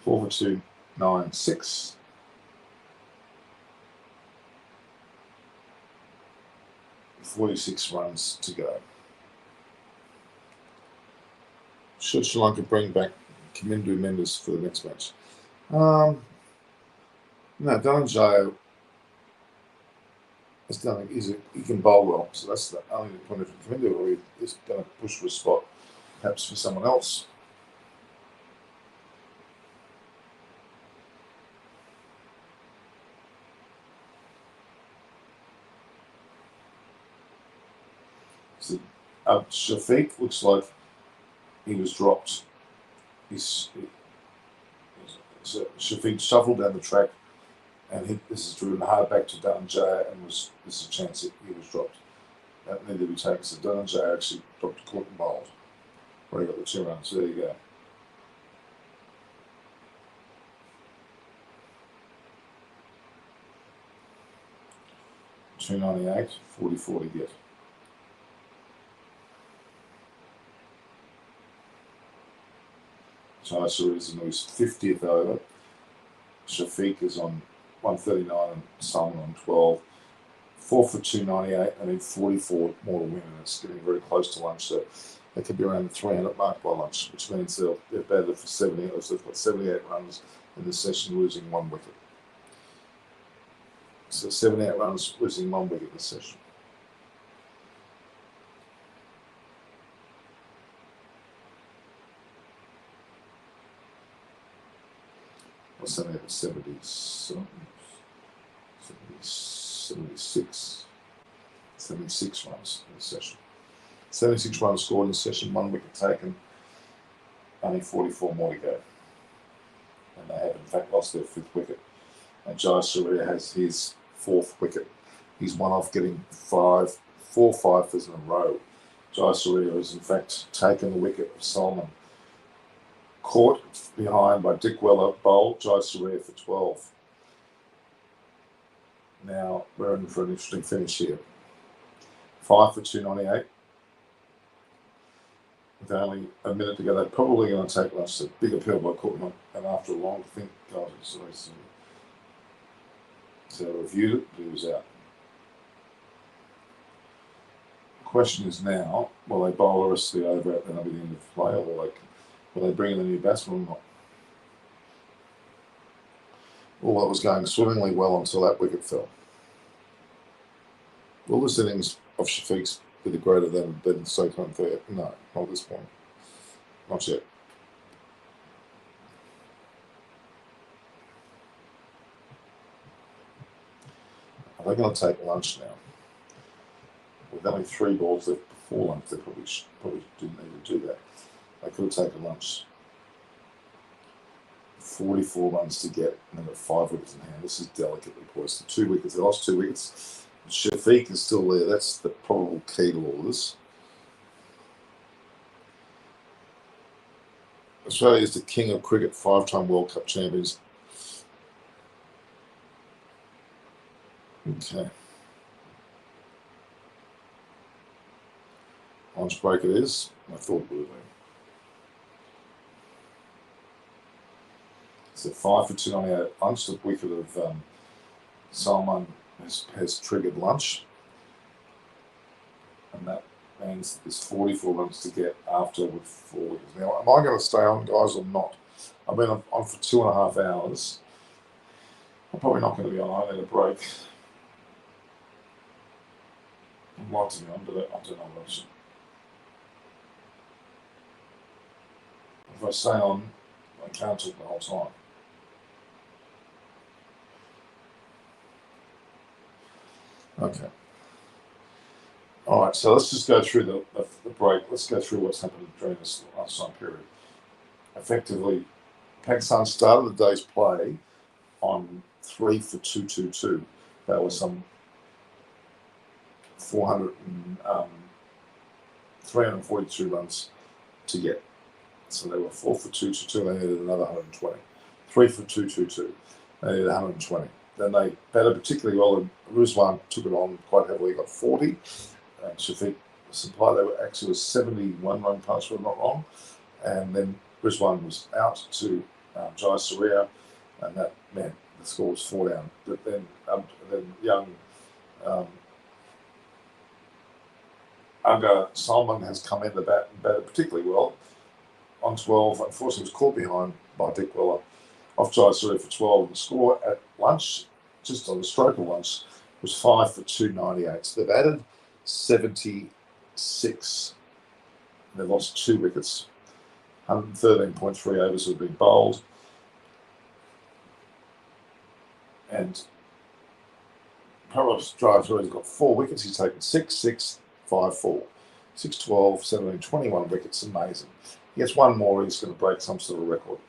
Four for 296. .46 runs to go. Should Sri Lanka bring back Kamindu Mendes for the next match? No, Dhananjaya has done. He can bowl well, so that's the only point of Kamindu, or he's going to push for a spot, perhaps for someone else. So, Shafiq looks like he was dropped. So Shafiq shuffled down the track and this is driven hard back to Dunjay, and this is a chance that he was dropped. That needed to be taken. So Dunjay actually dropped a caught and bowled, where he got the 2 runs. There you go. $2.98, 44 to get. Tyser is in his 50th over. Shafiq is on 139 and Salman on 12. 4 for 298. I need 44 more to win, and it's getting very close to lunch. So they could be around the 300 mark by lunch, which means they're batted for 70. So they've got 78 runs in this session, losing 1 wicket. So 78 runs, losing 1 wicket this session. What's that at 77? 76 runs in the session. 76 runs scored in the session, 1 wicket taken, only 44 more to go. And they have in fact lost their 5th wicket. And Jai Surya has his 4th wicket. He's one off getting 4 fifers in a row. Jai Surya has in fact taken the wicket of Salman. Caught behind by Dick Weller, bowled Jai Surya for 12. Now we're in for an interesting finish here. 5 for 298. With only a minute to go, they're probably going to take lunch. A big appeal by Courtney, and after a long think, God, it's always. So reviewed it, but he was out. The question is now, will they bowl the rest of the over at the end of the play, or will they bring in a new batsman or not? Well, it was going swimmingly well until that wicket fell. Will this innings of Shafiq's be the greater than so unfair? No, not at this point. Not yet. Are they going to take lunch now? With only 3 balls left before lunch, they probably didn't need to do that. They could have taken lunch. 44 runs to get, and they've got 5 wickets in hand. This is delicately poised. 2 wickets. They lost 2 wickets. Shafiq is still there. That's the probable key to all this. Australia is the king of cricket, 5-time World Cup champions. Okay. Lunch break it is. I thought it would have been. So 5 for 298 lunch. The wicket of Salman has triggered lunch. And that means there's 44 runs to get after with 4 wickets. Now, am I going to stay on, guys, or not? I've been on for 2.5 hours. I'm probably not going to be on. I need a break. I'd like to be on, but I don't know much. If I stay on, I can't talk the whole time. Okay. All right, so let's just go through the break. Let's go through what's happened during this lunchtime period. Effectively, Pakistan started the day's play on 3 for 222. That was some 342 runs to get. So they were 4 for 222. They needed another 120. 3 for 222. They needed 120. Then they batted particularly well, and Rizwan took it on quite heavily. Got 40. And Shafiq supply they were actually was 71 run punch, if I'm not wrong. And then Rizwan was out to Jai Surya, and that meant the score was 4 down. But then young Unga Salman has come in the bat and batted particularly well on 12. Unfortunately, was caught behind by Dick Weller off Jai Surya for 12. The score at lunch, just on the stroke of lunch, was 5 for 298. So they've added 76. They've lost 2 wickets. 113.3 overs have been bowled. And Paras Drive has got 4 wickets. He's taken 6, 6, 5, 4. 6, 12, 17, 21 wickets. Amazing. He gets one more, he's going to break some sort of record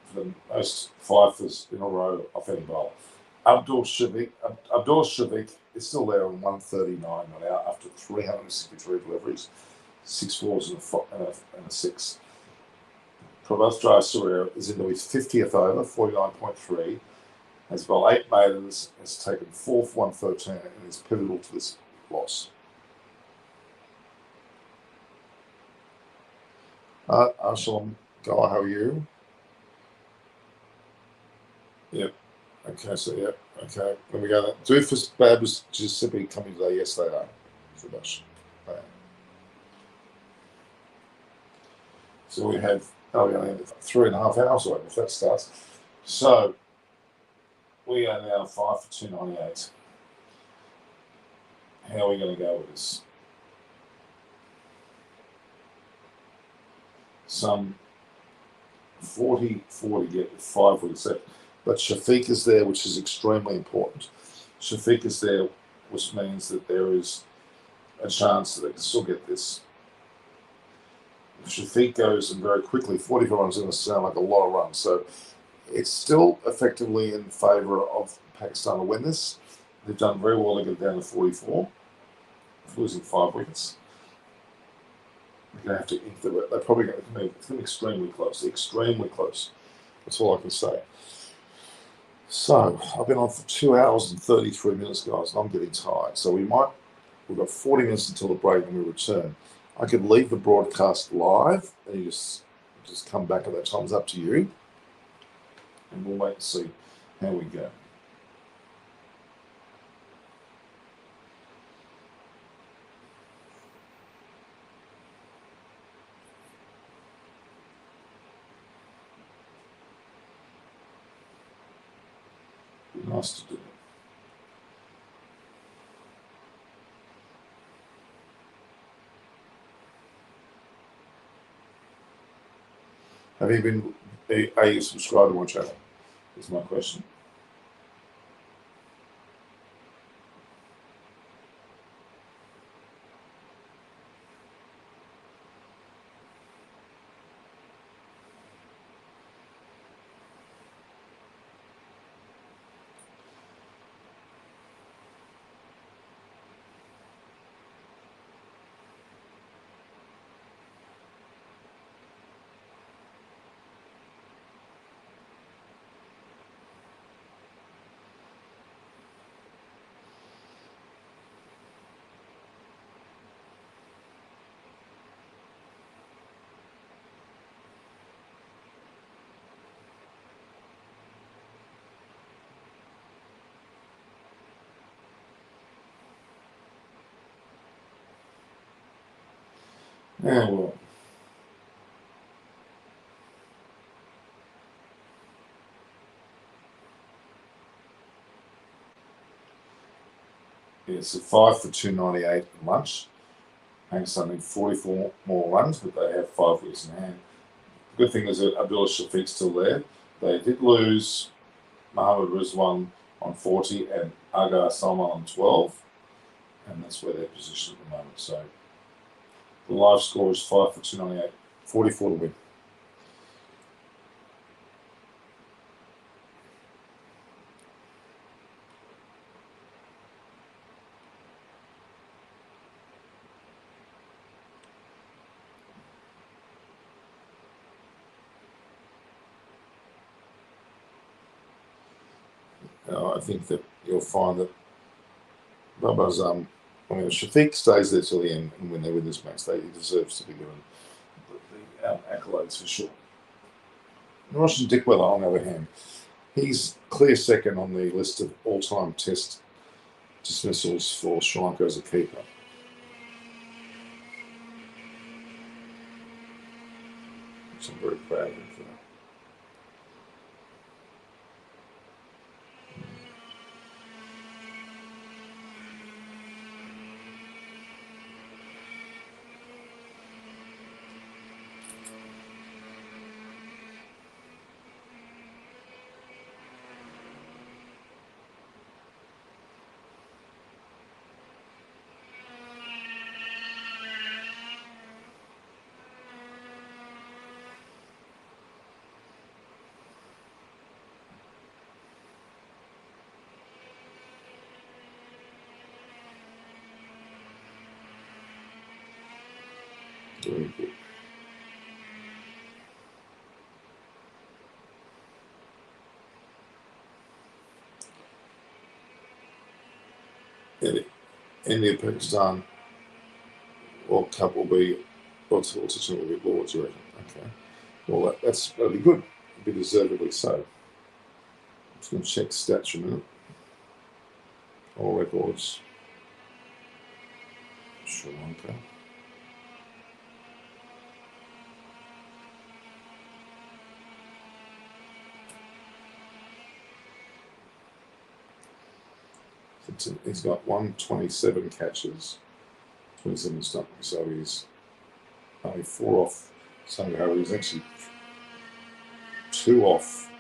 for the most fifers in a row off any bowler. Abdul Shafiq is still there on 139 not out after 363 deliveries, 6 fours and a 6. Prabhat Jayasuriya is into his 50th over, 49.3. Has bowled 8 maidens, has taken 4 for 113, and is pivotal to this loss. Arsalan Galle, how are you? Yep. Okay, so yep. Okay, there we go. Doofus Babs Giuseppe coming today. Yes, they are. So we have 3.5 hours away if that starts. So we are now 5 for 298. How are we going to go with this? Some 40 get 5 wickets left. But Shafiq is there, which is extremely important. Shafiq is there, which means that there is a chance that they can still get this. If Shafiq goes and very quickly, 44 runs is going to sound like a lot of runs. So it's still effectively in favour of Pakistan to win this. They've done very well to get down to 44, losing 5 wickets. They're going to have to ink the. They're probably going to make it extremely close. Extremely close. That's all I can say. So I've been on for 2 hours and 33 minutes, guys, and I'm getting tired. So we've got 40 minutes until the break and we return. I could leave the broadcast live and you just come back at that time. It's up to you. And we'll wait and see how we go. Be nice to do it. Have you been subscribed to my channel? Is my question. Yeah, well. It's a 5 for 298 at lunch. Pakistan need 44 more runs, but they have 5 wickets in hand. The good thing is that Abdullah Shafiq's still there. They did lose Mohammad Rizwan on 40 and Aga Salman on 12, and that's where they're positioned at the moment. So the live score is 5 for 298, 44 to win. I think that you'll find that Baba's Shafiq stays there till the end, and when they win this match, he deserves to be given the accolades for sure. Roshan Dickwella, on the other hand, he's clear second on the list of all-time Test dismissals for Sri Lanka as a keeper. So I'm very proud of him for that. very good. India, Pakistan World Cup will be, what's it will be Lords, you reckon? Okay. Well, that'll be good. It'll be deservedly so. I'm just going to check stats for a minute. All records. Sri Lanka. He's got 127 catches, 27 stuff, so he's only 4 off. So he's actually 2 off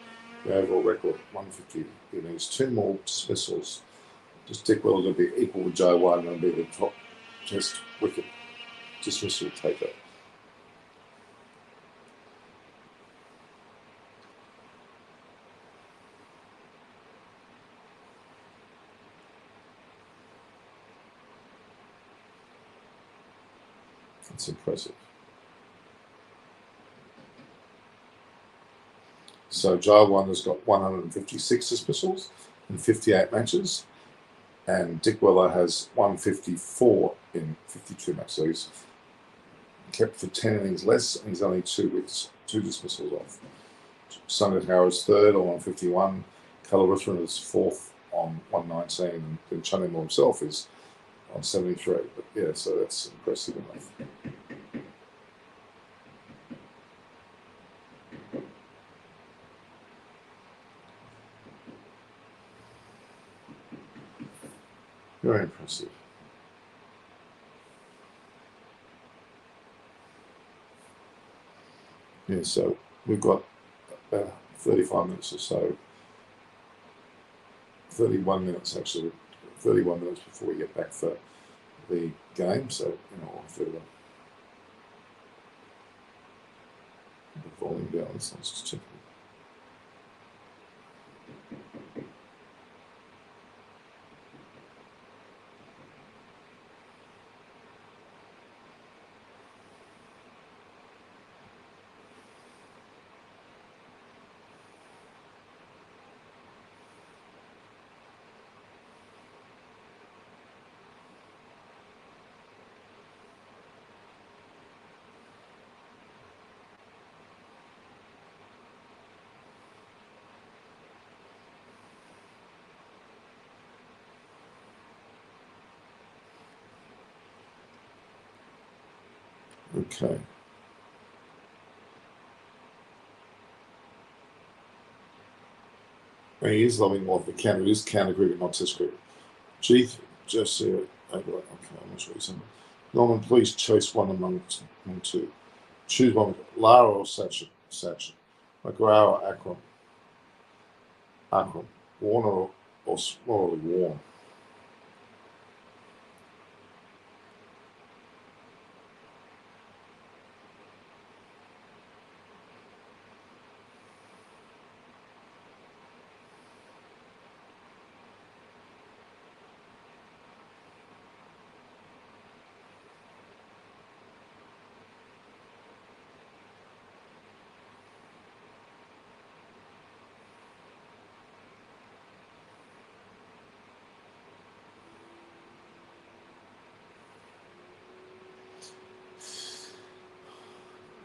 the overall record, 150. He needs 2 more dismissals. Just Dickwell to be equal with Joe White and be the top test wicket dismissal taker. That's impressive. So Joe Wonder's got 156 dismissals in 58 matches, and Dick Weller has 154 in 52 matches. So he's kept for 10 innings less, and he's only 2 dismissals off. Sangakkara is third on 151. Kalaruthran is fourth on 119, and then Chunimore himself is on 73. But yeah, so that's impressive enough. Very impressive. Yeah, so we've got about 35 minutes or so, 31 minutes actually, 31 minutes before we get back for the game. So, 31. The volume down, let's just check. Okay. He is loving more of the counter. It is counter cricket, not test cricket. Just okay, I'm not sure he's in. Norman, please choose one among 2. Choose one. Lara or Sachin? McGrath or Akram. Warner or Smalley Warren.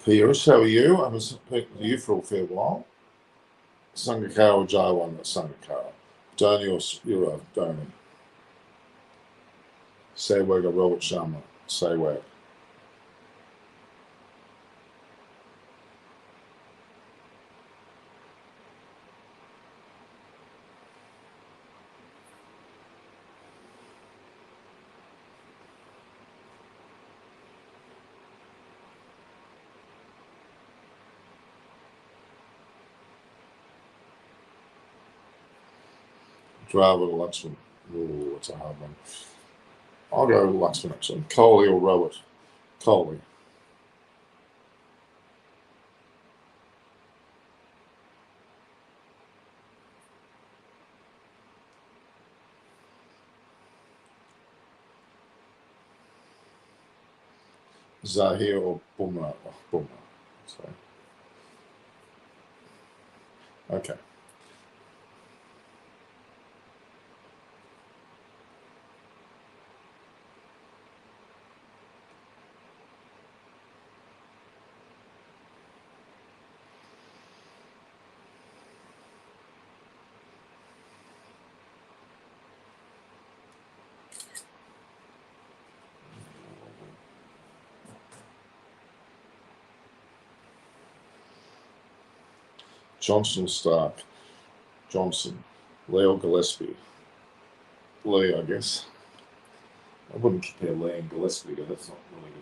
Piyush, how are you? I was speaking to you for a fair while. Sangakkara or Jaiwan? Sangakkara. Dhoni or Euro? Dhoni. Sehwag or Robert Sharma? Sehwag. Dravid or Luxman? Ooh, that's a hard one. I'll go with Luxman actually. Kohli or Robert? Kohli. Zahir or Bumrah. Oh, Bumrah. Sorry. Okay. Johnson Stark. Johnson. Leo Gillespie. Lee, I guess. I wouldn't compare Lee and Gillespie, but that's not really good.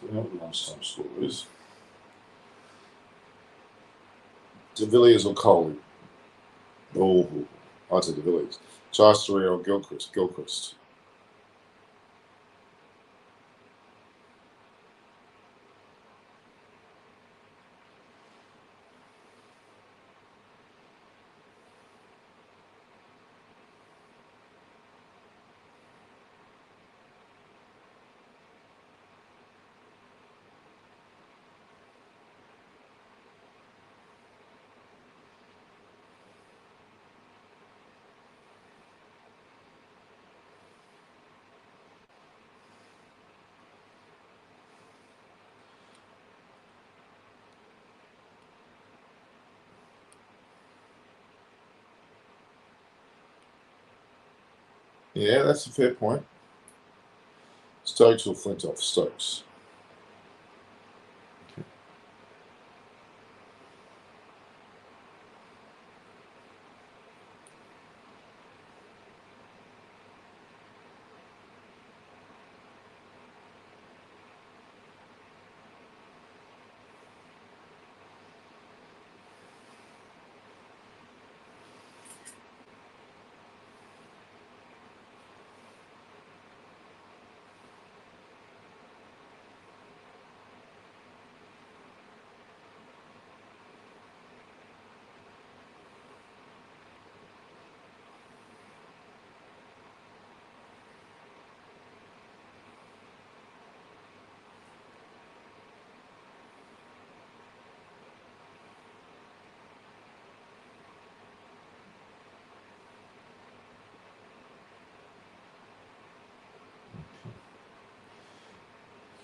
So we know what the lunchtime score is. De Villiers or Coley? Oh, I'd say De Villiers. Chasteri or Gilchrist? Gilchrist. Yeah, that's a fair point. Stokes or Flintoff? Stokes. Okay.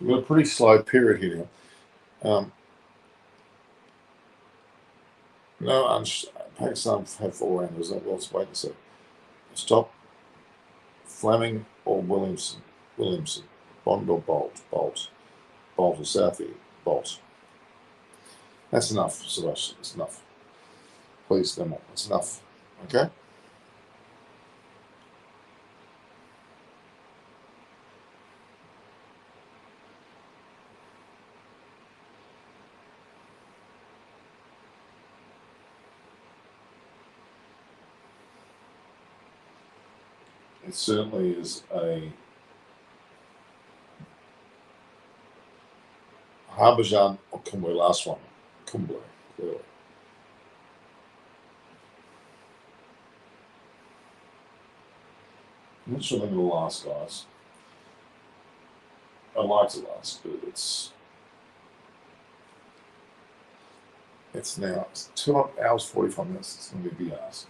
We've got a pretty slow period here now. No, Pakistan have 4 rounders. Let's wait and see. Stop. Fleming or Williamson? Williamson. Bond or Bolt? Bolt. Bolt or Southie? Bolt. That's enough, Sebastian. That's enough. Please, no more. That's enough. Okay? It certainly is a Harbhajan or Kumble. Last one. Kumble, clearly. I'm not sure they're going to last, guys. I'd like to last, but it's now 2 hours 45 minutes. It's going to be a big ass.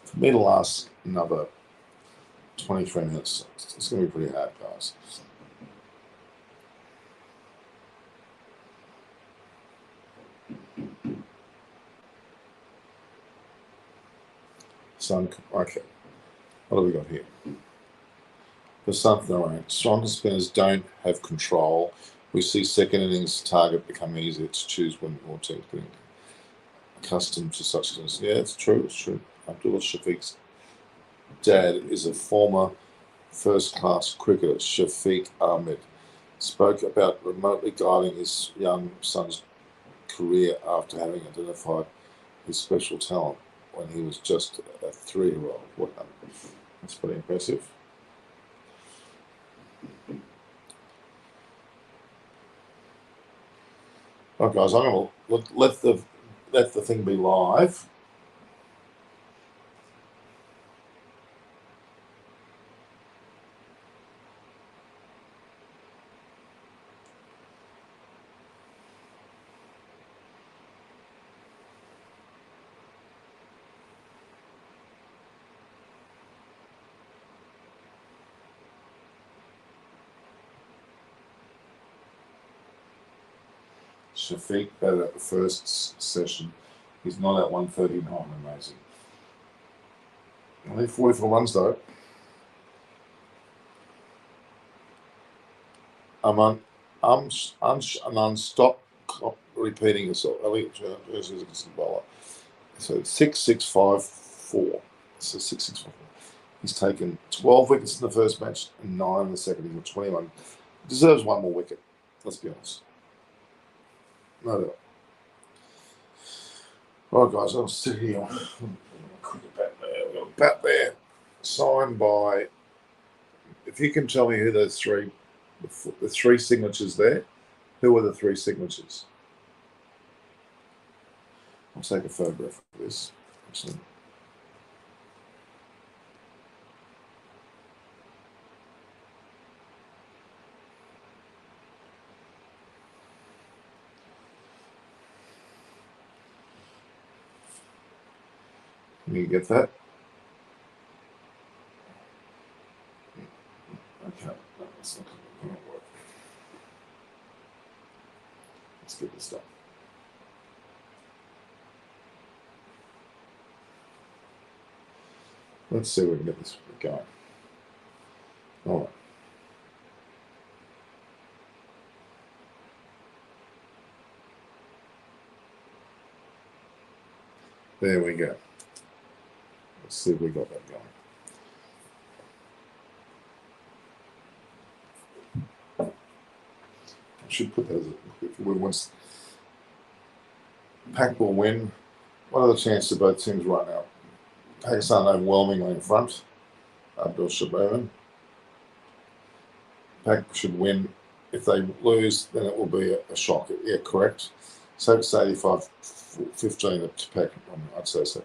For me to last another 23 minutes, it's going to be pretty hard, guys. Okay, what have we got here? For something around. Stronger spinners don't have control. We see second innings target become easier to choose when more teams getting accustomed to such things. Yeah, it's true. It's true. Abdullah Shafiq's dad is a former first-class cricketer, Shafiq Ahmed, spoke about remotely guiding his young son's career after having identified his special talent when he was just a 3-year-old. Wow, that's pretty impressive. Right, guys, I'm going to let the thing be live. Shafiq batted at the first session. He's not at 139. Amazing. Only 44 runs though. Stop repeating yourself. So 6-6-5-4. So 6-6-5-4. He's taken 12 wickets in the first match and 9 in the second. He's got 21. Deserves one more wicket. Let's be honest. No doubt. Right, guys, I'll sit here. Cricket bat there. We've got a bat there. Signed by. If you can tell me who those three, the three signatures there, who are the three signatures? I'll take a photograph of this. Excellent. Can you get that? Okay, no, that's not going to work. Let's get this done. Let's see if we can get this going. All right. There we go. Let's see if we got that going. I should put that as once Pac will win. What are the chances of both teams right now? Pakistan overwhelmingly in front. Abdul Shabaman. Pac should win. If they lose, then it will be a shock. Yeah, correct. So it's 85-15 to Pac. I'd say so.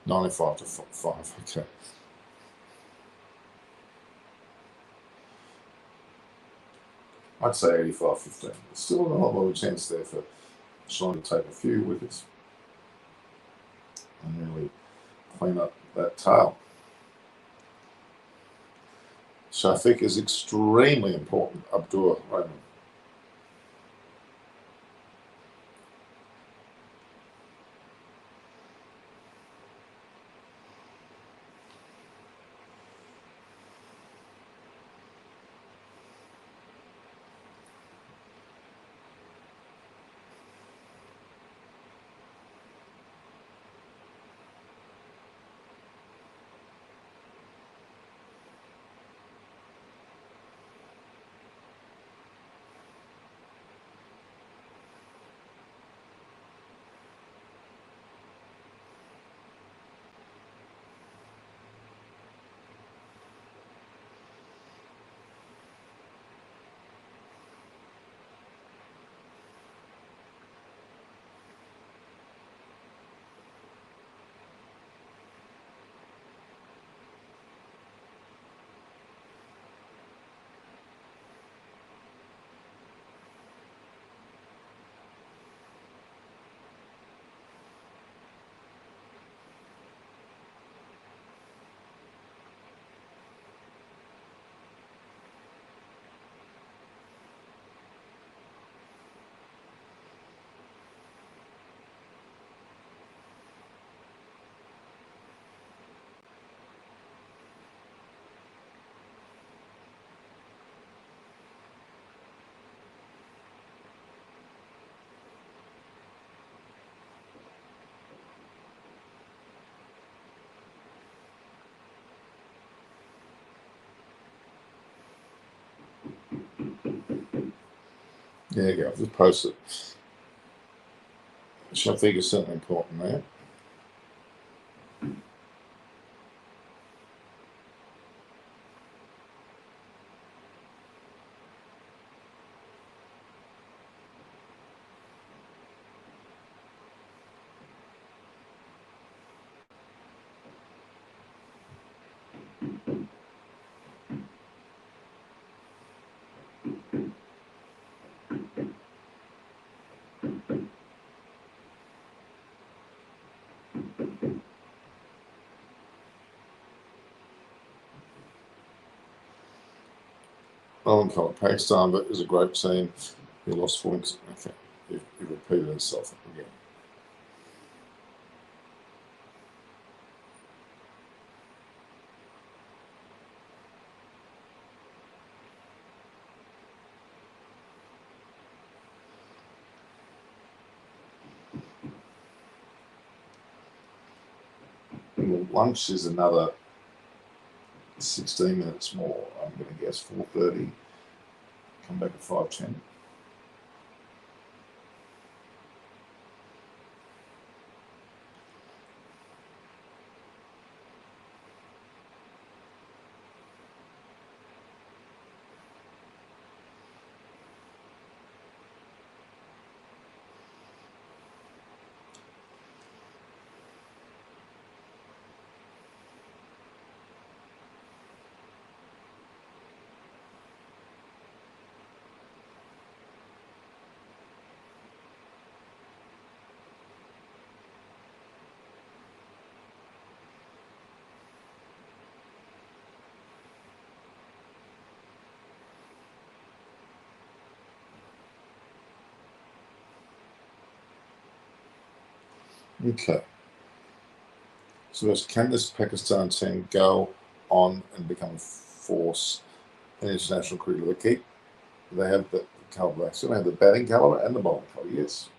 95-5. Okay. I'd say 85-15. There's still a lot of a chance there for Sean to take a few wickets and really clean up that tail. Shafiq is extremely important. Abdullah Rahman. There you go. I've just posted it. Which I think is certainly important there. Lanka, Pakistan, but it was a great team. He lost points. Okay, he repeated himself again. Lunch is another 16 minutes more. I'm going to guess 4:30. Come back at 5:10. Okay. So can this Pakistan team go on and become a force in international cricket? They have the caliber. They still have the batting caliber and the bowling caliber. Yes.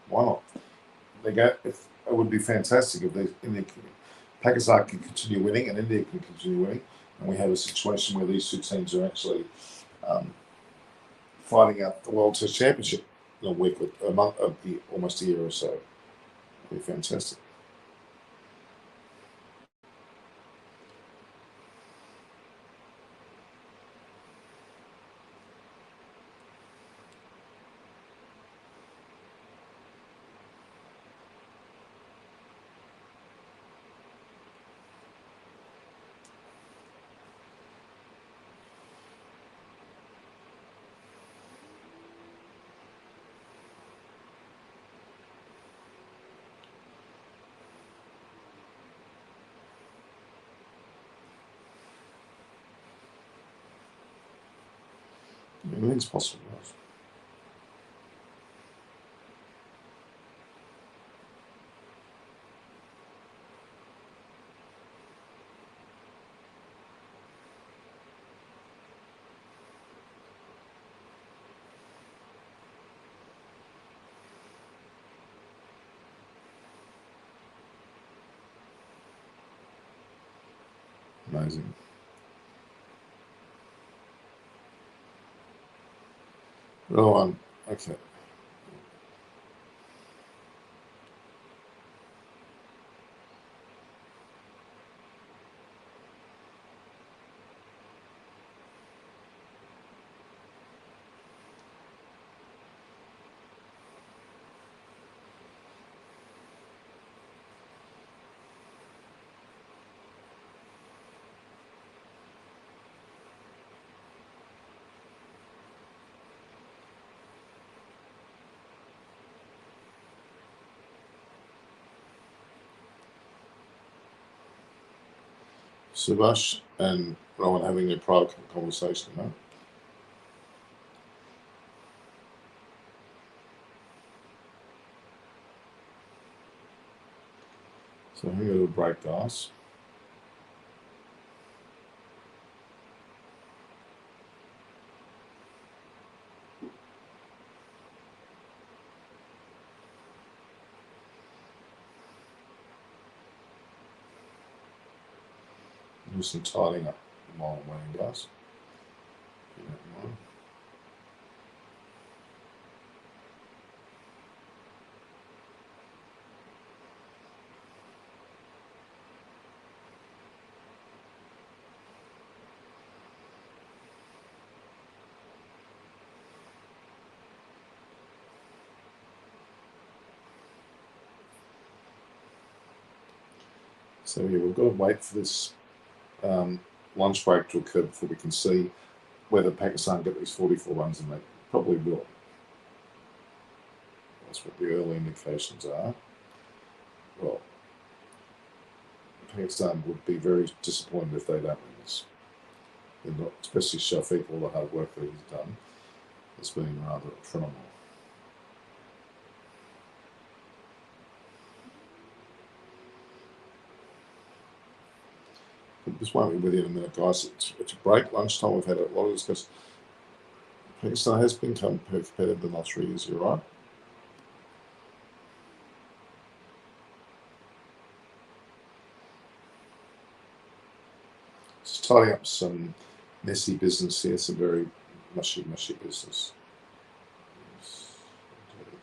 Why not? It would be fantastic if Pakistan can continue winning and India can continue winning, and we have a situation where these two teams are actually fighting out the World Test Championship in a week, a month, almost a year or so. It'd be fantastic. Anything's possible. Amazing. Go on. Okay. Subhash and Rowan having a private conversation, no? So having a little break, guys. Do some tidying up while I'm waiting, guys. So yeah, we've got to wait for this lunch break to occur before we can see whether Pakistan get these 44 runs, and they probably will. That's what the early indications are. Well, Pakistan would be very disappointed if they don't win this. They're not, especially Shafiq, all the hard work that he's done has been rather phenomenal. This won't be with you in a minute, guys. It's a break, lunchtime. We've had a lot of discussion. Pakistan has become competitive in the last 3 years, you're right. Just tidying up some messy business here, some very mushy business. Yes, indeed.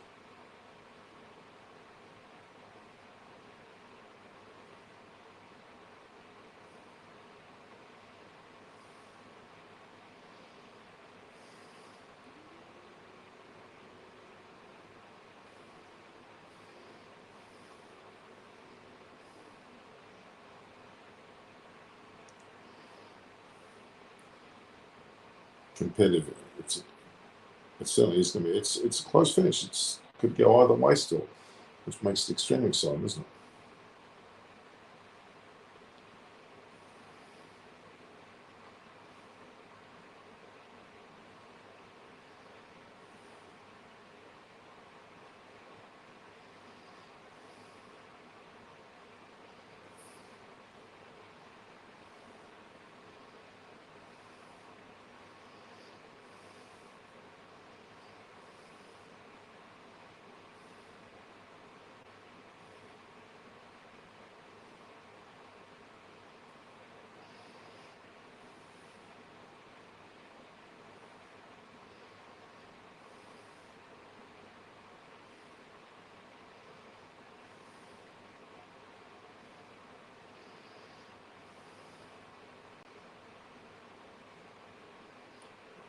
Competitive. It certainly is going to be. It's a close finish. It could go either way still, which makes it extremely exciting, isn't it?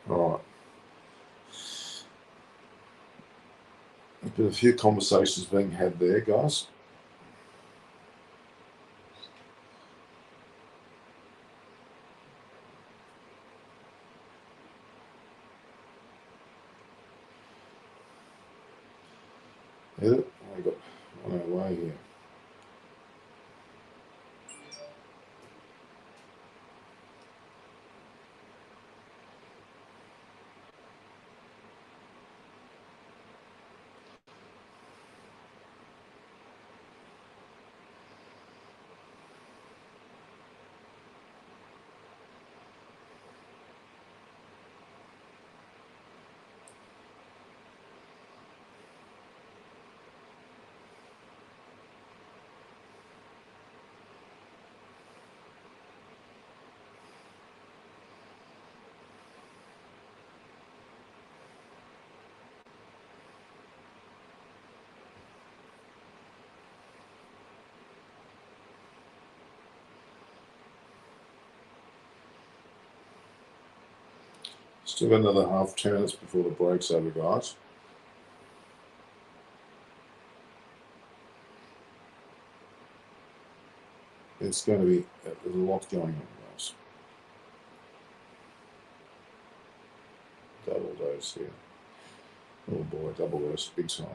All right. There's been a few conversations being had there, guys. Is it? I got on our way here. Still got another half 10 minutes before the break's over, guys. It's going to be there's a lot going on, guys. Double dose here. Oh boy, double dose, big time.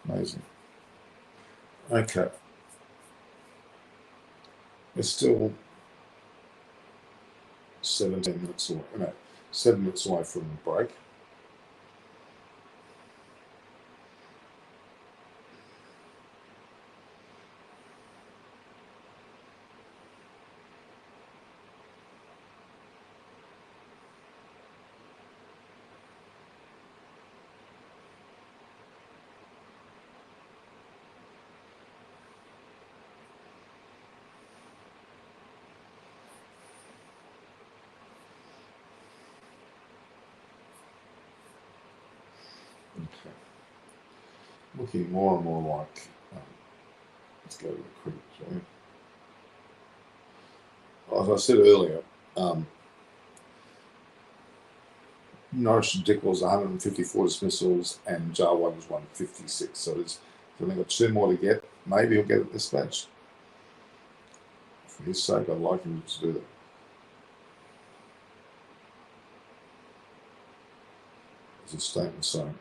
Amazing. Okay. It's still 17 minutes away. No, 7 minutes away from the break. looking more and more like, let's go to the cricket, shall we? As I said earlier, Norwich and Dick was 154 dismissals and Jarwad was 156. So they've got two more to get. Maybe he'll get it this match. For his sake, I'd like him to do that. As a statement saying.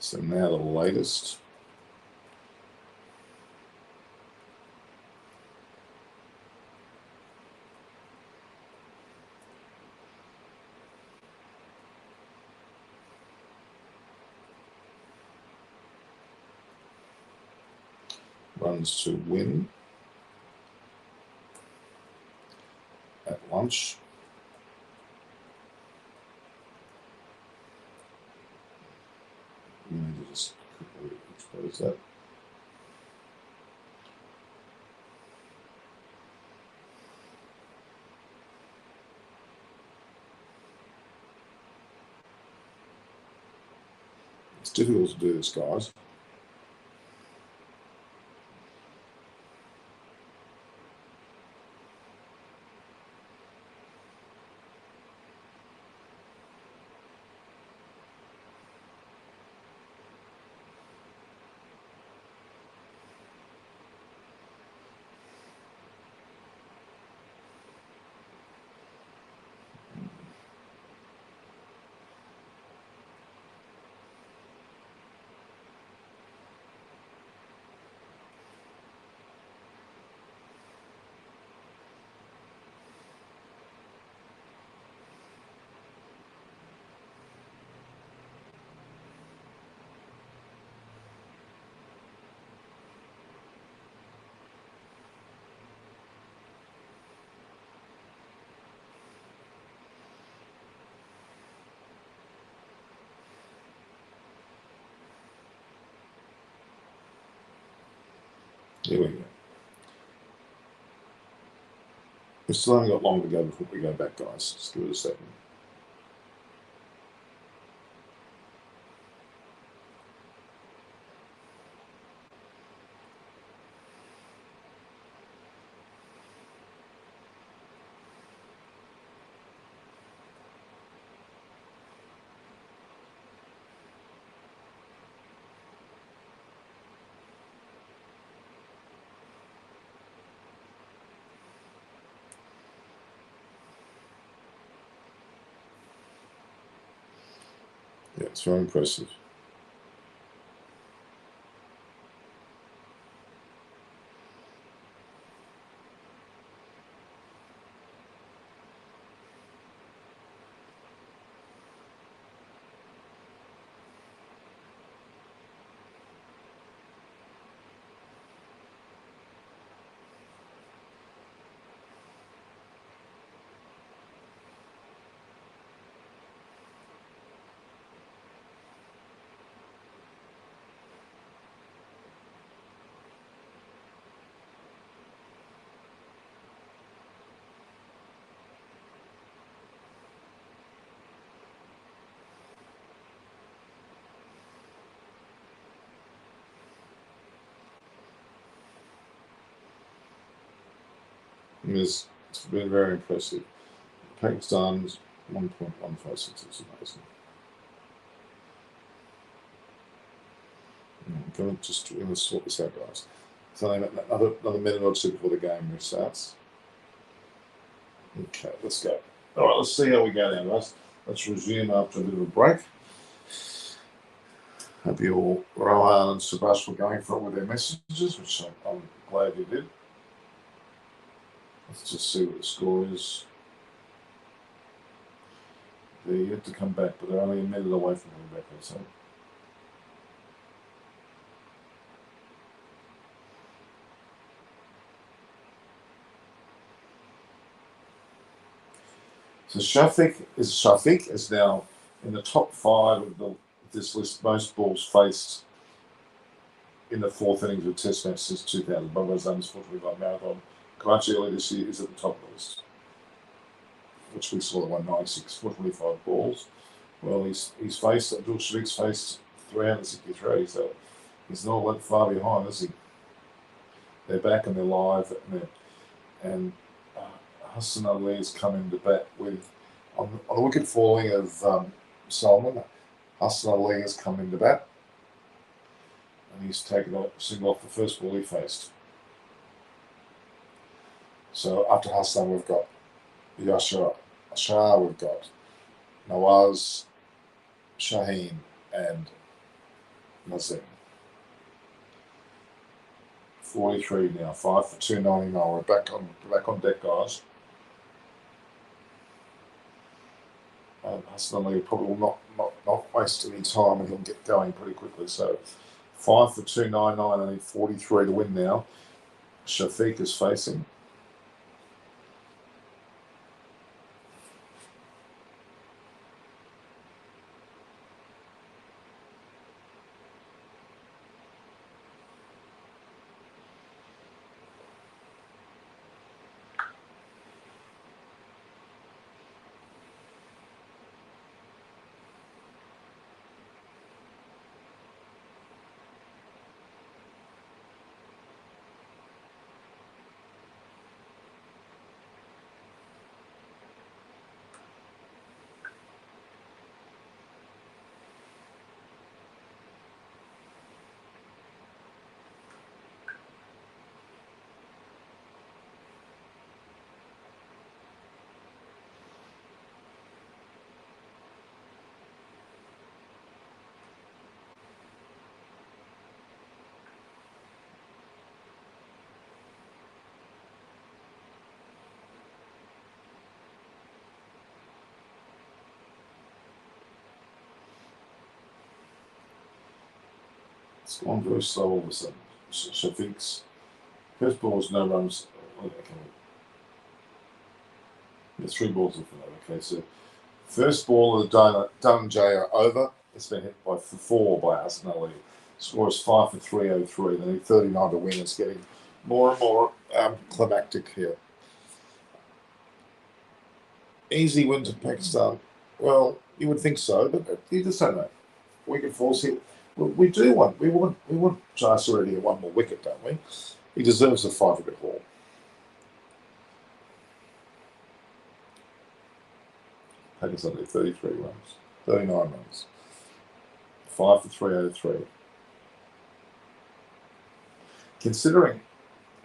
So now the latest. Runs to win at lunch. Let me just quickly expose that. It's difficult to do this, guys. Here we go. We still haven't got long to go before we go back, guys. Just give it a second. Yeah, it's very impressive. It's been very impressive. Pakistan's 1.156 is amazing. I'm going to sort this out, guys. It's only another minute or two before the game restarts. Okay, let's go. All right, let's see how we go now, guys. Let's resume after a bit of a break. Hope you all, Rohan and Subhash, were going for it with their messages, which I'm glad you did. Let's just see what the score is. They're yet to come back, but they're only a minute away from coming back, so. So Shafiq is now in the top 5 of this list, most balls faced in the 4th innings of Test match since 2000. Bobo's done this 425 marathon. Karachi early this year is at the top of the list, which we saw the 196, 425 balls. Well, he's faced, Abdul Shafiq's faced 363, so he's not that far behind, is he? They're back and they're live, and Hassan Ali has come into bat with, on the wicket falling of Salman, Hassan Ali has come into bat, and he's taken a single off the first ball he faced. So after Hassan, we've got Yashar Shah, we've got Nawaz, Shaheen, and Nazim. 43 now, 5 for 299. We're back on deck, guys. Hassan Ali probably will not waste any time, and he'll get going pretty quickly. So 5 for 299. I need 43 to win now. Shafiq is facing. It's gone very slow all of a sudden. Shafiq's first ball was no runs. Okay. There's 3 balls in front of it. Okay, so first ball of the Dhananjaya over. It's been hit for 4 by Hassan Ali. Score is 5 for 303. They need 39 to win. It's getting more and more climactic here. Easy win to Pakistan. Well, you would think so, but you just don't know. Wicket falls here. We want Jas already to get 1 more wicket, don't we? He deserves a 5-wicket haul. Pakistan did 33 runs, 39 runs, 5 for 303. Considering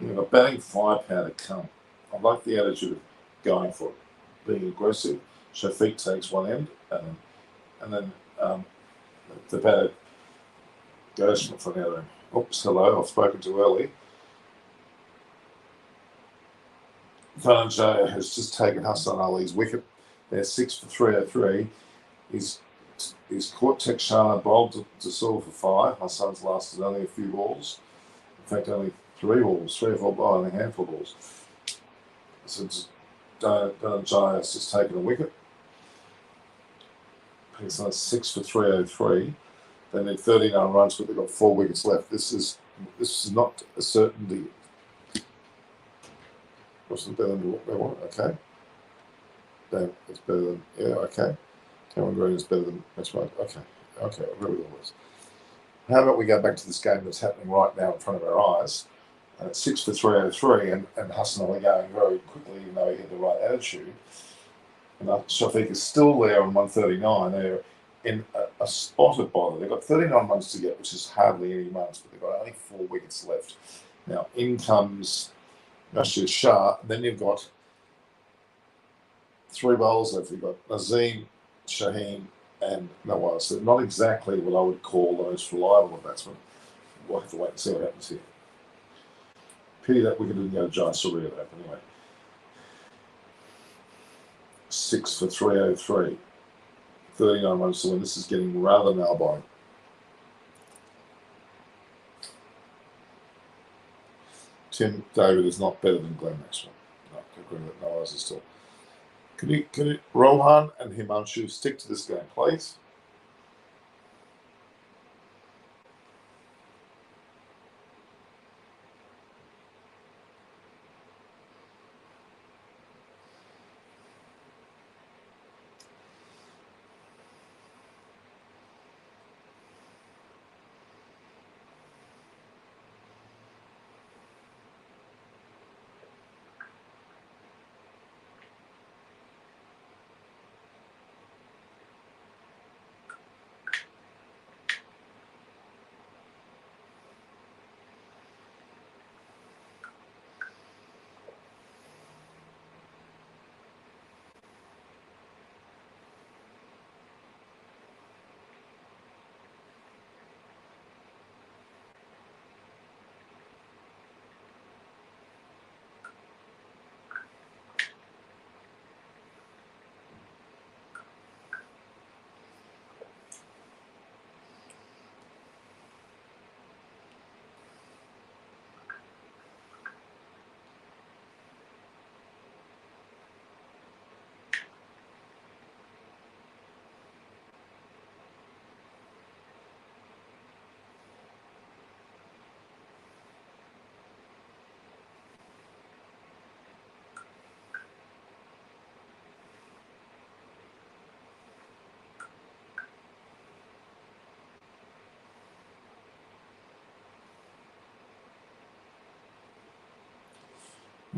a batting firepower to come, I like the attitude of going for it, being aggressive. Shafiq takes one end, and then the batter goes from the other end. Oops, hello, I've spoken too early. Dhananjaya has just taken Hassan Ali's wicket. They're 6 for 303. He's caught Tekshana, bowled to Saul for 5. Hassan's lasted only a few balls. In fact, only 3 balls, 3 or 4 balls, only a handful of balls. So Dhananjaya has just taken a wicket. Pakistan 6 for 303. They need 39 runs, but they've got 4 wickets left. This is not a certainty. Wasn't better than what they want. Okay. It's better than, yeah, okay. Cameron Green is better than Matchmark. Okay, I agree with all this. How about we go back to this game that's happening right now in front of our eyes? It's 6 for 303, and Hassan Ali going very quickly, even though he had the right attitude. And Shafiq is still there on 139. They're in a spotted bowler. They've got 39 runs to get, which is hardly any runs, but they've got only 4 wickets left. Now, in comes Rashid Shah, and then you've got three bowlers left. You've got Nazim, Shaheen, and Nawaz. They're not exactly what I would call the most reliable batsmen. We'll have to wait and see what happens here. Pity that wicket didn't go to Jai Surya, though. Anyway, 6 for 303. 39 runs to win. This is getting rather nail-biting. Tim David is not better than Glenn Maxwell. No, I agree that Nawaz is still. Can you, Rohan and Himanshu stick to this game, please?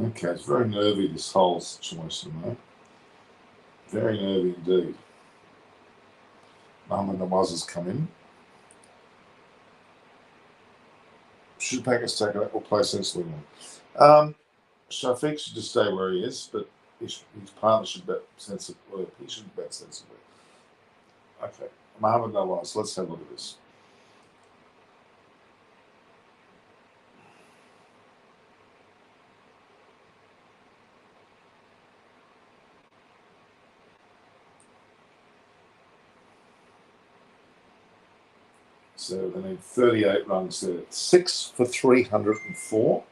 Okay, it's very nervy, this whole situation, though. Very nervy indeed. Mohammad Nawaz has come in. Should Packers take it or play sensibly more? Shafiq should just stay where he is, but his partner should bet sensibly. He should bet sensibly. Okay, Mohammad Nawaz, let's have a look at this. So they need 38 runs there. 6 for 304.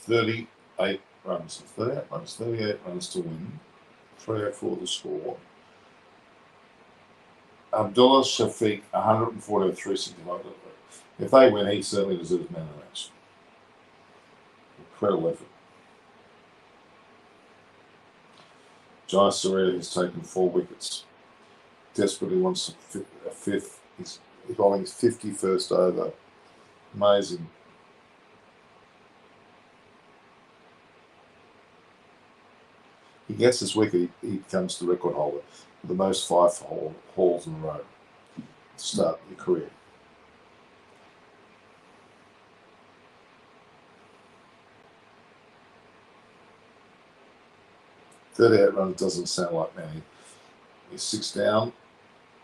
Thirty-eight runs. 38 runs to win. 304 the score. Abdullah Shafiq, 140 365. If they win, he certainly deserves man of the match. Incredible effort. Jai Surya has taken 4 wickets. Desperately wants a fifth. He's bowling his 51st over. Amazing. He gets this wicket, he becomes the record holder for the most 5 hauls in a row to start your career. "38 runs doesn't sound like many. He's 6 down.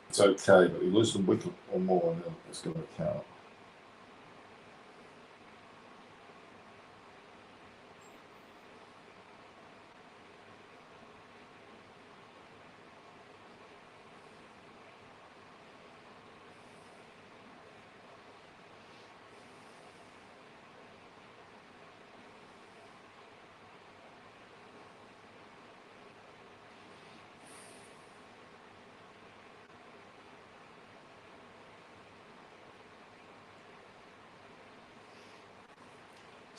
It's okay, but he loses a wicket or more, and then it's going to count."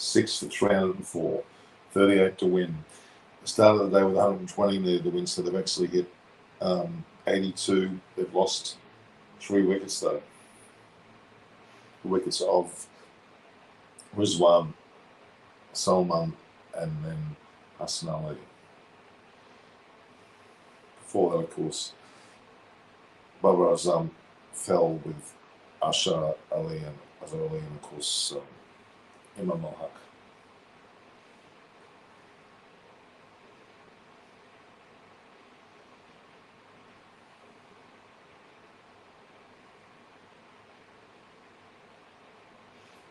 6 for 304, 38 to win. Started the day with 120 needed to win, so they've actually hit 82. They've lost 3 wickets though. The wickets of Rizwan, Salman, and then Hassan Ali. Before that, of course, Babar Azam fell with Ashar Ali and Azhar Ali, and of course Imam al Haq.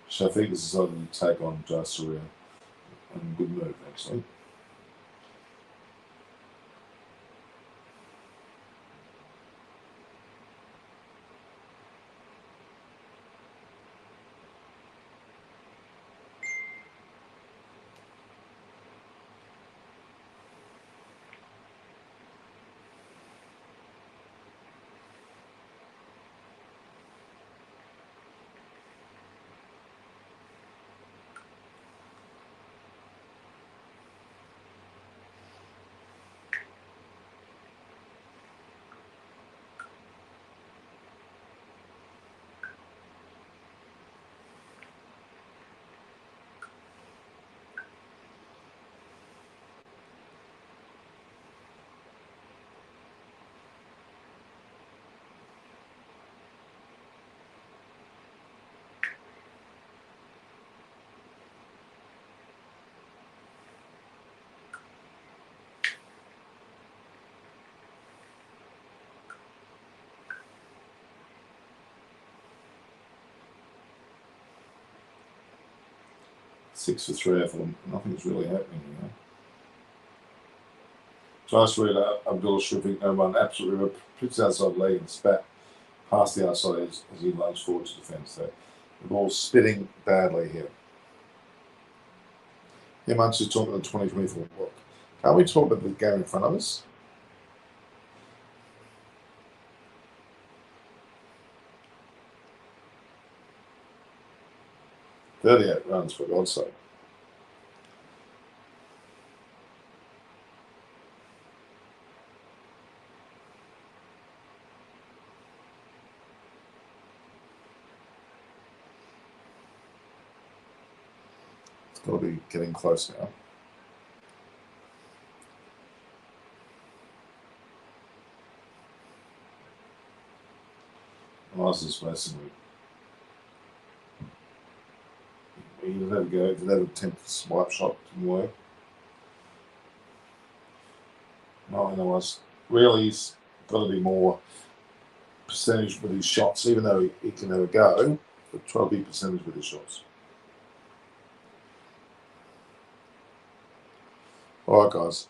Shafiq has decided to take on Jasuriya, and good move actually. Six for 3 of them. Nothing's really happening here. Jasuriya Abdul Shafiq, no run, absolutely puts outside leg and spat past the outside as he lunged forward to defence. So the ball's spitting badly here. Yeah, much is talking about the 2024 book. Can't we talk about the game in front of us? "38 runs, for God's sake." It's got to be getting close now. Nice is basically. He did have a go, did have a attempt to swipe shot, didn't work. No, otherwise, really, he's got to be more percentage with his shots, even though he can have a go, but try to be percentage with his shots. All right, guys.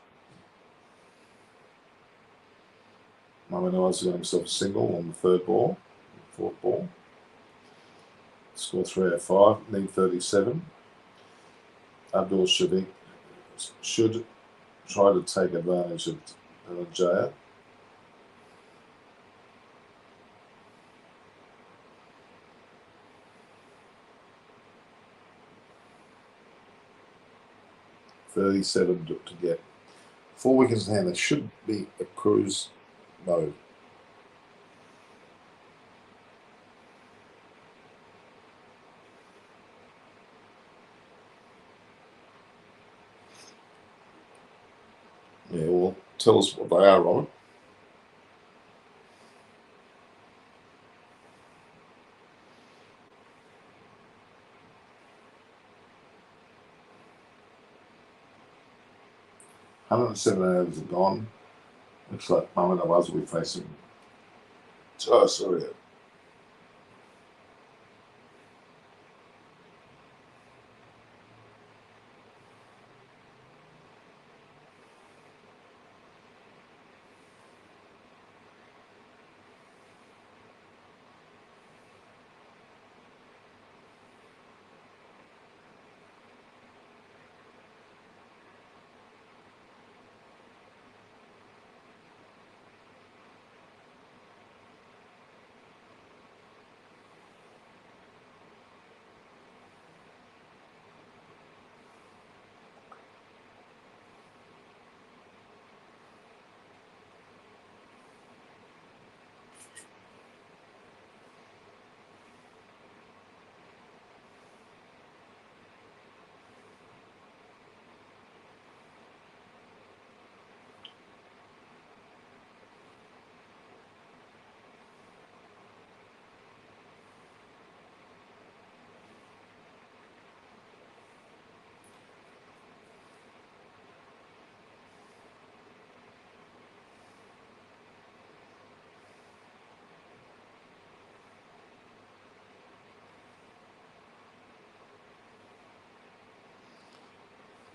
Mohamed Nawaz got himself a single on the fourth ball. Score 305, need 37. Abdul Shafiq should try to take advantage of Jaya. $37 to get 4 wickets in hand. That should be a cruise mode. Yeah, well, tell us what they are, Robert. $107 overs are gone. Looks like Mohamed Nawaz will be facing Surya.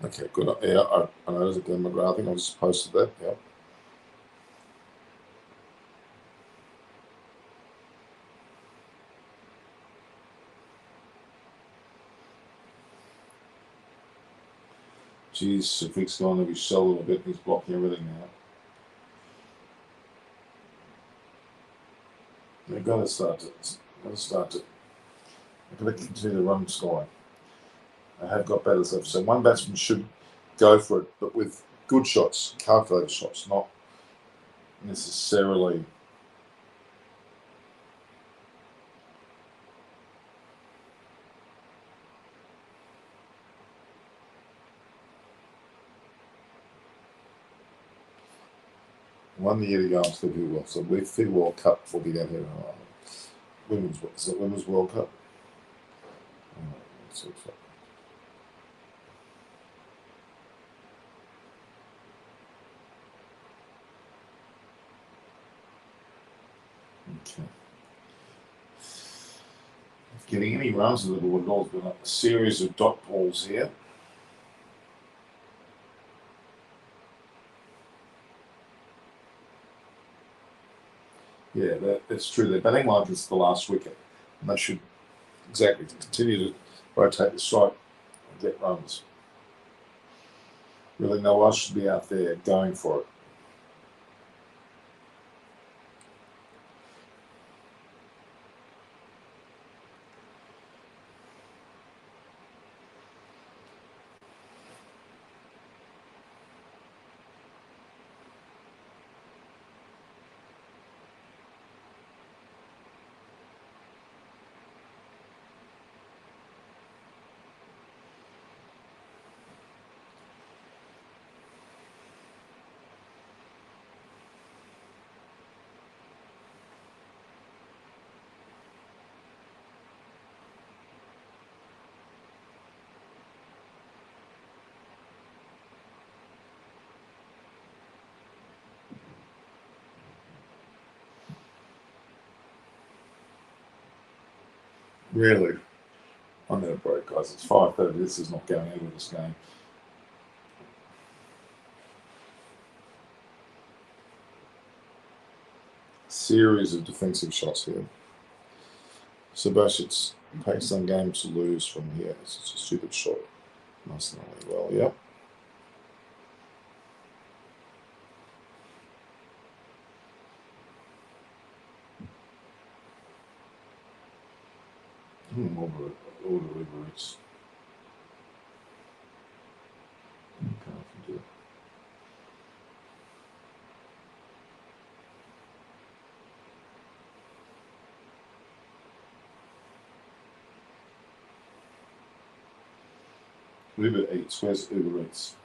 Okay, good. Yeah, I know there's a Glen McGrath thing. I just posted that. Yeah. Geez, if Vic's gone to be shell a little bit, he's blocking everything now. They've got to start to. They've got to continue the run scoring. They have got better stuff. So one batsman should go for it, but with good shots, calculated shots, not necessarily. One year to go on to the World. So the World Cup will be down here. Women's World Cup. Okay. Getting any runs on the board at all has been a series of dot balls here. Yeah, that's true. They're batting like it's the last wicket, and they should exactly continue to rotate the strike and get runs. Really, no one should be out there going for it. Really, I'm going to break, guys. It's 5:30. This is not going anywhere. This game. Series of defensive shots here. Sebastian's Pakistan game to lose from here. It's just a stupid shot. Nice and well, yep. All the routes. Can't do it. Uber Eats. Where's Uber Eats?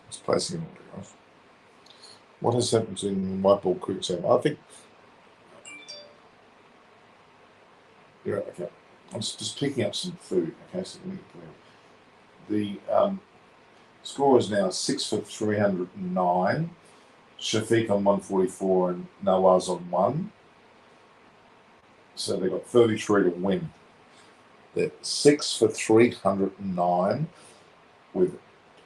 It's placing an order, guys. What has happened in white ball cricket team? I think. Yeah, okay. I'm just picking up some food. Okay, so let me the score is now 6 for 309. Shafiq on 144 and Nawaz on 1. So they've got 33 to win. They're 6 for 309 with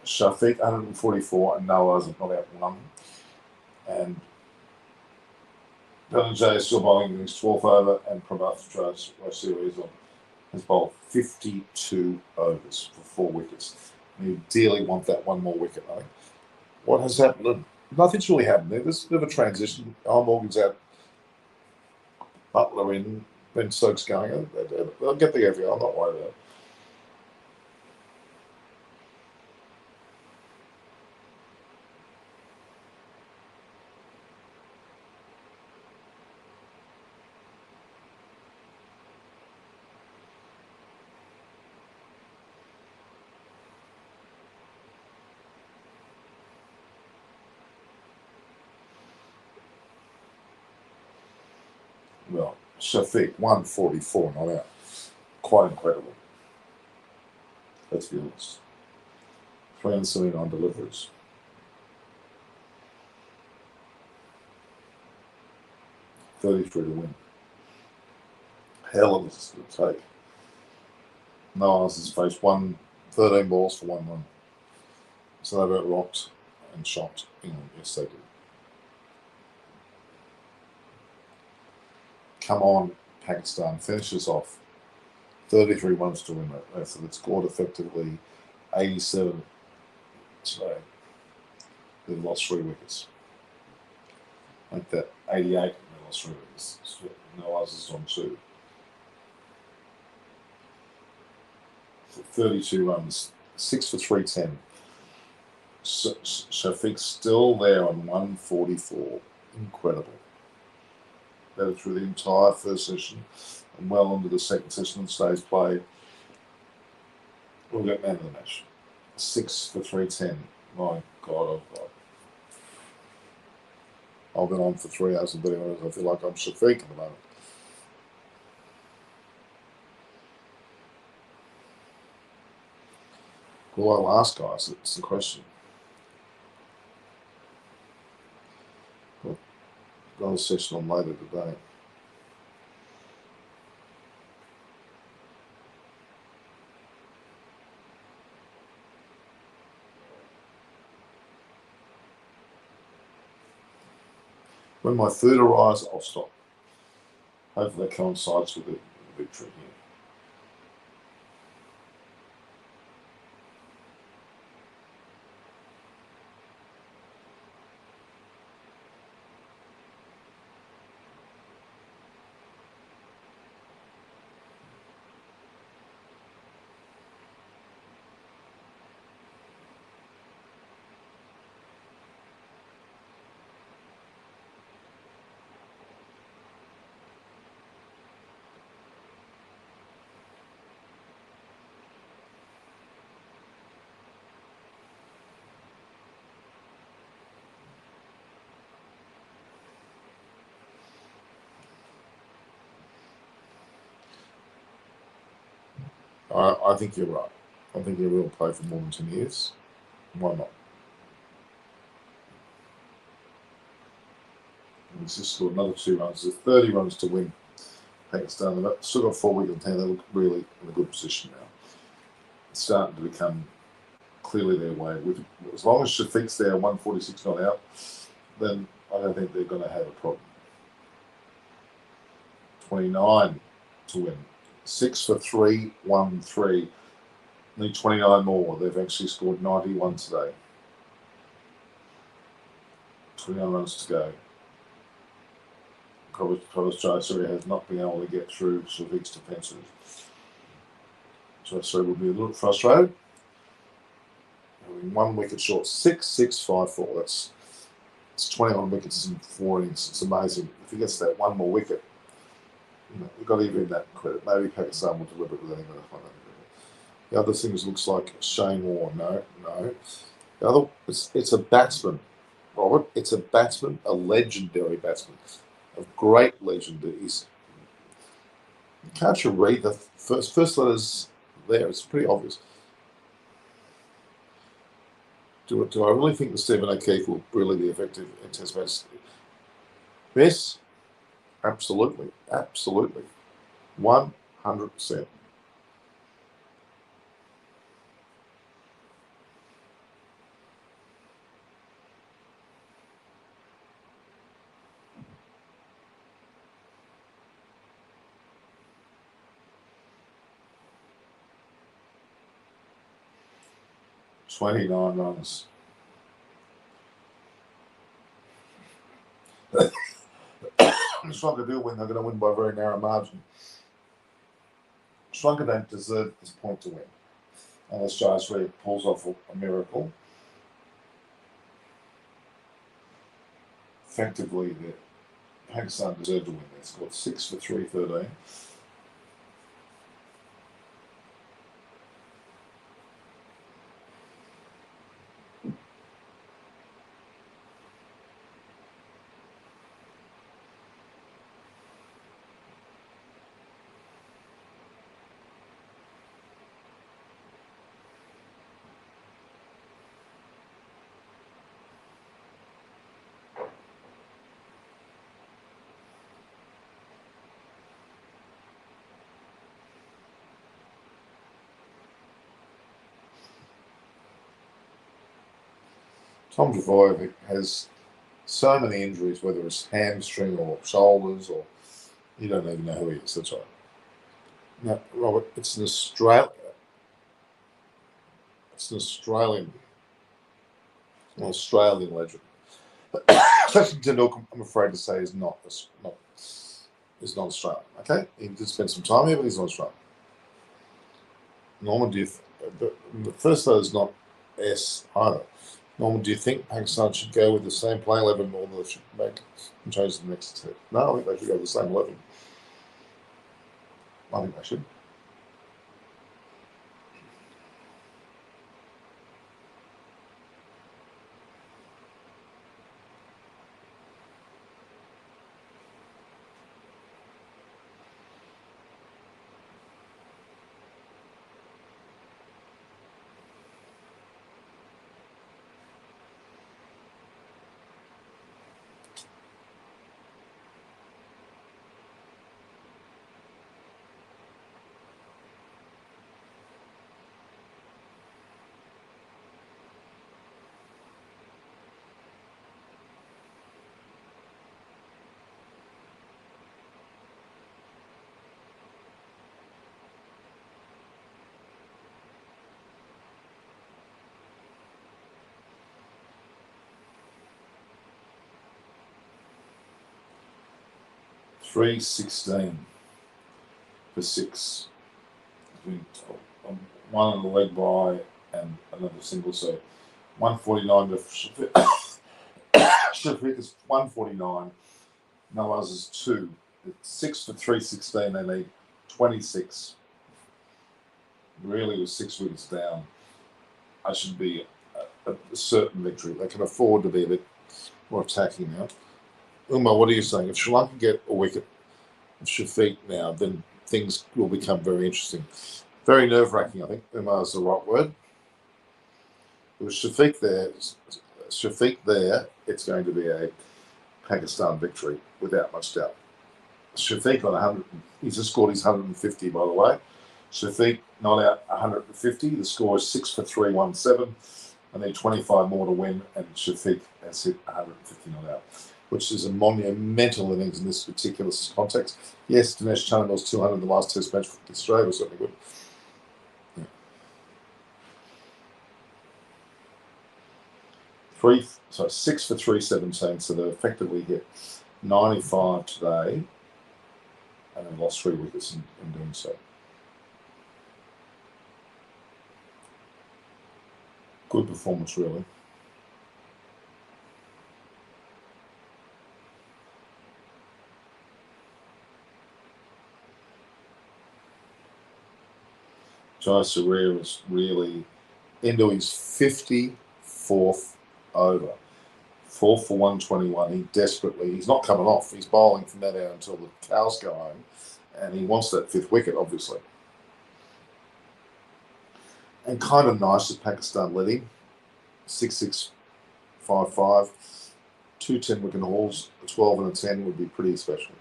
Shafiq 144 and Nawaz not out 1. And Dhananjay is still bowling in his 12th over, and Prabhat series has bowled 52 overs for 4 wickets. And you dearly want that one more wicket, I think. What has happened? Nothing's really happened there. There's a bit of a transition. Morgan's out, Butler in, Ben Stokes going. They'll get the every. I'm not worried about it. Well, Shafiq 144, not out. Quite incredible. Let's be honest. 379 deliveries. 33 to win. Hell of a take. Noah's has faced 13 balls for 1 run. So they've outrocked and shocked England. Yes, they did. Come on, Pakistan. Finishes off. 33 runs to win that. So they've scored effectively 87 today. They've lost 3 wickets. Like that, 88, and they lost 3 wickets. Noah's is on 2. 32 runs, 6 for 310. Shafiq's still there on 144. Incredible. That through the entire first session and well into the second session of today's play. We'll get man of the match. 6 for 310. My God, oh God. I've been on for 3 hours and 30 minutes. I feel like I'm Shafiq at the moment. Will I last, guys? It's the question. Got a session on later today. When my food arrives, I'll stop. Hopefully that coincides with the victory here. I think you're right. I think he will play for more than 10 years. Why not? He's just scored another 2 runs. There's 30 runs to win. Pakistan, they've still got 4 wickets in hand. They look really in a good position now. It's starting to become clearly their way. As long as Shafiq's there, 146 not out, then I don't think they're going to have a problem. 29 to win. 6 for 313. Need 29 more. They've actually scored 91 today. 29 runs to go. Chowdhury has not been able to get through Shafiq's defences. Chowdhury will be a little frustrated. 1 wicket short. 6-6-5-4. It's 21 wickets in 4 innings. It's amazing. If he gets that 1 more wicket, we've got to give him that credit. Maybe Pakistan will deliver it with anything. The other things looks like Shane Warne. No. The other, it's a batsman, Robert. It's a batsman, a legendary batsman, a great legend. Can't you read the first letters there? It's pretty obvious. Do I really think that Stephen O'Keefe will really be effective in Test match? Yes, absolutely, absolutely, 100%. $29. Sri Lanka do win. They're going to win by a very narrow margin. Sri Lanka don't deserve this point to win unless Jayashree pulls off a miracle. Effectively, Pakistan deserved to win. They scored 6 for 313. Tom Travojevic has so many injuries, whether it's hamstring or shoulders, or you don't even know who he is. That's right. Now, Robert, it's an Australian. It's an Australian legend. Sachin Tendulkar, I'm afraid to say, is not Australian. Okay, he did spend some time here, but he's not Australian. Norman, the first letter is not S either. Norman, do you think Pakistan should go with the same playing 11, or they should make and change the next step? No, I think they should go with the same 11. I think they should. $3.16 for 6. One on the leg by and another single. So 149 to Shafiq is 149. Nawaz is 2. It's 6 for 316. They need 26. Really, with 6 wickets down, I should be a certain victory. They can afford to be a bit more attacking now. Umar, what are you saying? If Sri Lanka get a wicket of Shafiq now, then things will become very interesting. Very nerve-wracking, I think. Umar is the right word. With Shafiq there, it's going to be a Pakistan victory without much doubt. Shafiq on 100, he's just scored his 150, by the way. Shafiq not out 150. The score is 6 for 317. I need 25 more to win, and Shafiq has hit 150 not out, which is a monumental innings in this particular context. Yes, Dinesh Chandimal's 200 in the last Test match for Australia was certainly good. Yeah. 6 for 317, so they effectively hit 95 today, and they lost 3 wickets in doing so. Good performance, really. Jai Surya is really into his 54th fourth over. Fourth for 121. He's not coming off. He's bowling from that out until the cows go home. And he wants that fifth wicket, obviously. And kind of nice that Pakistan led him. 6-6-5-5. 2 10-wicket hauls. A 12 and a 10 would be pretty special.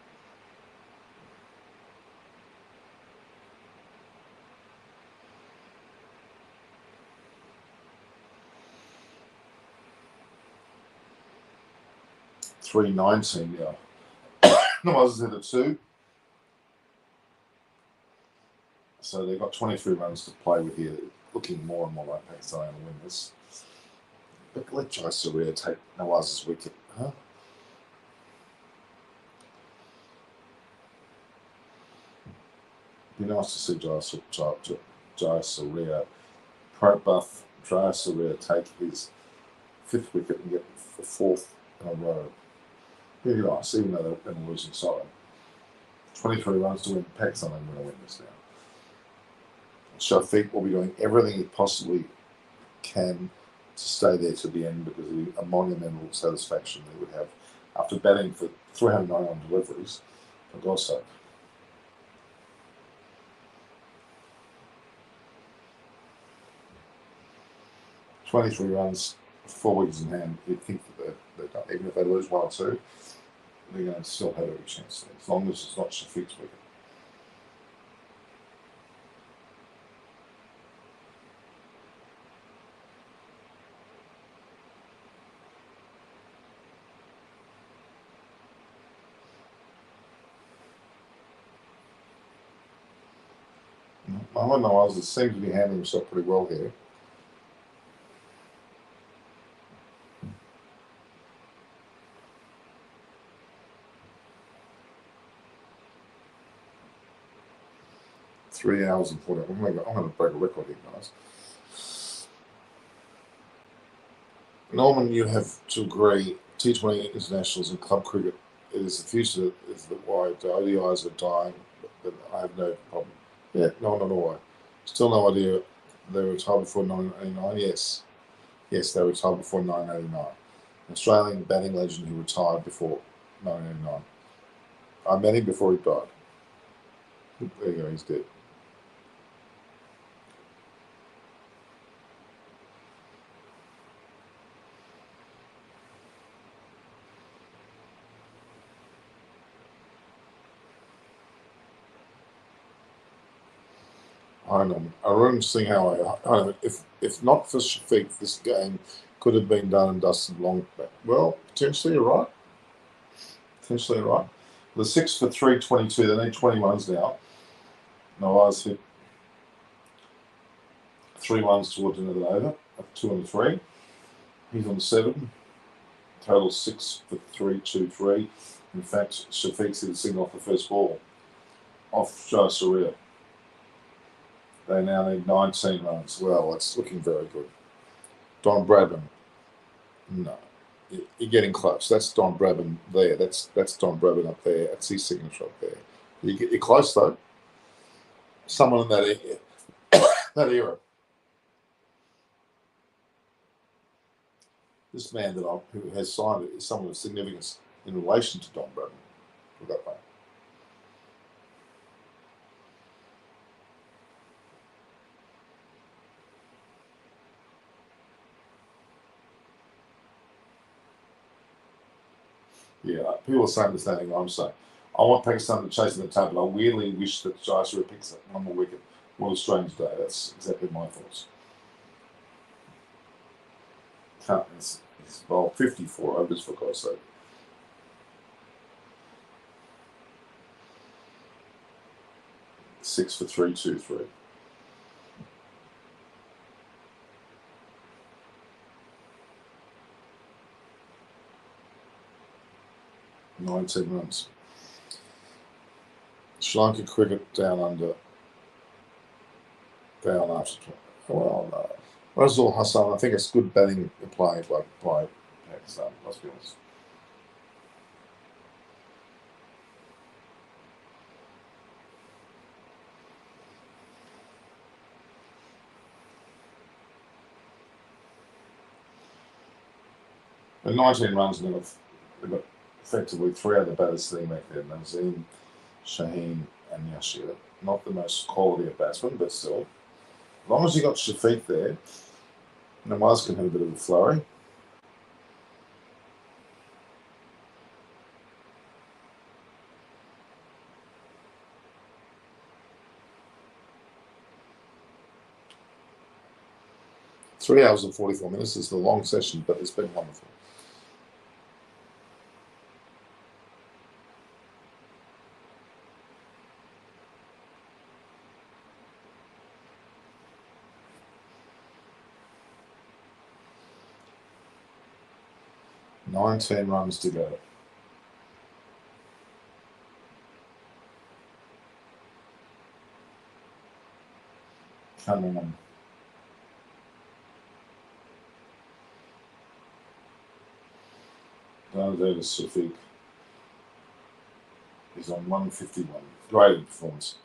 $3.19 now. Nawaz at a 2. So they've got 23 runs to play with here. Looking more and more like Pakistan to win this. But let Jai Surya take Nawaz's wicket, huh? Be nice to see Jai Surya, pro buff Jai Surya take his fifth wicket and get the fourth in a row. Really nice, even though they're in a losing side. 23 runs to win. Pakistan are going to win this now. Shafiq will be doing everything he possibly can to stay there to the end because of a monumental satisfaction they would have after batting for 391 deliveries, for God's sake. "23 runs, 4 wickets in hand." You'd think that they're done. Even if they lose 1 or 2, they're going to still have every chance there, as long as it's not Shafiq's wicket. Mohammad Nawaz seems to be handling himself pretty well here. Three hours and 40. I'm going to break a record here, guys. Norman, you have to agree. T20 internationals and club cricket, it is the future. Is the why the ODIs are dying. But I have no problem. Yeah, no, not all. Still no idea. They were retired before 1989. Yes, they were retired before 1989. An Australian batting legend who retired before 1989. I met him before he died. There you go. He's dead. I know. Arun Singh, if not for Shafiq, this game could have been done and dusted long back. Well, potentially you're right. Potentially you're right. The 6 for 322. They need 20 runs now. Nawaz hit 3 runs towards the end of the over, 2 and 3. He's on 7. Total 6 for 323. In fact, Shafiq's hit a single off the first ball, off Jai Surya. They now need 19 runs. Well, it's looking very good. Don Bradman. No. You're getting close. That's Don Bradman there. That's Don Bradman up there. That's his signature up there. You're close, though. Someone in that era. This man who has signed it is someone of significance in relation to Don Bradman. Put that way. Yeah, people are saying the same thing I'm saying. I want Pakistan to chase in the table. I weirdly wish that Jai Surya picks up one more wicket. What a strange day. That's exactly my thoughts. He's bowled 54 overs, for God's sake. Six for 323. $19 runs. Sri Lanka cricket down under. Down after 20. Well, no. Razul Hassan, I think it's good batting play by Pakistan, let's be honest. And 19 runs, and they've got effectively three other batters sitting back there: Nazim, Shaheen, and Yashir. Not the most quality of batsmen, but still. As long as you got Shafiq there, Nawaz can have a bit of a flurry. Three hours and 44 minutes is a long session, but it's been wonderful. "19 runs to go. Come on. David Shafiq is on 151. Great performance.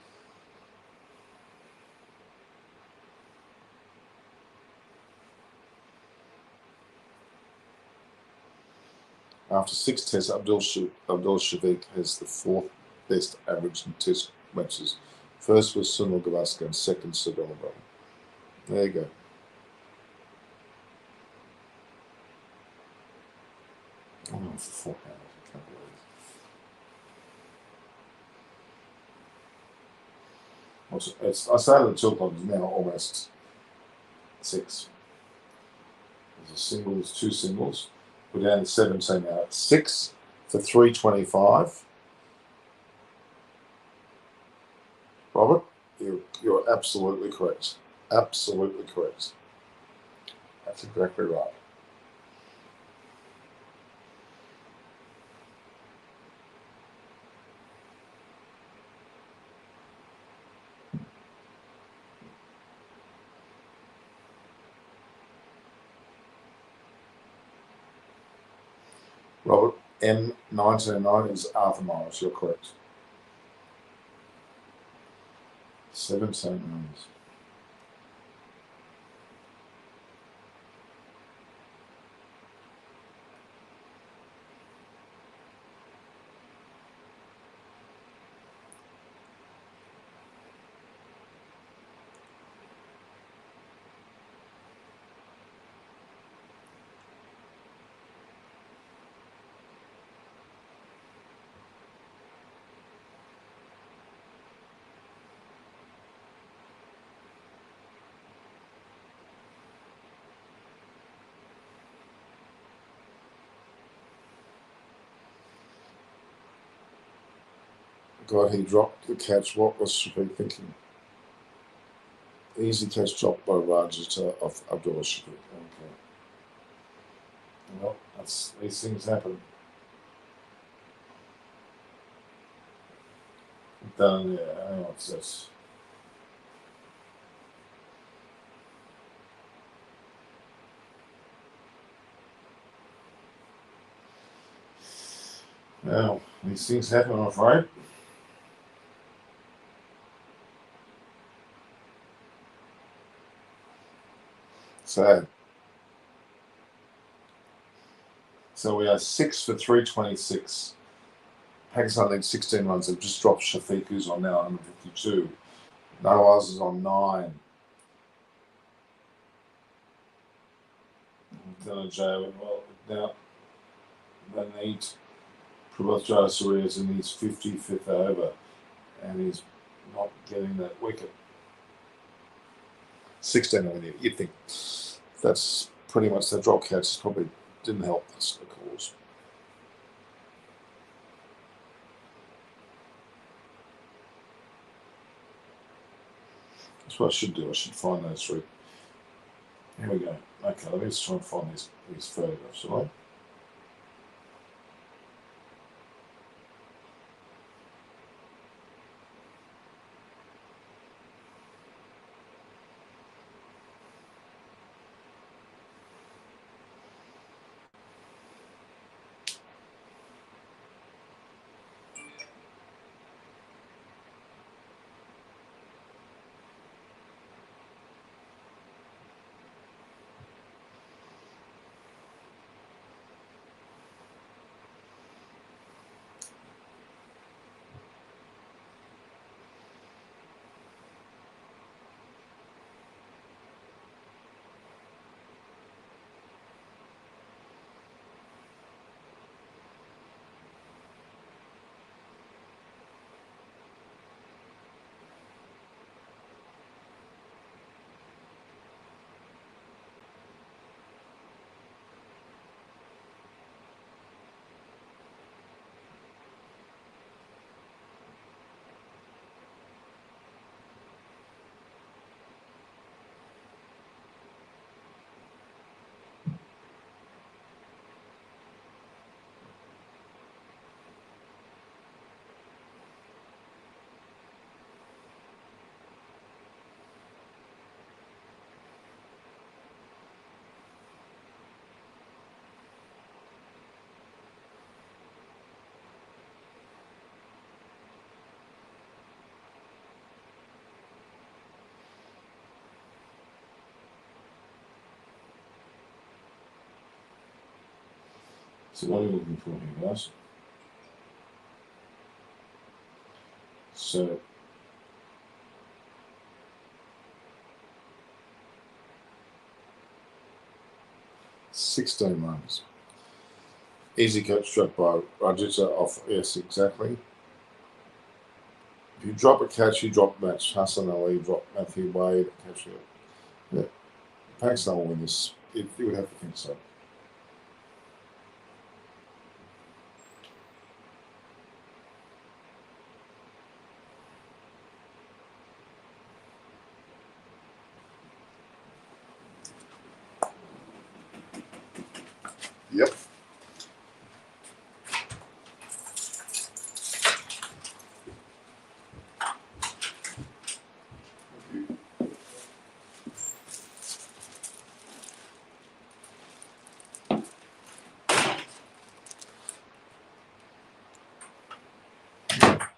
After 6 tests, Abdul Shafiq has the 4th best average in test matches. First was Sunil Gavaskar and second Sir Donald Brown. There you go. Oh, for 4 hours. I can't believe it. I started at 2 o'clock, it's now almost 6. There's a singles, 2 singles. We're down to 17 now. 6 for 325. Robert, you're absolutely correct. Absolutely correct. That's exactly right. Robert, M909 is Arthur Morris. You're correct. 17 runs. God, he dropped the catch. What was Shafiq thinking? Easy catch dropped by Rajita of Abdullah Shafiq. Okay. Well, these things happen. Done, yeah. I know it's this. Well, these things happen, I'm afraid. Sad. So we are 6 for 326. Pakistan leads 16 runs. They've just dropped Shafiq, who's on now 152. Nawaz is on 9. Done a J. Well, now they need Prabhat Jayasuriya in his 55th over, and he's not getting that wicket. 16 over there. You'd think that's pretty much the drop catch. Probably didn't help the cause. That's what I should do. I should find those 3. Here we go. Okay, let's try and find these photographs, all right? So what are you looking for here, guys? So 16 runs. Easy catch struck by Rajita off. Yes, exactly. If you drop a catch, you drop match. Hassan Ali, drop Matthew Wade, catch it. Yeah. Pakistan will win this. You would have to think so. Yep.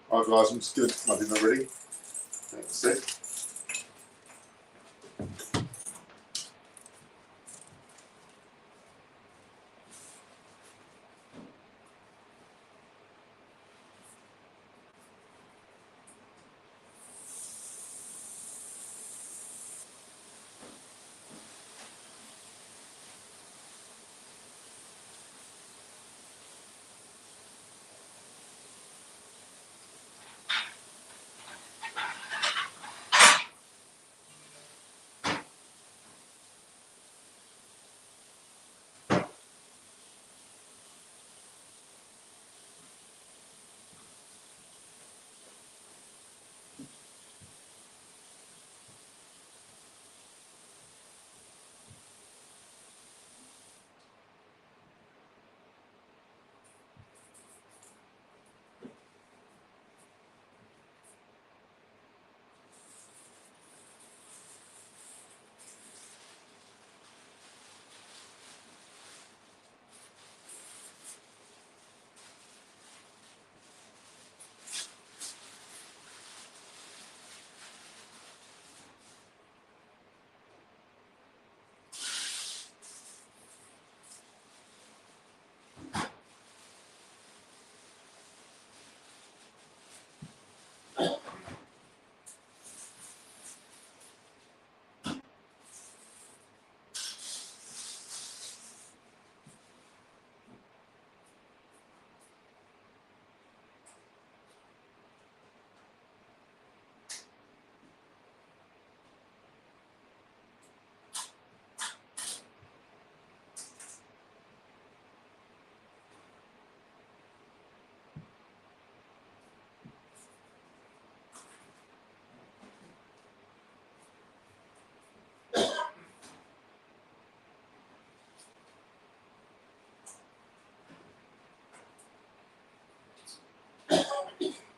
Alright guys, I'm just getting my dinner ready. Thanks, Seth.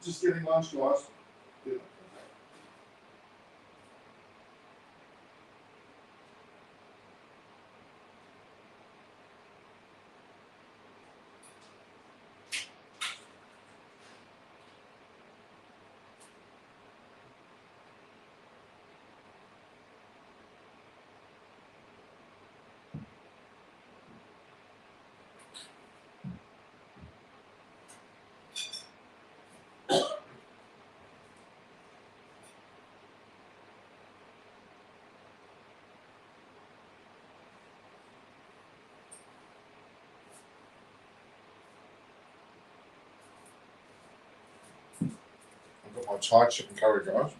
Just getting lunch, guys. Yeah. I've got my Thai chicken curry, guys.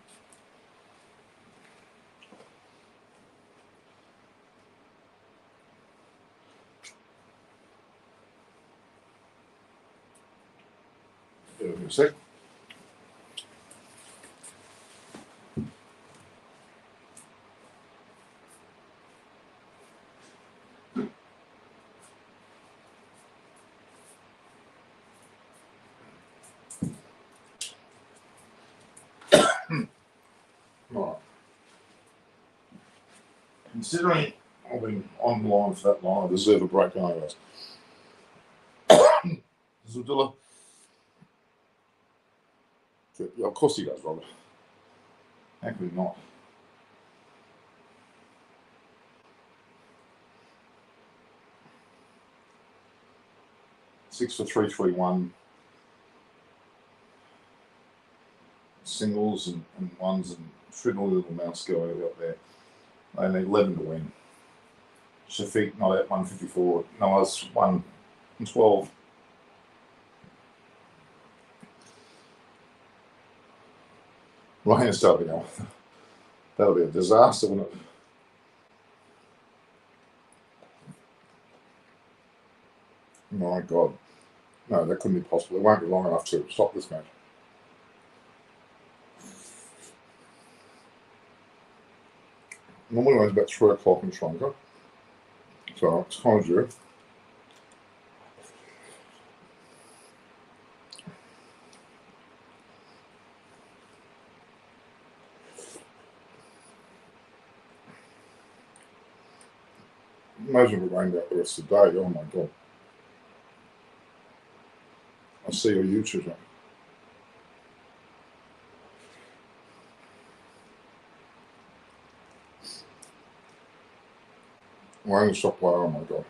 Give me a sec. Right. Considering I've been online for that long, I deserve a break, don't I, guys? Zudilla. Yeah, of course he does, Robert. How could he not? 6 for 331. Singles and ones and triple little mouse guy out there. They need 11 to win. Shafiq not at 154. Noah's 112. Rain is starting off. That'll be a disaster, wouldn't it? My God. No, that couldn't be possible. It won't be long enough to stop this match. Normally runs about 3 o'clock in Sri Lanka. So it's kind of due. Imagine if it rained out the rest of the day. Oh my God. I see your YouTube. Rain stop by, oh my God.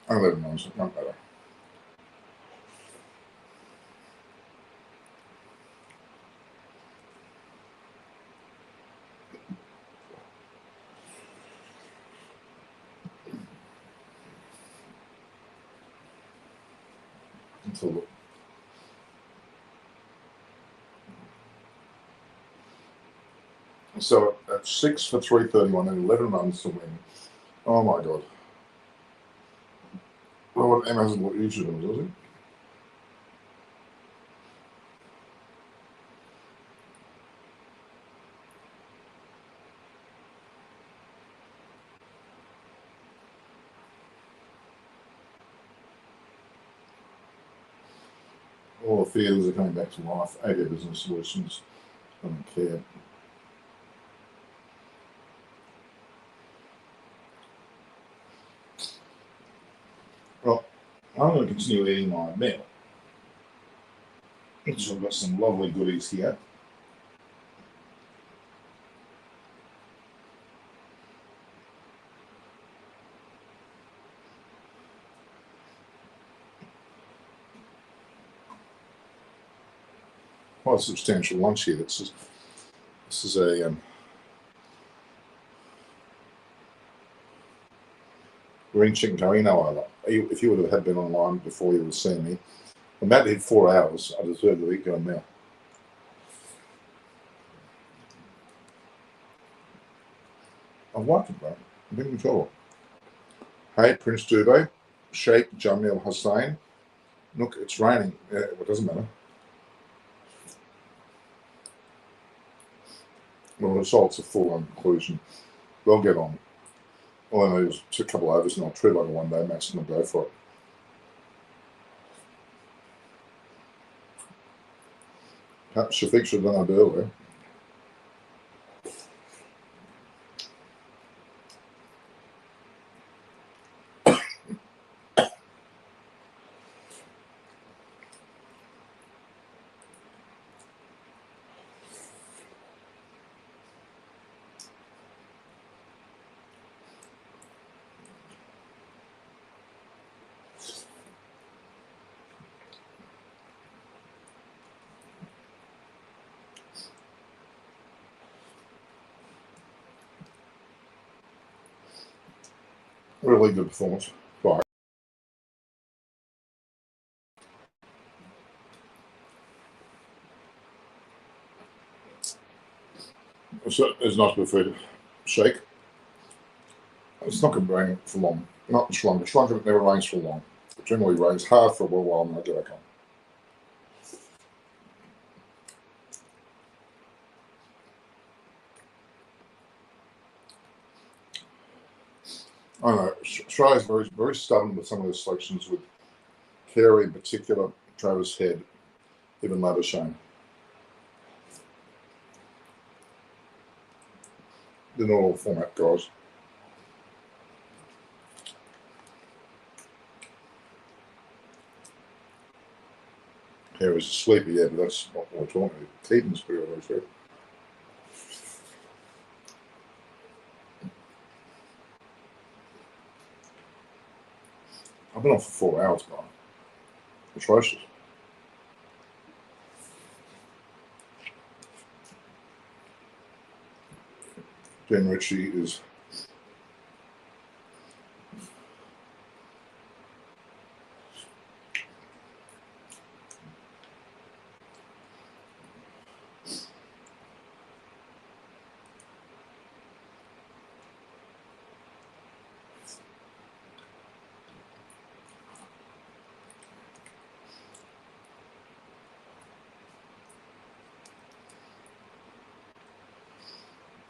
11 months, it won't matter. Until so at 6 for 331 and 11 runs to win. Oh my God. Well, what M hasn't got each of them, does he? All the theatres are coming back to life. AD Business Solutions. I don't care. Well, I'm going to continue eating my meal. So I've got some lovely goodies here. Quite a substantial lunch here. This is a green chicken curry. No, if you would have been online before you would have seen me, I'm about to hit 4 hours. I deserve to eat going now. I've liked it, bro. I've been in trouble. Hey, Prince Dubé, Sheikh Jamil Hussain. Look, it's raining. Yeah, it doesn't matter. Well, the results are full on conclusion. They'll get on. All I know is a couple overs and I'll treat like a one-day match and I'll go for it. Perhaps Shafiq should have done that earlier. Really good performance. Right. It's nice to be shake. It's not going to rain for long. Not in Sri Lanka. Sri Lanka never rains for long. It generally rains hard for a while and I get back on. I don't know. Australia's very, very stubborn with some of the selections, with Carey in particular, Travis Head, even Labuschagne. They're not all format guys. Carey's a sleeper, yeah, but that's not what we're talking about. Keaton's pretty always fair. I've been on for 4 hours, guy. Atrocious. Dan Ritchie is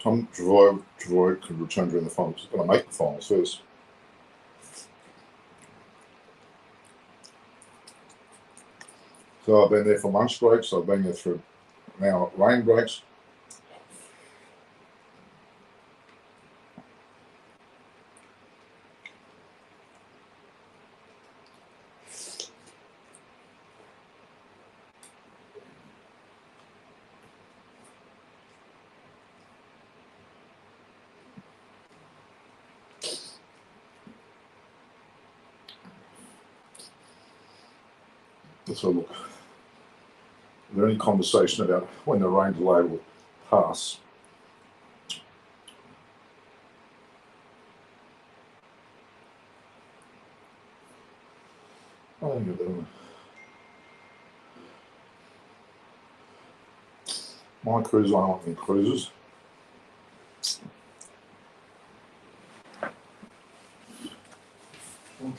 Tom Travoy could return during the finals. He's going to make the finals first. So I've been there for lunch breaks. I've been there through now rain breaks. Let's have a look. Is there any conversation about when the rain delay will pass? I don't get that one. My cruise, I want any cruises. Okay.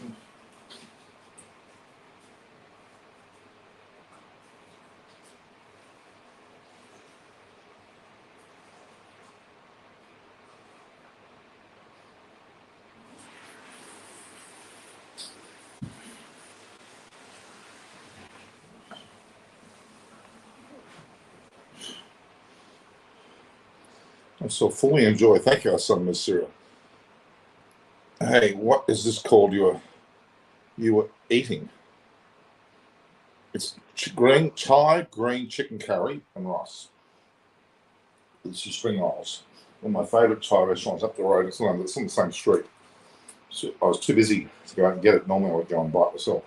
So fully enjoy. Thank you, son, Miss Sarah. Hey, what is this called? You were eating. It's green chicken curry and rice. It's the spring rolls. One of my favourite Thai restaurants up the road. It's on the same street. So I was too busy to go out and get it. Normally I would go and buy it myself.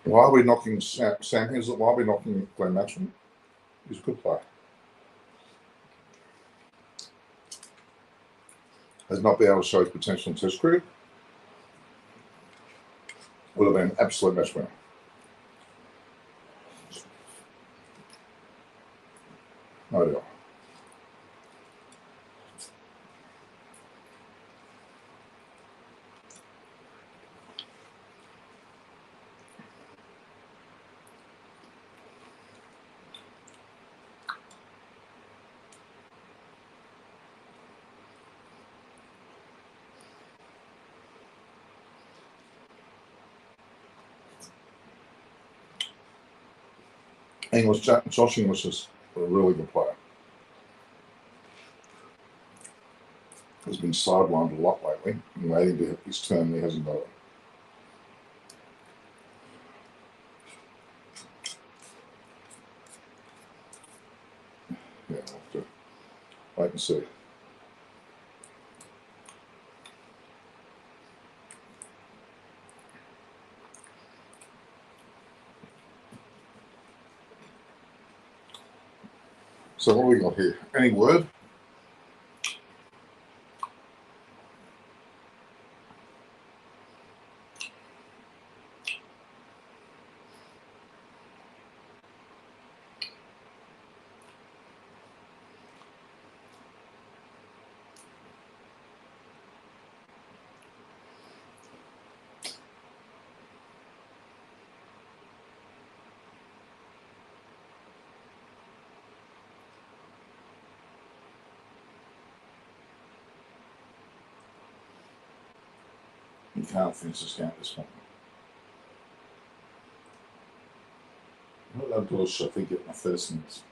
Why are we knocking Sam Hensel? Why are we knocking Glenn Maxwell? He's a good player. Has not been able to show his potential in Test cricket. Would have been an absolute match winner. No doubt. Josh English is a really good player. Has been sidelined a lot lately. I'm waiting to hit his turn. He hasn't got it. Yeah, I'll have to wait and see. So what have we got here? Any word? You can't finish this game at this point. That does, I think, get my first innings.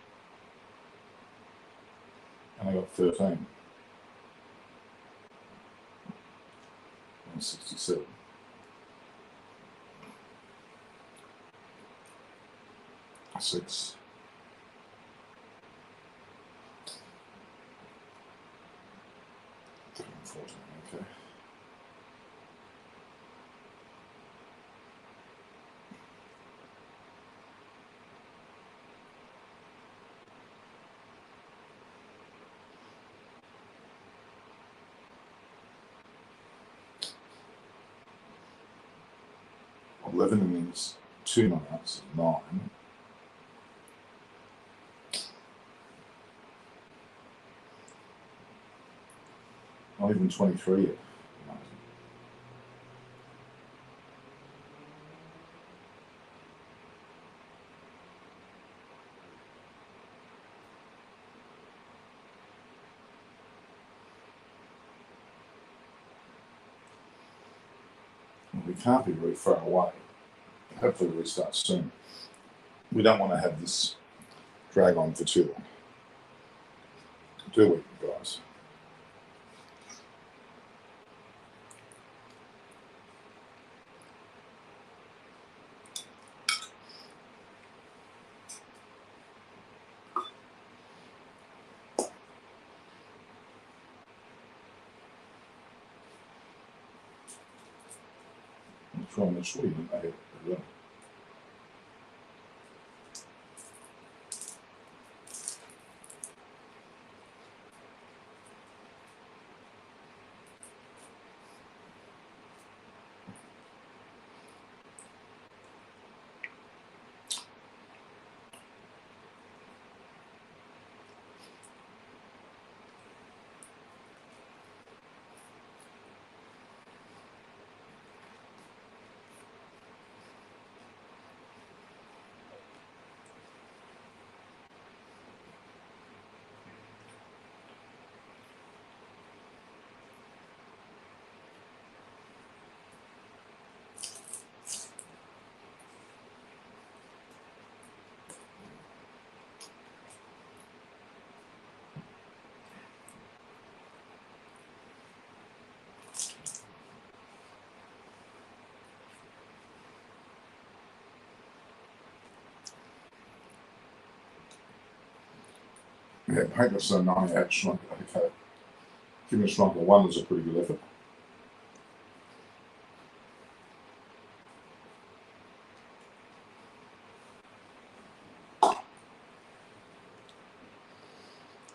And I got 13. 167. Six. 11 innings, 2 knockouts, 9. Not even 23 yet. We can't be very far away. Hopefully we start soon. We don't want to have this drag on for too long. Do we, guys? I'm trying to make sure you didn't have it. Yeah, Pakistani 98 Sri Lanka. Okay. Giving Sri Lanka 1 is a pretty good effort.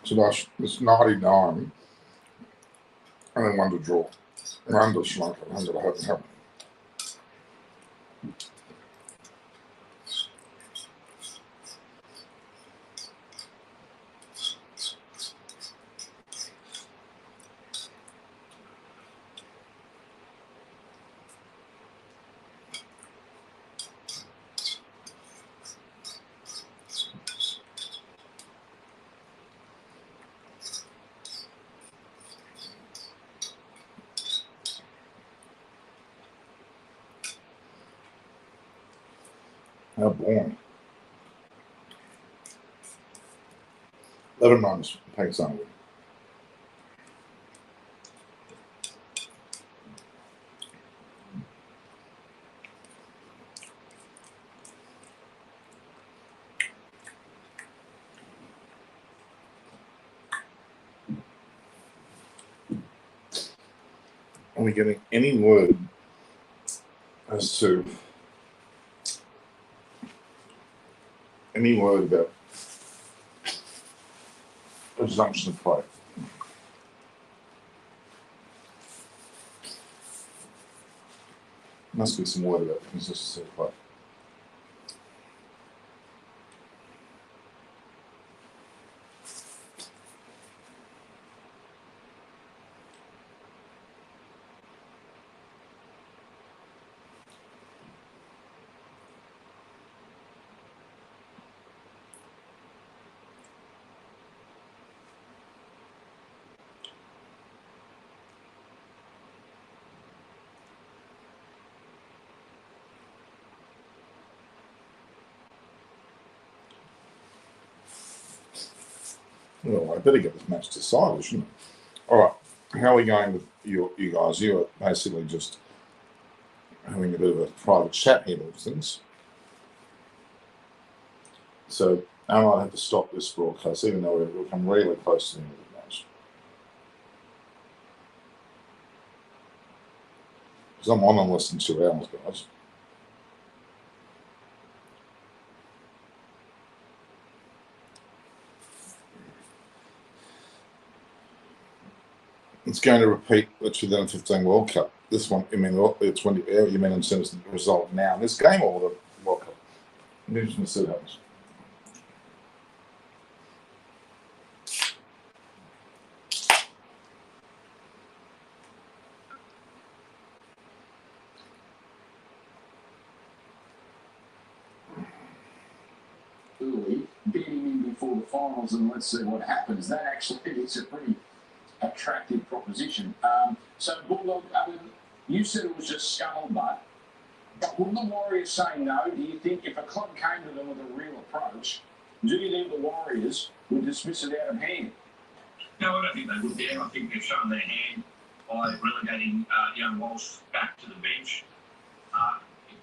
So it's 99 and then 1 to draw. And under Sri Lanka, under the hope and help. How boring. 11 runs, Pakistan win. Are we getting any word as to about resumption of play? Must be some word about consistency of play. Well, I better get this match decided, shouldn't I? All right, how are we going with you guys? You are basically just having a bit of a private chat here with things. So I might have to stop this broadcast, even though we've come really close to the end of the match. Because I'm on less than 2 hours, guys. It's going to repeat the 2015 World Cup. This one, I mean, it's when you mean in terms of the result now in this game or the World Cup? Interesting to see what happens. Early, beating him before the finals, and let's see what happens. That actually is a pretty attractive proposition. So, Bulldog, you said it was just scuttlebutt, but will the Warriors say no? Do you think if a club came to them with a real approach, do you think the Warriors would dismiss it out of hand? No, I don't think they would be. I think they've shown their hand by relegating young Walsh back to the bench.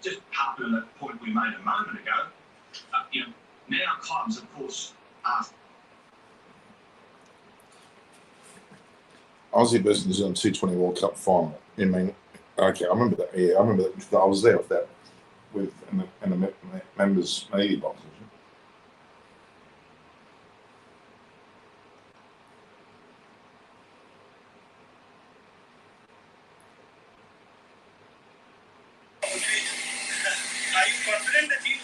Just harping on that point we made a moment ago, now clubs, of course, are... Aussie versus New Zealand T20 World Cup final. I mean, okay, I remember that. Yeah, I remember that. I was there with that, in the members' media boxes. Are you confident that you...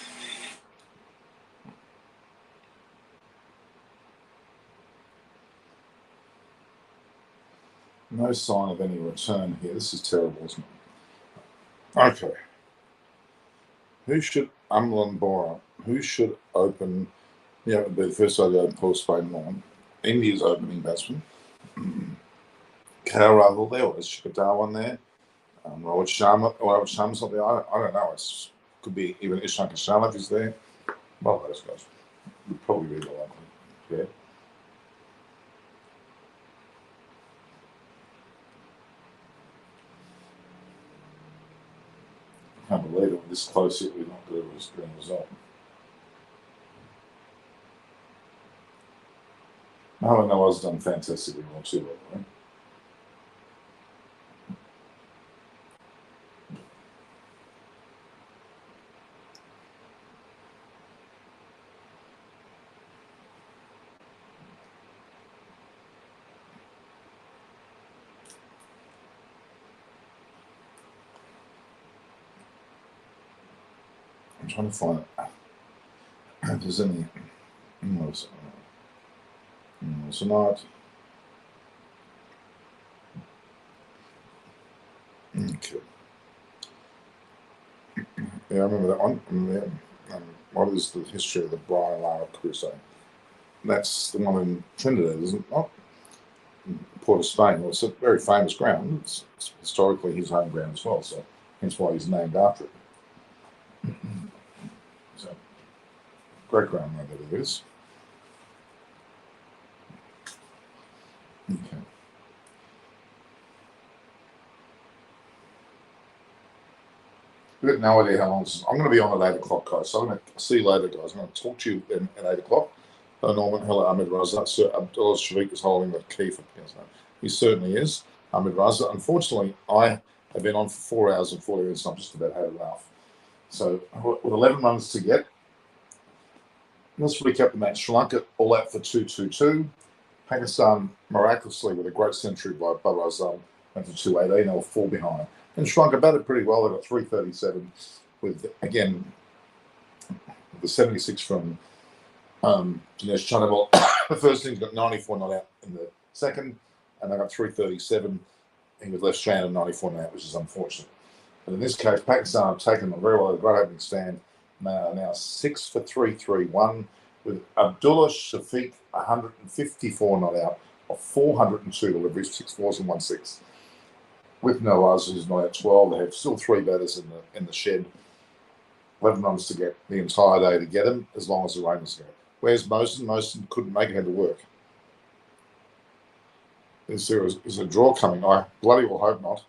No sign of any return here. This is terrible, isn't it? Okay. Who should open? Yeah, it would be the first side to open Paul Spain on. India's opening batsman. KL there, or is Shikadawan there? Robert Sharma's not there. I don't know. It could be even Ishan Kashan if he's there. Well, those guys would probably be the likely. Yeah. I can't believe it. We're this close yet we're not good at a result. Noah's done fantastically well too, by the way. I'm trying to find if there's any. No, it's not. Okay. Yeah, I remember that one. What is the history of the Brian Lara Crusade? That's the one in Trinidad, isn't it? Not Port of Spain. Well, it's a very famous ground. It's historically his home ground as well, so hence why he's named after it. So, great ground, I bet it is. Okay. We've got no idea how long this is. I'm going to be on at 8 o'clock, guys. So I'm going to see you later, guys. I'm going to talk to you at 8 o'clock. Norman, hello, Ahmed Raza. Sir Abdullah Shafiq is holding the key for Pakistan. He certainly is. Ahmed Raza. Unfortunately, I have been on for 4 hours and 40 minutes, and I'm just about had enough. So, with 11 runs to get, let's recap the match. Sri Lanka all out for 2-2-2. Pakistan, miraculously, with a great century by Babar Azam, went to 2-18. They were 4 behind. And Sri Lanka batted pretty well. They got 337 with, again, the 76 from Dinesh Chandimal. The first innings got 94 not out in the second, and they got 337. He was left stranded 94 not out, which is unfortunate. But in this case, Pakistan have taken them very well. A great opening stand. And they are now 6 for 331 with Abdullah Shafiq 154 not out of 402 deliveries, 6 fours and 1 6. With Nawaz, who's not out 12, they have still 3 batters in the shed. 11 runs to get the entire day to get him, as long as the rain is going. Where's Mosen? Mosen couldn't make it, had to work. Is a draw coming? I bloody well hope not.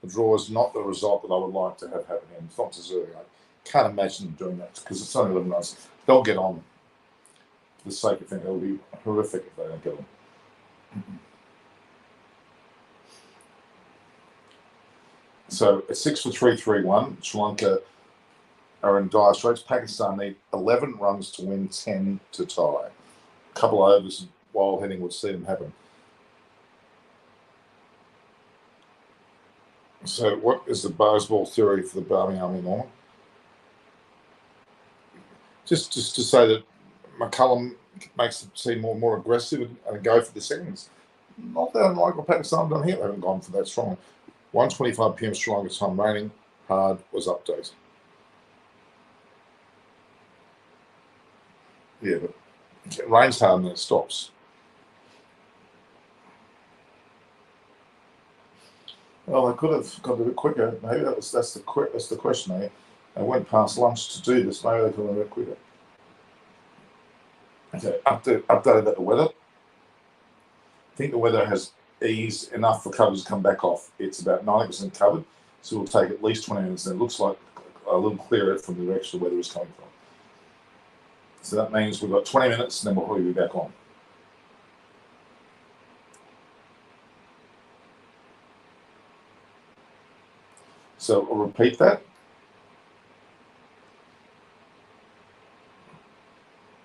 The draw is not the result that I would like to have happen. It's not deserving. I can't imagine them doing that because it's only 11 runs. They'll get on for the sake of things. It'll be horrific if they don't get on. So it's 6 for 331. Sri Lanka are in dire straits. Pakistan need 11 runs to win, 10 to tie. A couple of overs, wild hitting would see them happen. So what is the baseball theory for the Barmy Army, Norman? Just to say that McCullum makes them seem more aggressive and go for the seconds. Not that unlike what Pakistan done here. They haven't gone for that strongly. 1:25 p.m. Sri Lanka time. Raining hard was updated. Yeah, but it rains hard and then it stops. Well, they could have got a bit quicker. Maybe that's the question. They went past lunch to do this. Maybe they could have been a bit quicker. Okay, updated about the weather. I think the weather has eased enough for covers to come back off. It's about 90% covered, so it'll take at least 20 minutes. And it looks like a little clearer from the direction the weather is coming from. So that means we've got 20 minutes, and then we'll probably be back on. So I'll repeat that.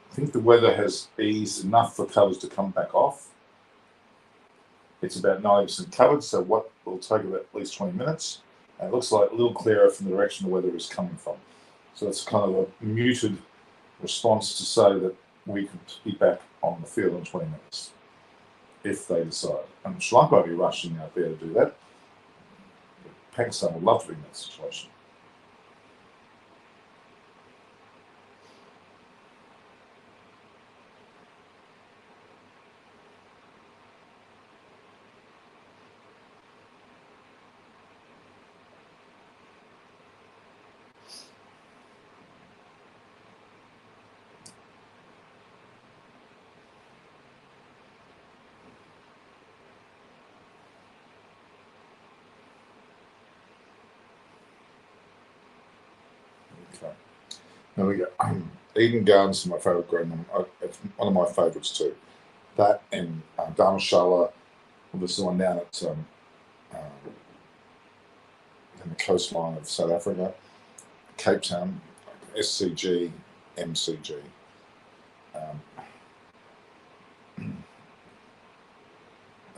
I think the weather has eased enough for covers to come back off. It's about 90% covered, so what will take about at least 20 minutes. And it looks like a little clearer from the direction the weather is coming from. So it's kind of a muted response to say that we could be back on the field in 20 minutes, if they decide. And Sri Lanka won't be rushing out there to do that. Pakistan would love to be in that situation. Okay. There we go. Eden Gardens is my favourite green. It's one of my favourites too. That and Dharmashala, obviously the one down at in the coastline of South Africa, Cape Town, SCG, MCG. And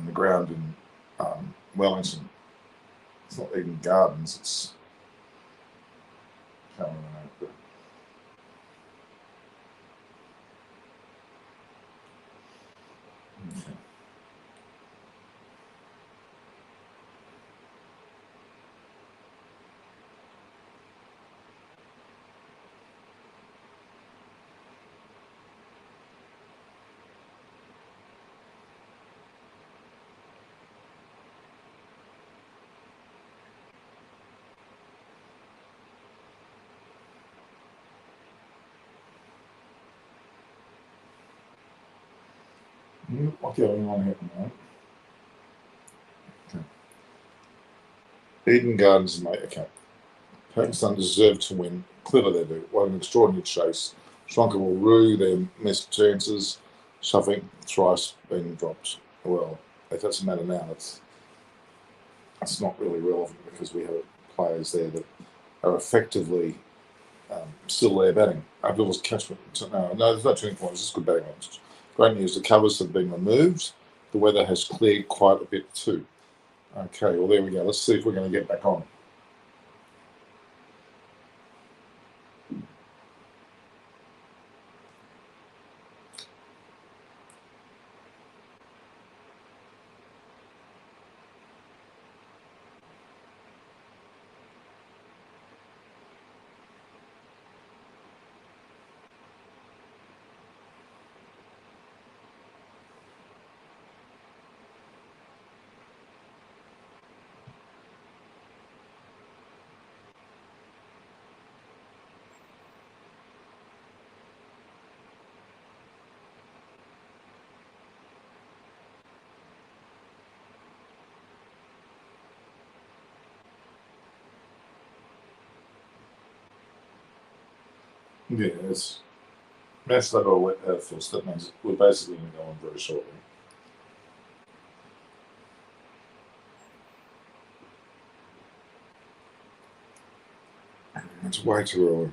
the ground in Wellington. It's not Eden Gardens, it's I can't remember the name, but okay. What's going on here tonight? Okay. Eden Gardens, mate. Okay. Pakistan deserve to win. Clearly they do. What an extraordinary chase. Sri Lanka will rue their missed chances. Shafik thrice being dropped. Well, it doesn't matter now. It's not really relevant because we have players there that are effectively still there batting. Abdul's catchment. No, there's no turning point. It's just good batting. Great news. The covers have been removed. The weather has cleared quite a bit too. Okay, well, there we go. Let's see if we're going to get back on. Yeah, that's like a wet first. That means we're basically going to go on very shortly. It's way too early.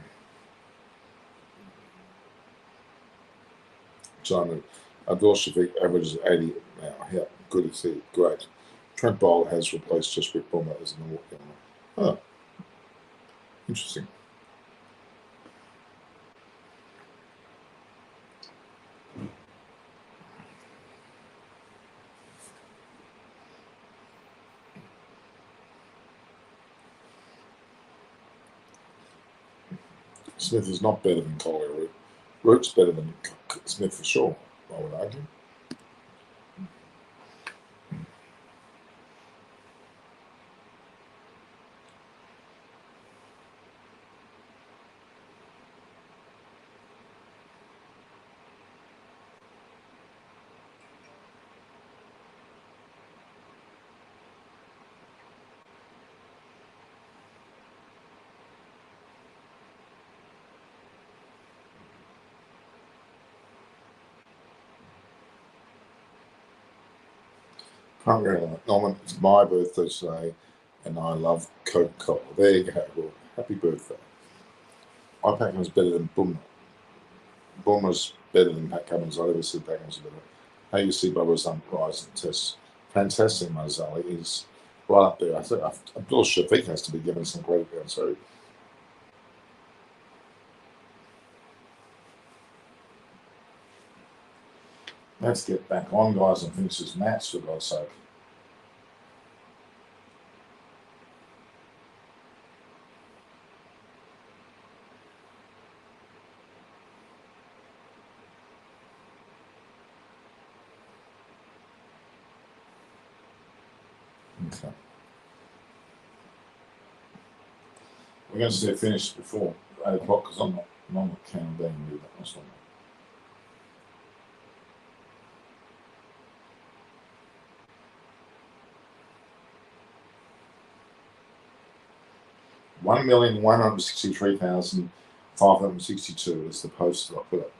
China, Abdul Shafiq averages 80 now. Yeah, good to see. Great. Trent Bolt has replaced just Rick Boomer as an award. Oh, interesting. Smith is not better than Collier. Root's better than Smith for sure, I would argue. Norman, it's my birthday today, and I love Coca-Cola. There you go. Well, happy birthday. My Pat Cummins better than Boomer. Boomer's better than Pat Cummins. I never said Pat Cummins was better. How you see Bubba's rise and test. Fantastic, Marzali. He's right up there. I think Abdul Shafiq has to be given some credit there. So let's get back on, guys, and finish this match, for God's sake. Okay. We're going to see it finish before 8 o'clock because I'm not counting down to do that. That's not. $1,163,562 is the post that I put up.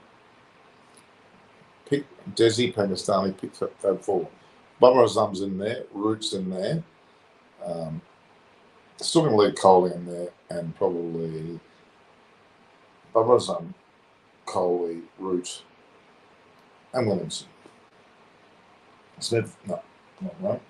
Pick Desi Pakistani picked up that 4. Bummer Azam's in there, Root's in there. Still going to leave Coley in there, and probably Bummer Azam, Coley, Root, and Williamson. Smith, no, not right.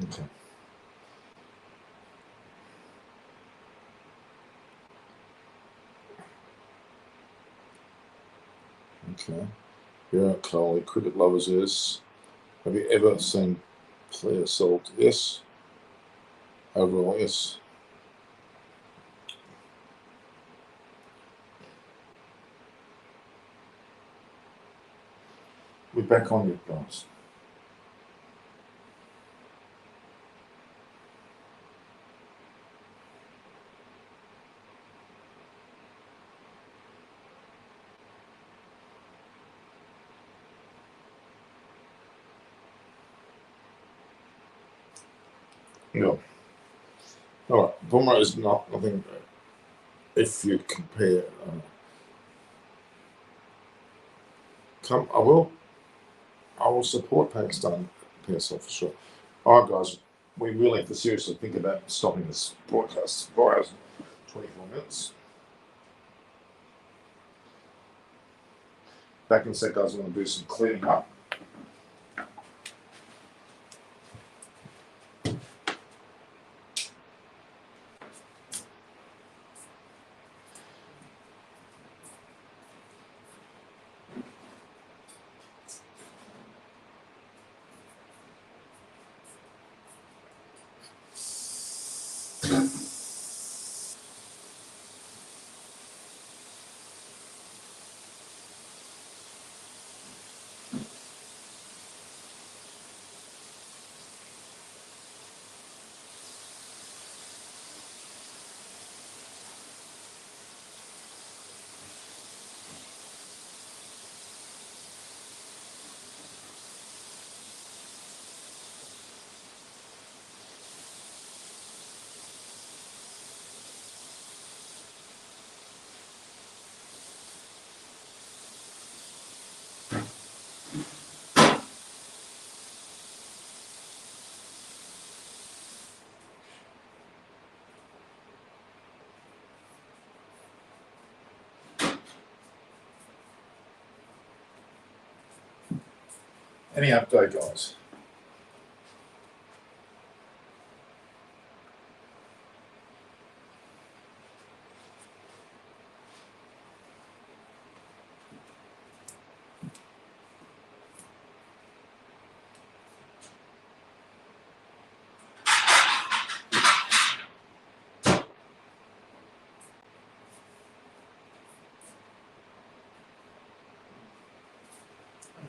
Okay. Okay. Yeah, Coley, cricket lovers is. Have you ever seen play assault? Yes. Overall, yes. We're back on you, guys. Yeah. All right. Boomer is not, I think, if you compare, I will support Pakistan PSL for sure. All right, guys, we really have to seriously think about stopping this broadcast. 4 hours, 24 minutes. Back in a sec, guys, I'm going to do some cleaning up. Any update, guys?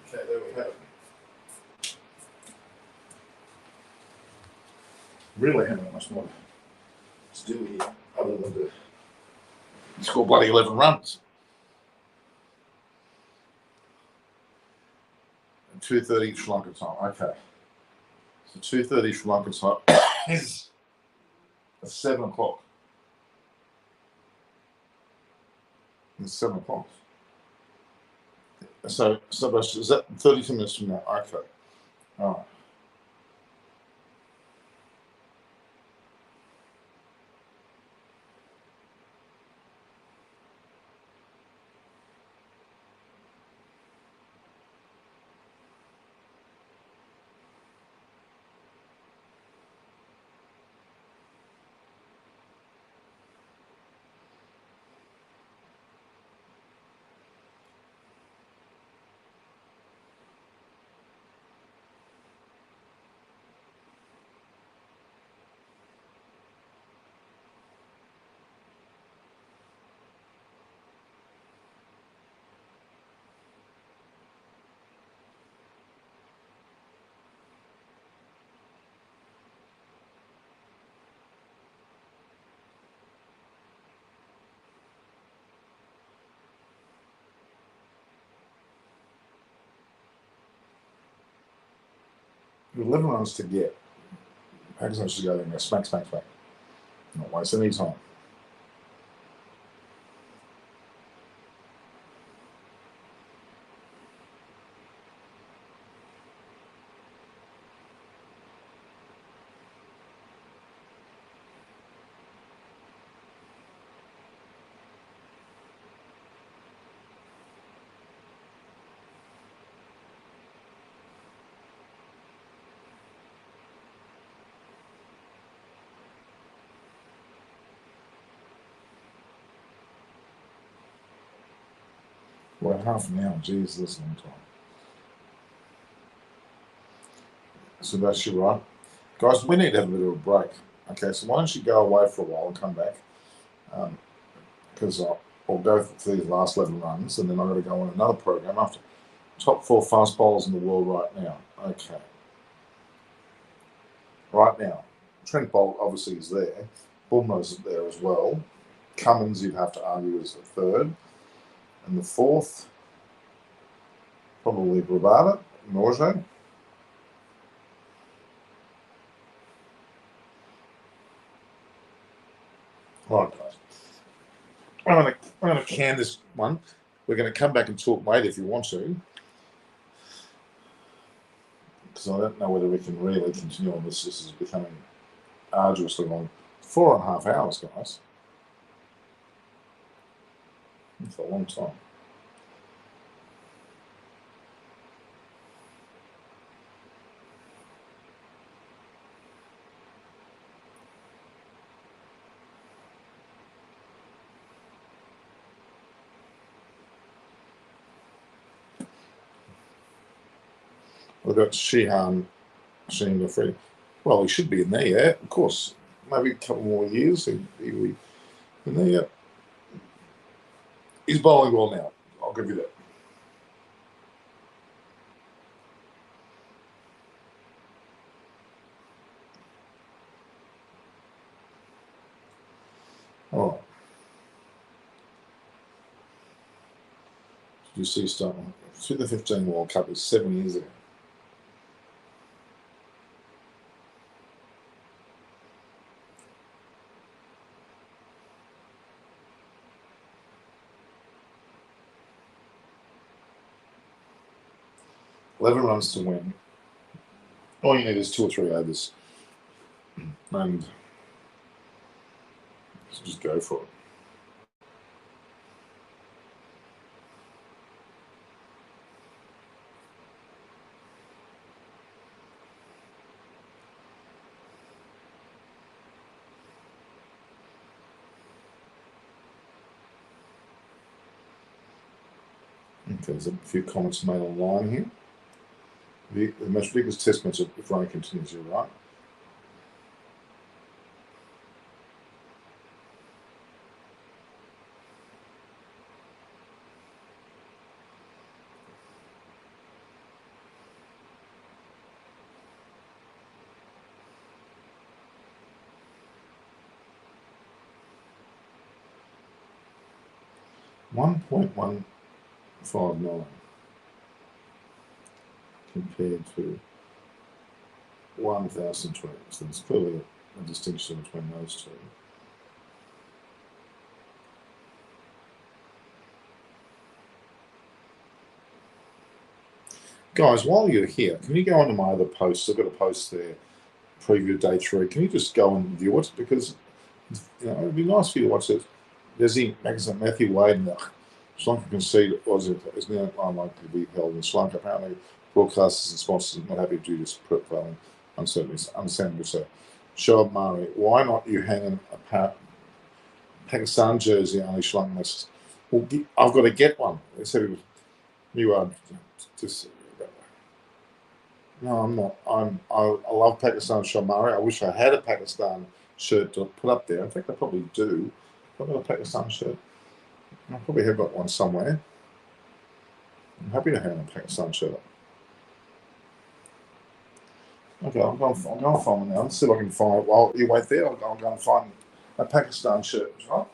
Okay, there we have it. Really haven't much more to do here other than to score bloody 11 runs. And 2:30 Sri Lanka time. Okay. So 2:30 Sri Lanka time is 7 o'clock. It's 7 o'clock. So is that 32 minutes from now? Okay. All right. With 11 runs to get. Pakistan should go in there, smack. Not waste any time. Well, half an hour, geez, that's a long time. So that's your right. Guys, we need to have a bit of a break. Okay, so why don't you go away for a while and come back? Because I'll go through these last 11 runs and then I'm going to go on another program after. Top 4 fast bowlers in the world right now. Okay. Right now, Trent Bolt obviously is there. Bumrah's there as well. Cummins, you'd have to argue, is the third. And the fourth, probably Rabada, Norje. All right, guys. I'm going to can this one. We're going to come back and talk later if you want to. Because I don't know whether we can really continue on this. This is becoming arduously long. 4.5 hours, guys. That's a long time. We've got Sheen Free. Well, he should be in there, yeah, of course. Maybe a couple more years. He'll be in there, yeah. He's bowling well now. I'll give you that. All right. Did you see something? 2015 World Cup is 7 years ago. $11 runs to win. All you need is 2 or 3 overs. And just go for it. Okay, there's a few comments made online here. The most biggest testament if rain continues, you're right. $1.159 compared to 1,020. So there's clearly a distinction between those two. Guys, while you're here, can you go onto my other posts? I've got a post there, preview day 3. Can you just go and view it? Because it'd be nice for you to watch it. There's the magazine Matthew Wade and the Sri Lanka conceded is now unlikely to be held in Sri Lanka. Apparently, broadcasters and sponsors are not happy due to prevailing uncertainties. Understandably so. Shoaib Mari, why not you hang a Pakistan jersey on Sri Lankan messages? Well, I've got to get one. They said you are just. No, I'm not. I love Pakistan Shoaib Mari. I wish I had a Pakistan shirt to put up there. In fact, I probably do. I've got a Pakistan shirt. I probably have got one somewhere. I'm happy to hang a Pakistan shirt. Okay, I'll go and find one now. Let's see if I can find it. While you wait there, I'll go and find a Pakistan shirt, right?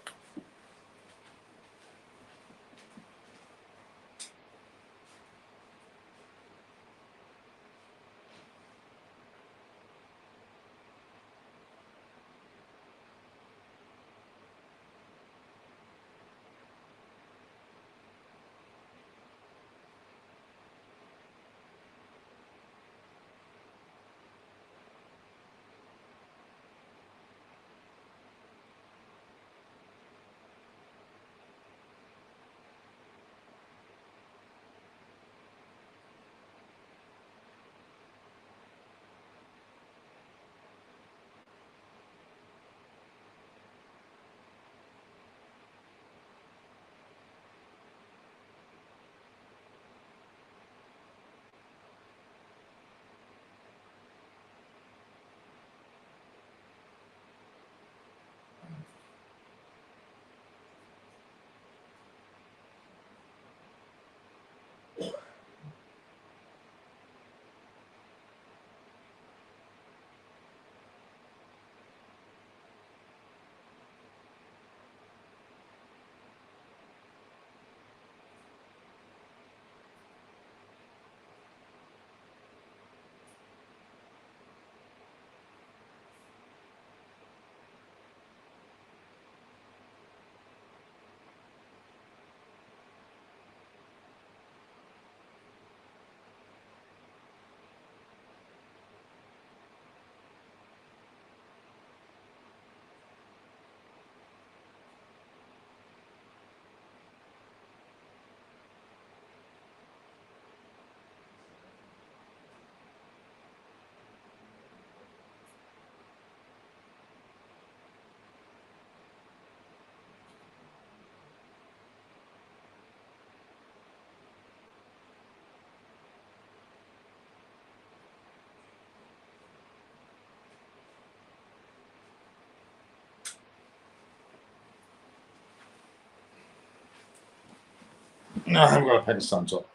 No, I haven't got a Pakistan top.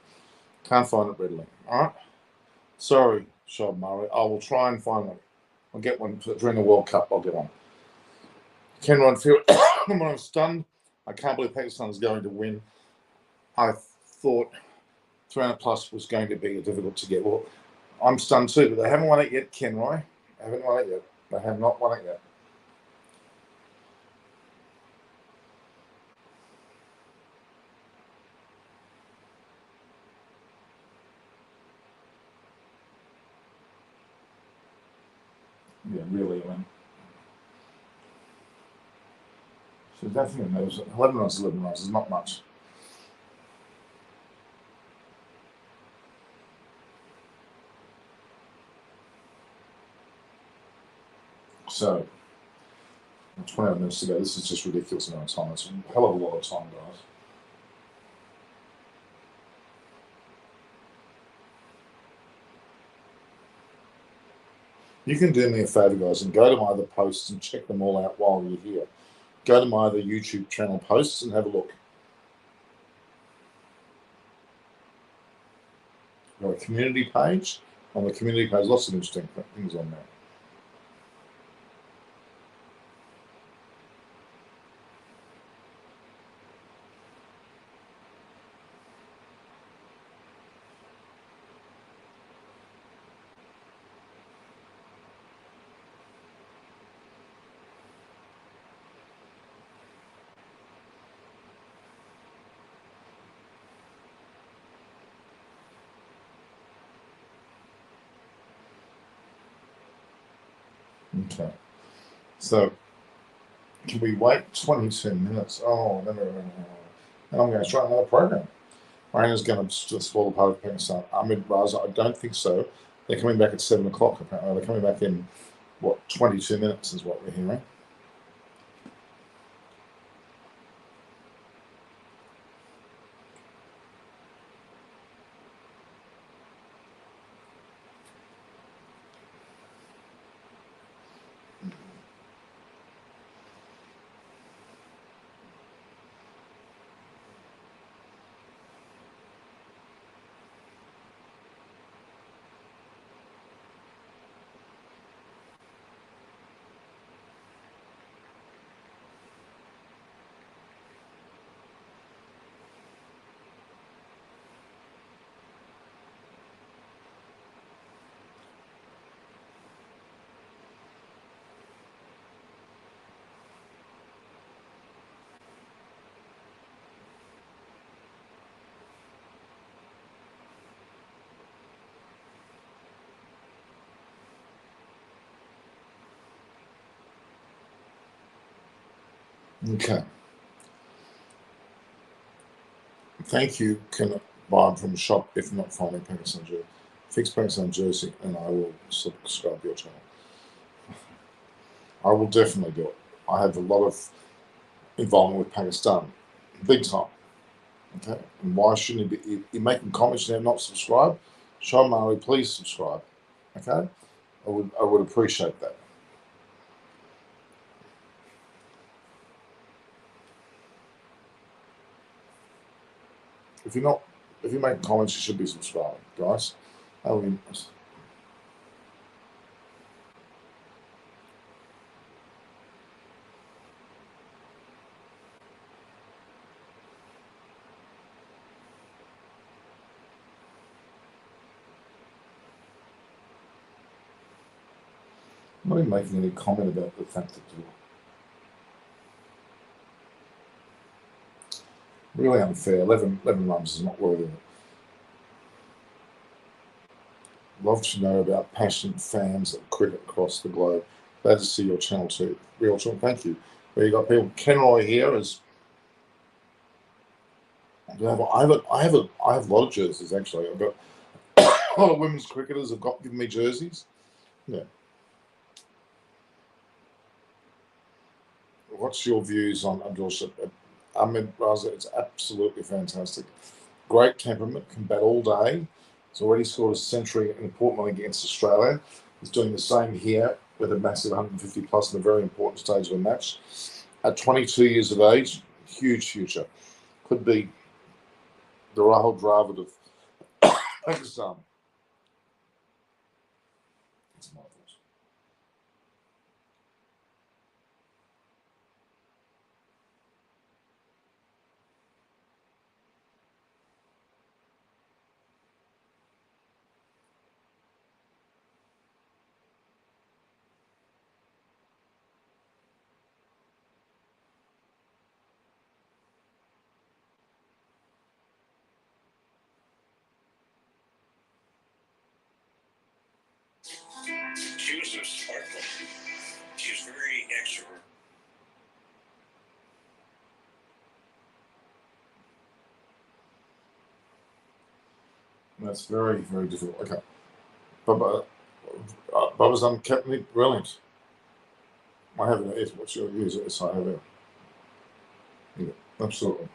Can't find it readily. All right. Sorry, Shoaib Mari. I will try and find one. I'll get one during the World Cup. I'll get one. Ken Rodfield, when I was stunned, I can't believe Pakistan is going to win. I thought 300 plus was going to be difficult to get. Well, I'm stunned too, but they haven't won it yet, Ken Roy. They haven't won it yet. They have not won it yet. Yeah, really, I mean. So definitely knows 11 runs, 11 runs is not much. So, 20 minutes to go. This is just ridiculous amount of time. It's a hell of a lot of time, guys. You can do me a favour, guys, and go to my other posts and check them all out while you're here. Go to my other YouTube channel posts and have a look. Got a community page. On the community page, lots of interesting things on there. Okay. So, can we wait 22 minutes? Oh, no. And I'm going to try another program. Raina's going to just fall apart of Pakistan. Ahmed Raza, I don't think so. They're coming back at 7 o'clock, apparently. They're coming back in, 22 minutes is what we're hearing. Okay. Thank you. Can buy them from a shop if not finding Pakistan jersey. Fix Pakistan jersey and I will subscribe to your channel. I will definitely do it. I have a lot of involvement with Pakistan. Big time. Okay. And why shouldn't you be? You're making comments now, not subscribe. Sean Marley, please subscribe. Okay. I would appreciate that. If you're making comments, you should be subscribing, guys. Not even making any comment about the fact that you're really unfair. 11 runs is not worthy of it. Love to know about passionate fans of cricket across the globe. Glad to see your channel too. Real talk, thank you. Where you got people. Kenroy here is. I have a lot of jerseys actually. I've got a lot of women's cricketers have given me jerseys. Yeah. What's your views on Abdul Ahmed Raza? It's absolutely fantastic. Great temperament, can bat all day. He's already scored a century in an important one against Australia. He's doing the same here with a massive 150 plus in a very important stage of a match. At 22 years of age, huge future. Could be the Rahul Dravid of Pakistan. That's my thoughts. She was a sparkler. She was very extrovert. That's very, very difficult. Okay. Bubba's unkept me. Brilliant. I have it. What's your views? Yes, I have it. Yeah, absolutely.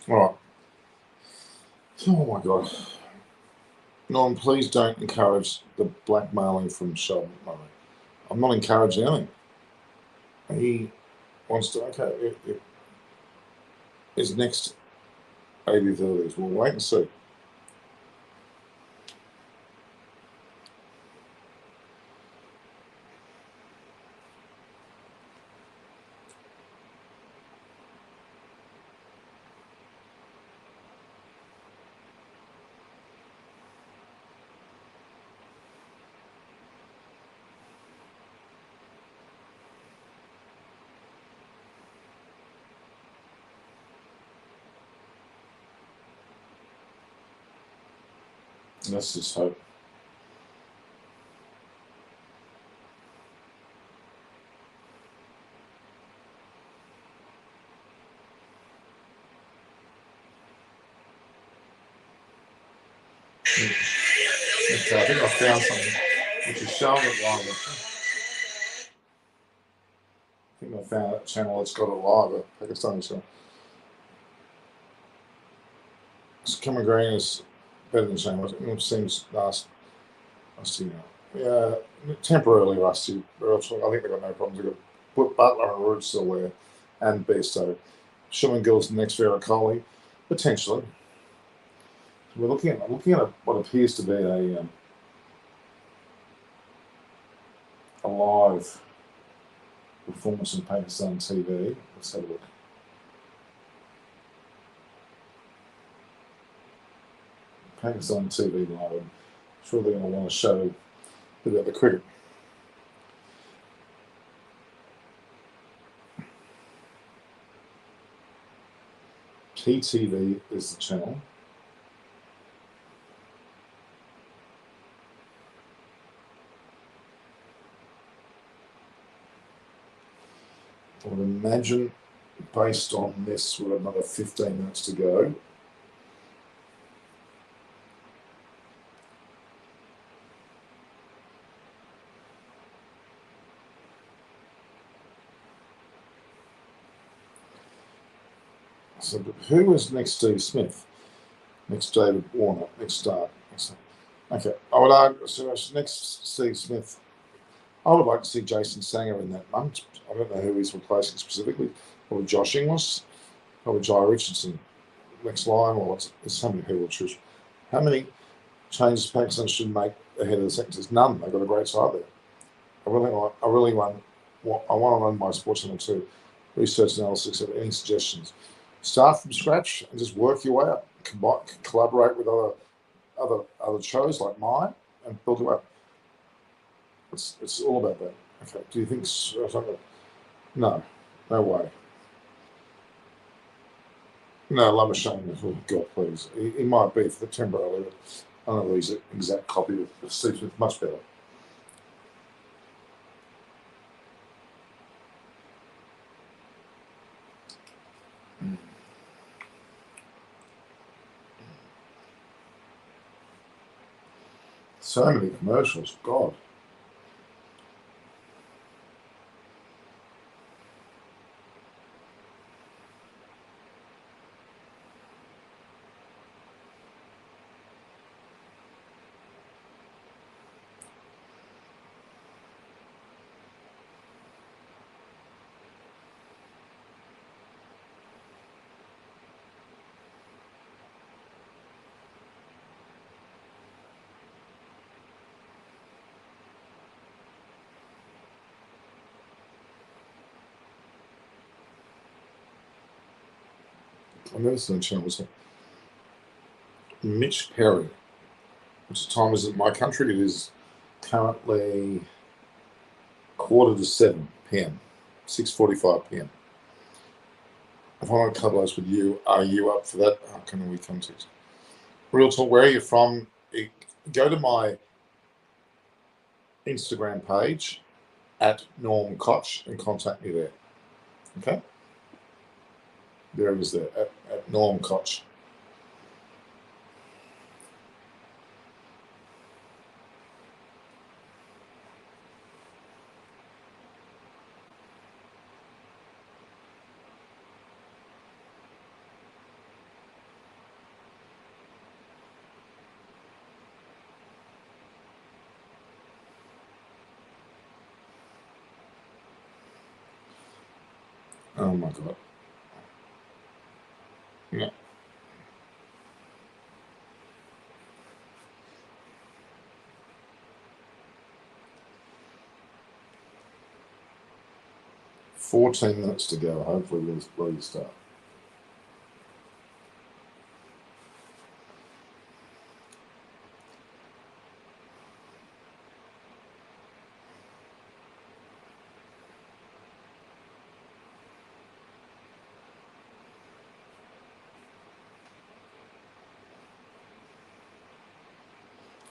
All right. Oh my God. Norm, please don't encourage the blackmailing from Sheldon Murray. I'm not encouraging anything. He wants to, okay, his next 80/30s. We'll wait and see. Let's just hope. Okay, I think I found something which is showing it live. I think I found a channel that's got it live, a Pakistani channel. Cameron Green is better than Shane. It seems rusty now. Yeah, temporarily rusty. I think they've got no problems. They've got put Butler and Root still there, and Besto. Schumann Gill's the next Vera Coley, potentially. We're looking at what appears to be a live performance on Pakistan TV. Let's have a look. Pakistan TV live. I'm sure they're going to want to show a bit about the cricket. PTV is the channel. I would imagine, based on this, with another 15 minutes to go, so who is next Steve Smith? Next David Warner? Next start? Okay, I would argue, so next Steve Smith, I would like to see Jason Sanger in that month. I don't know who he's replacing specifically. Probably Josh Inglis, probably Jai Richardson. Next line, or there's so many people to choose. How many changes Pakistan should make ahead of the second? There's none. They've got a great side there. I want to run my sports channel too. Research analysis of any suggestions. Start from scratch and just work your way up. Collaborate with other shows like mine and build your way up. It's all about that. Okay. Do you think? No way. No, Lamashane. Oh God, please. He might be for the temporarily, but I don't know. He's an exact copy of Steve Smith. Much better. So many commercials. God. I noticed on the channel was Mitch Perry. Which time is it in my country? It is currently 7:15 p.m. 6:45 p.m. If I want to cover those with you, are you up for that? How can we come to it? Real talk, where are you from? Go to my Instagram page at Norm Koch and contact me there. Okay? There it is there, at Norm Koch. Oh my God. No. "14 minutes to go. Hopefully we'll restart."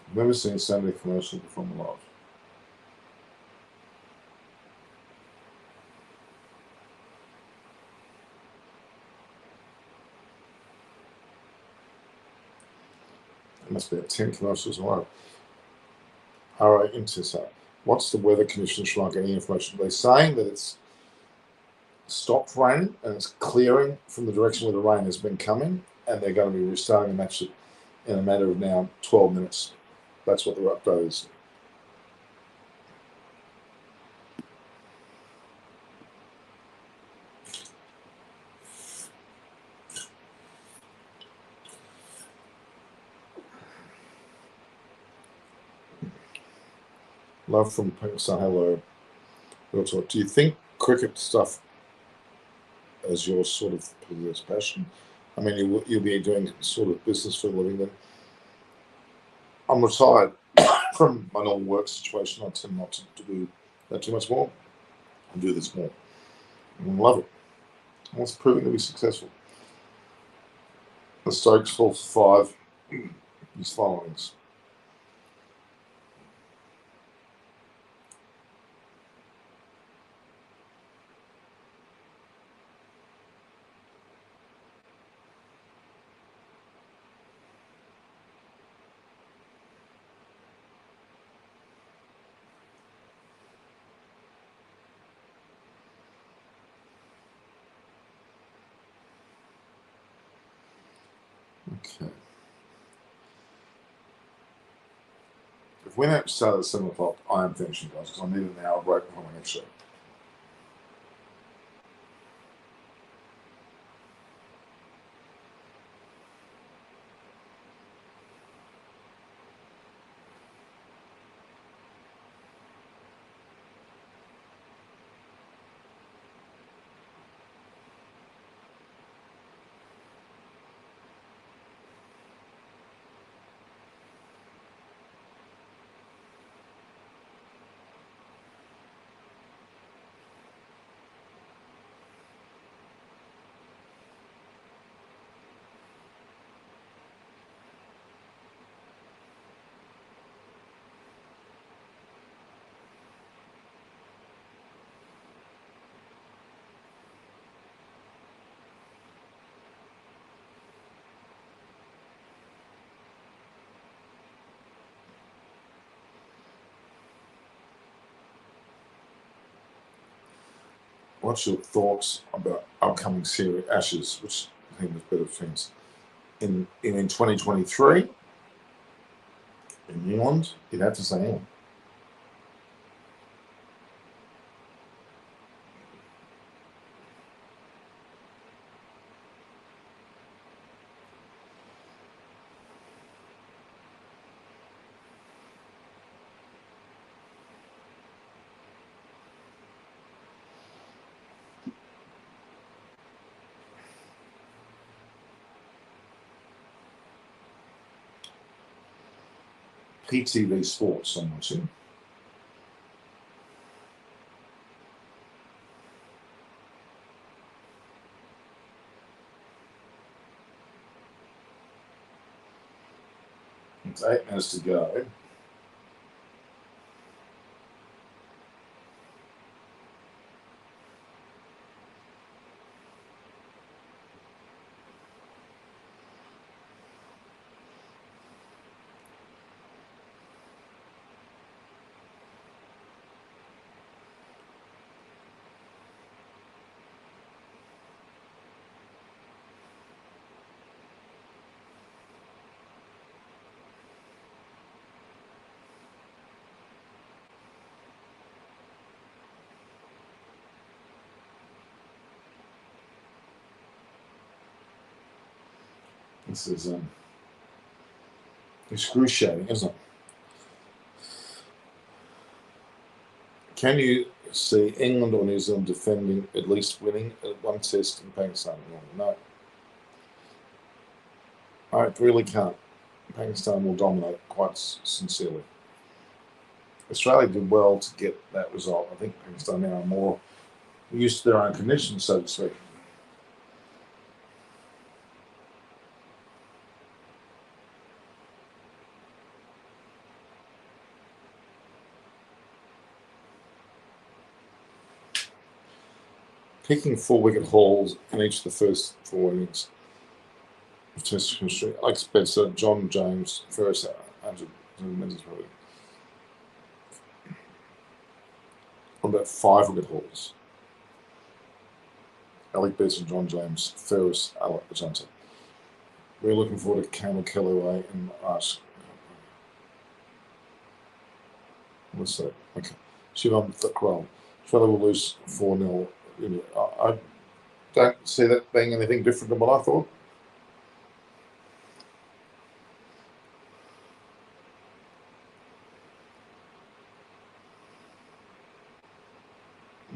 I've never seen so many commercials before in my life. There must be 10 commercials in a row. RA Intelsat. What's the weather condition in Sri Lanka? Any information? They're saying that it's stopped raining and it's clearing from the direction where the rain has been coming, and they're going to be restarting the match in a matter of now 12 minutes. That's what the update is. Love from Pakistan. Hello. Do you think cricket stuff is your sort of previous passion? I mean, you'll be doing sort of business for a living then. I'm retired from my normal work situation. I tend not to do that too much more. I do this more. I love it. And it's proving to be successful. The Stokes fall for 5. His followings. Okay. If we don't start at 7 o'clock, I am finishing, guys, because I need an hour break before my next show. What's your thoughts about upcoming series Ashes, which I think was better things in 2023 in England? You'd have to say England. PTV Sports, I'm watching. It's 8 minutes to go. This is excruciating, isn't it? Can you see England or New Zealand defending, at least winning at one test in Pakistan? No. I really can't. Pakistan will dominate quite sincerely. Australia did well to get that result. I think Pakistan now are more used to their own conditions, so to speak. Picking 4-wicket hauls in each of the first 4 innings of Test history. Alex Spencer, John James, Ferris, Andrew, probably. What about 5-wicket hauls? Alec Benson, John James, Ferris, Alec Johnson. We're looking forward to Cameron Kellaway and Ash. What's that? Okay. Shivam Thakral. Australia will lose 4-0. I don't see that being anything different than what I thought.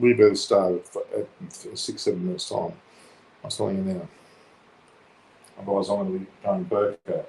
We better start at 6-7 minutes time. I'm telling you now. Otherwise, I'm going to be going back out.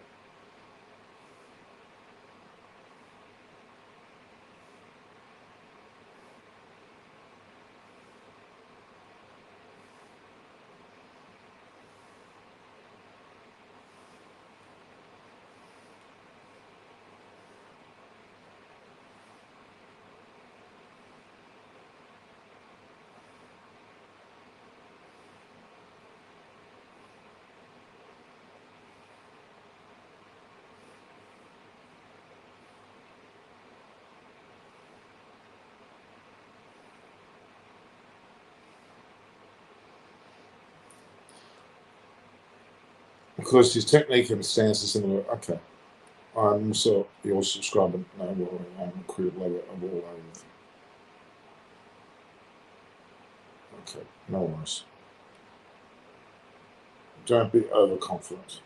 Because his technique and stance is similar. Okay. I'm also your subscriber. No, I'm a career lover of all over. Okay, no worries. Don't be overconfident.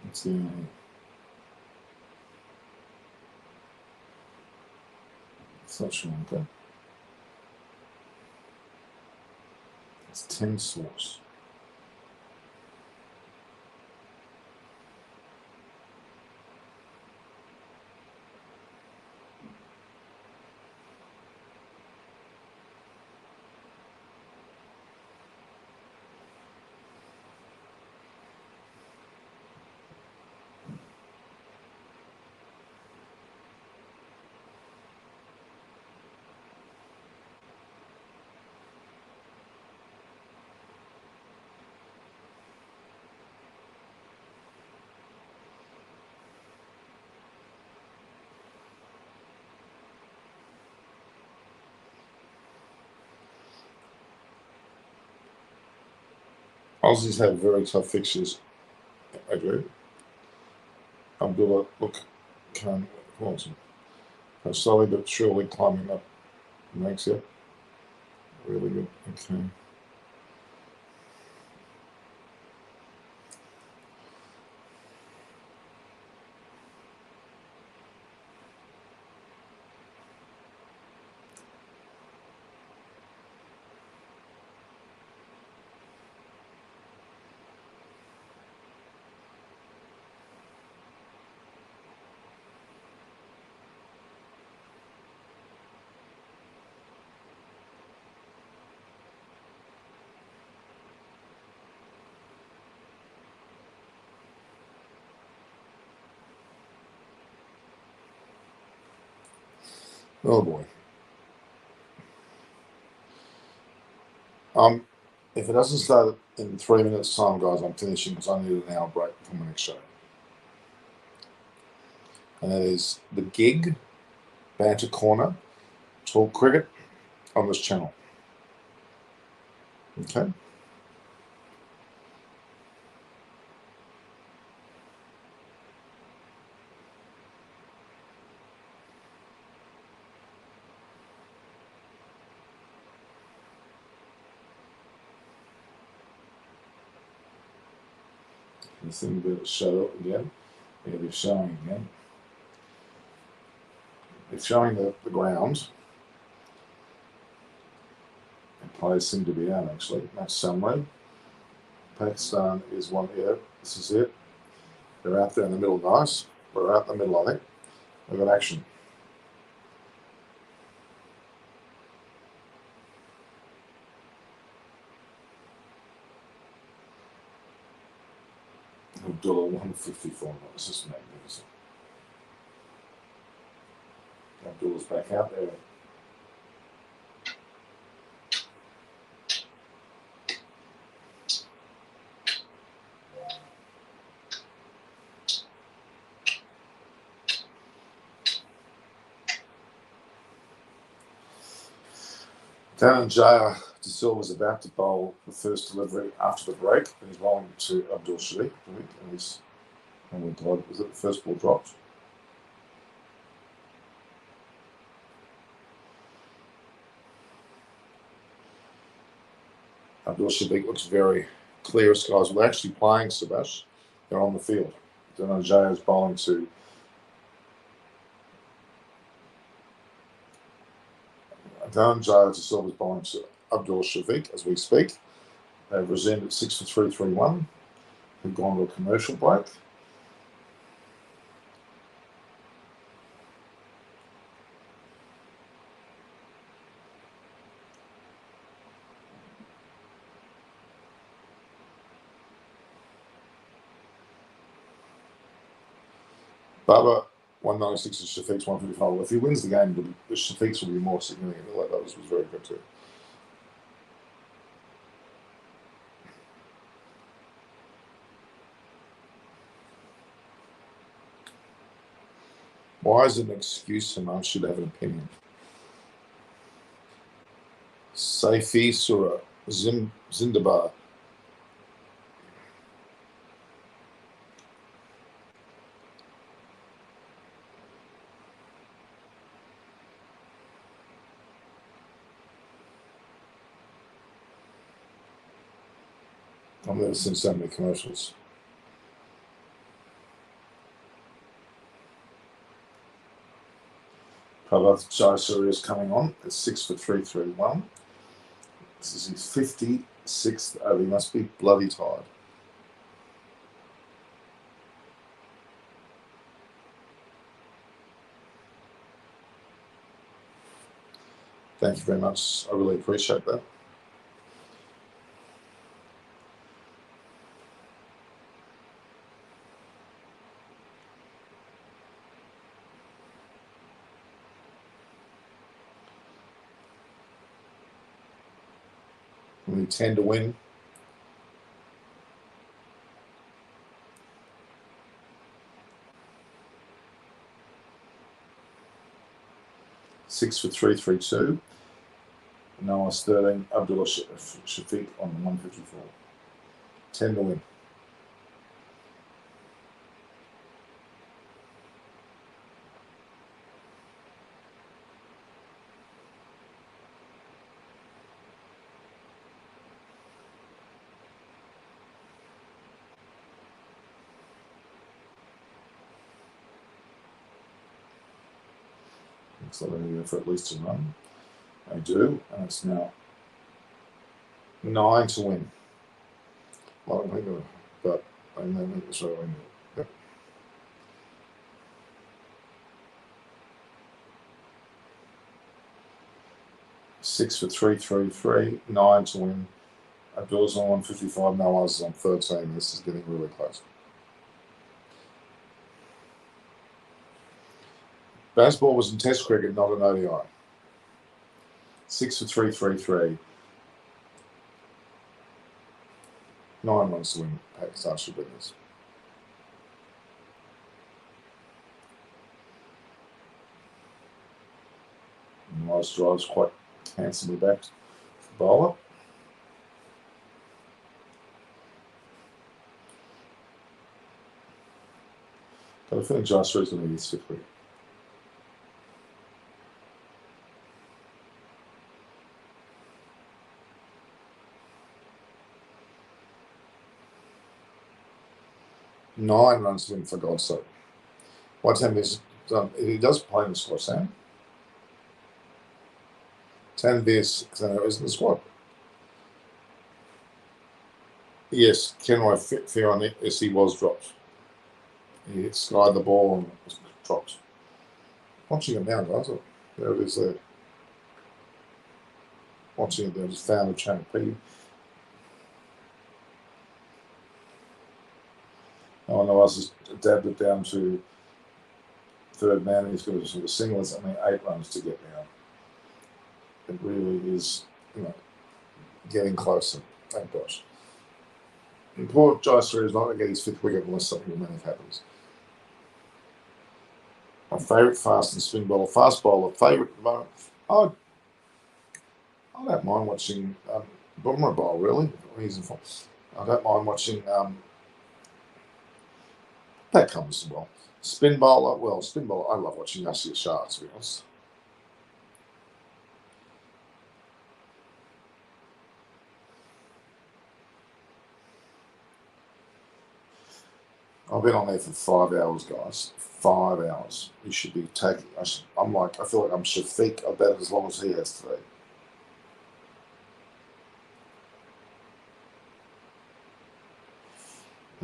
Let's see. It's not Sri Lanka. It's 10 source. Aussies have very tough fixtures. I do. Abdullah, look, Khan Quantum. Slowly but surely climbing up ranks, yeah. Really good. Okay. Oh boy. If it doesn't start in 3 minutes time, guys, I'm finishing because I need an hour break for my next show. And that is the Gig Banter Corner Talk Cricket on this channel. Okay. This thing will be able to show up again. Yeah, they're showing again. It's showing the ground. And players seem to be out actually. Match summary. Pakistan is one here. This is it. They're out there in the middle, nice. We're out in the middle, I think. We've got action. Abdullah 154. This is magnificent. Abdullah's back out there. Dhananjaya De Silva is about to bowl the first delivery after the break, and he's bowling to Abdul Shafiq. And he's, oh my God, was it the first ball dropped? Abdul Shafiq looks very clear skies. Well, they're actually playing, Sebash. They're on the field. Dhananjaya is bowling to Dhananjaya De Silva is bowling to Abdul Shafiq as we speak. They've resumed at 6 for 3-3-1. They've gone to a commercial break. Baba 196 and Shafiq's 155. Well, if he wins the game, the Shafiq's will be more significant. Like that was very good too. Why is it an excuse someone should have an opinion? Saifi Surah Zindabar. I've never seen so many commercials. Prabhat Jayasuri is coming on. It's 6 for 3-3-1. This is his 56th over. He must be bloody tired. Thank you very much. I really appreciate that. We 10 to win. Six for 3-3-2. Noah Sterling, Abdullah Shafiq on 154. 10 to win. Looks like they're going to go for at least a run. They do, and it's now 9 to win. Well, but I know it's right. Yep. 6 for 3-3-3, 9 to win. Abdul's on 155, Nawaz is on 13. This is getting really close. Baseball was in Test cricket, not an ODI. 6 for 3-3-3. 9 runs to win. Pakistan should win this. Nice drives quite handsomely back to the bowler. But I think Josh is going to get his fifth wicket. 9 runs to him, for God's sake. What time is he does play in the squad, Sam? 10 Vies is in the squad. Yes, Kenroy fair on it. Yes, he was dropped. He skied the ball and was dropped. Watching it now, guys. There it is there. Watching it there, just found the chain. Oh no, I was just dabbed it down to third man. He's got a sort of singlers. 8 runs to get down. It really is, getting closer. Thank gosh. And poor Jycer is not going to get his 5th wicket unless something dramatic happens. My favourite fast and spin bowler, fast bowler, favourite at the moment. I don't mind watching Bumrah bowl, really. I don't mind watching that comes as well. Spin bowler, I love watching Yasir Shah, to be honest. I've been on there for 5 hours, guys. 5 hours. You should be taking. I feel like I'm Shafiq. I bet as long as he has today.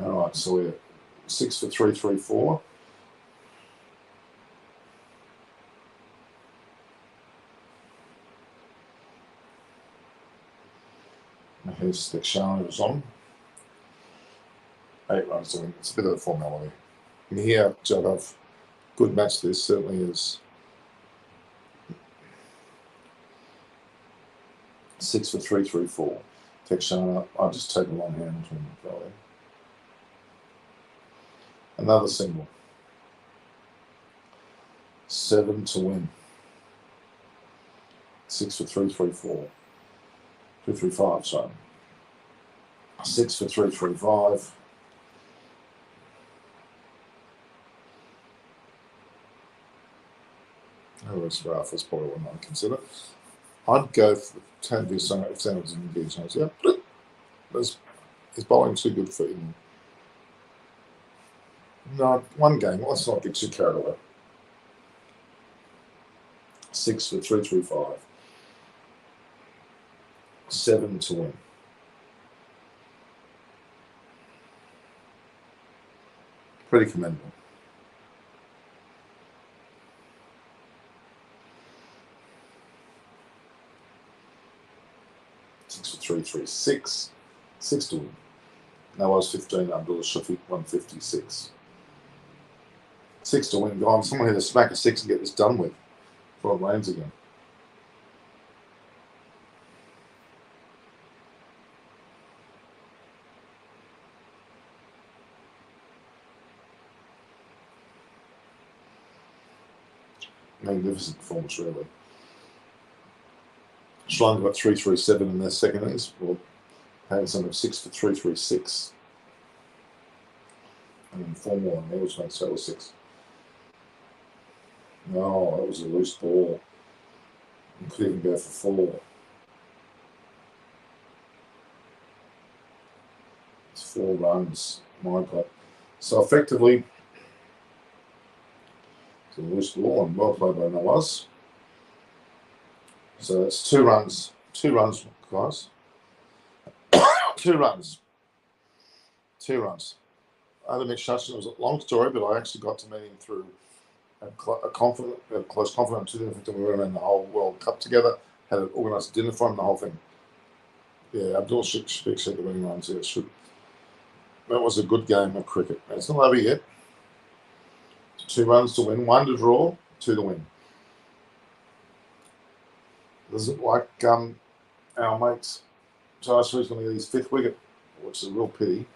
All right, so we're 6 for 334. Here's the Shah was on. 8 runs. I mean, it's a bit of a formality. And here, Jadov, good match this certainly is. 6 for 334. Tekshana, I'll just take a long hand between the Galle. Another single. 7 to win. 6 for 334. 235, sorry. 6 for 335. That's rough. That's probably what I'd consider. I'd go for 10 if Sanders didn't get a chance. Yeah, his bowling too good for him. No, one game. Let's not get too carried away. 6 for 335. 7 to win. Pretty commendable. For 336, 6 to win. Now I was 15, Abdullah Shafiq 156. 6 to win, guys. Someone had to smack a 6 and get this done with before it rains again. Magnificent performance, really. Sri Lanka got 337 in their second innings. Well, Pakistan got 6 for 336. And then 4 more in there, which makes total 6. No, that was a loose ball. You could even go for 4. It's 4 runs. My God. So effectively, it's a loose ball and well played by Nawaz. So it's 2 runs. 2 runs, guys. 2 runs. 2 runs. Other Mitch Hutchinson, it was a long story, but I actually got to meet him through a close confidant to them. We were in the whole World Cup together, had an organised dinner for him, the whole thing. Yeah, Abdul Shafiq said the winning runs. Yeah, that was a good game of cricket. It's not over yet. 2 runs to win, 1 to draw, 2 to win. Doesn't like our mates. Jycer's going to get his 5th wicket, which is a real pity.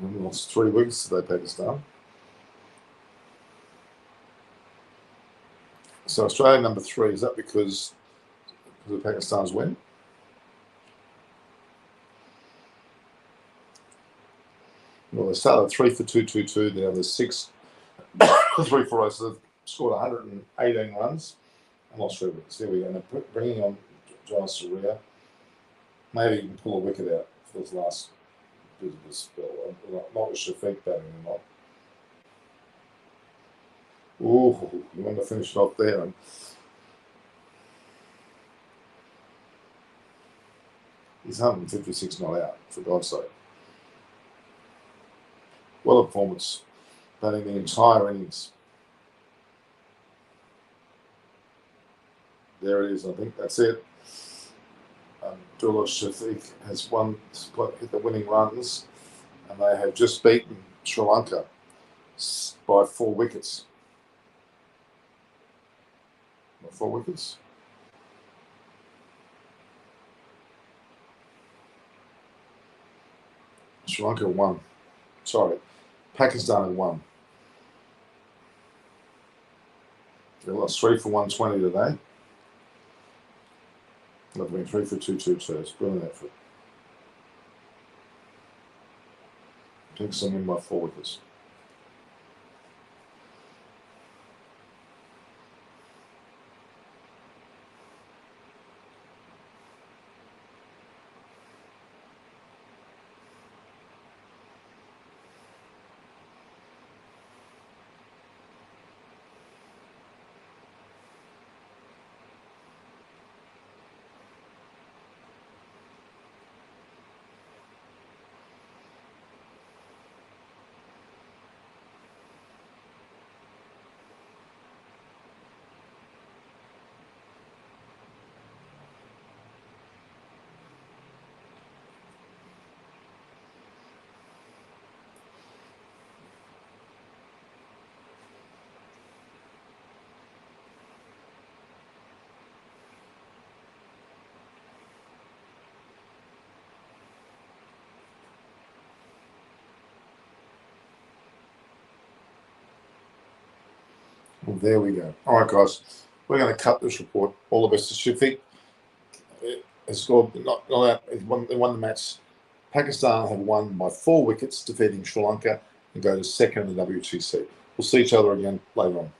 And we lost 3 wickets today, Pakistan. So Australia number 3, is that because of Pakistan's win? Well, they started 3 for 222. Now there's 6 3 for us. So they've scored 118 runs and lost 3 wickets. There we go. And they're bringing on John Surya. Maybe he can pull a wicket out for this last bit of the spell. Not with Shafiq batting or not. Ooh, you want to finish it off there. And he's 156 not out, for God's sake. What a performance, batting the entire innings. There it is, I think that's it. Abdullah Shafiq has hit the winning runs, and they have just beaten Sri Lanka by 4 wickets. By 4 wickets? Sri Lanka won. Sorry, Pakistan won. They lost 3 for 120 today. They've been 3 for 222. It's brilliant effort. Takes them in by 4 wickets. Well, there we go. All right, guys. We're going to cut this report. All the best to Shafiq. Has scored, not out. They won the match. Pakistan have won by 4 wickets, defeating Sri Lanka and go to second in the WTC. We'll see each other again later on.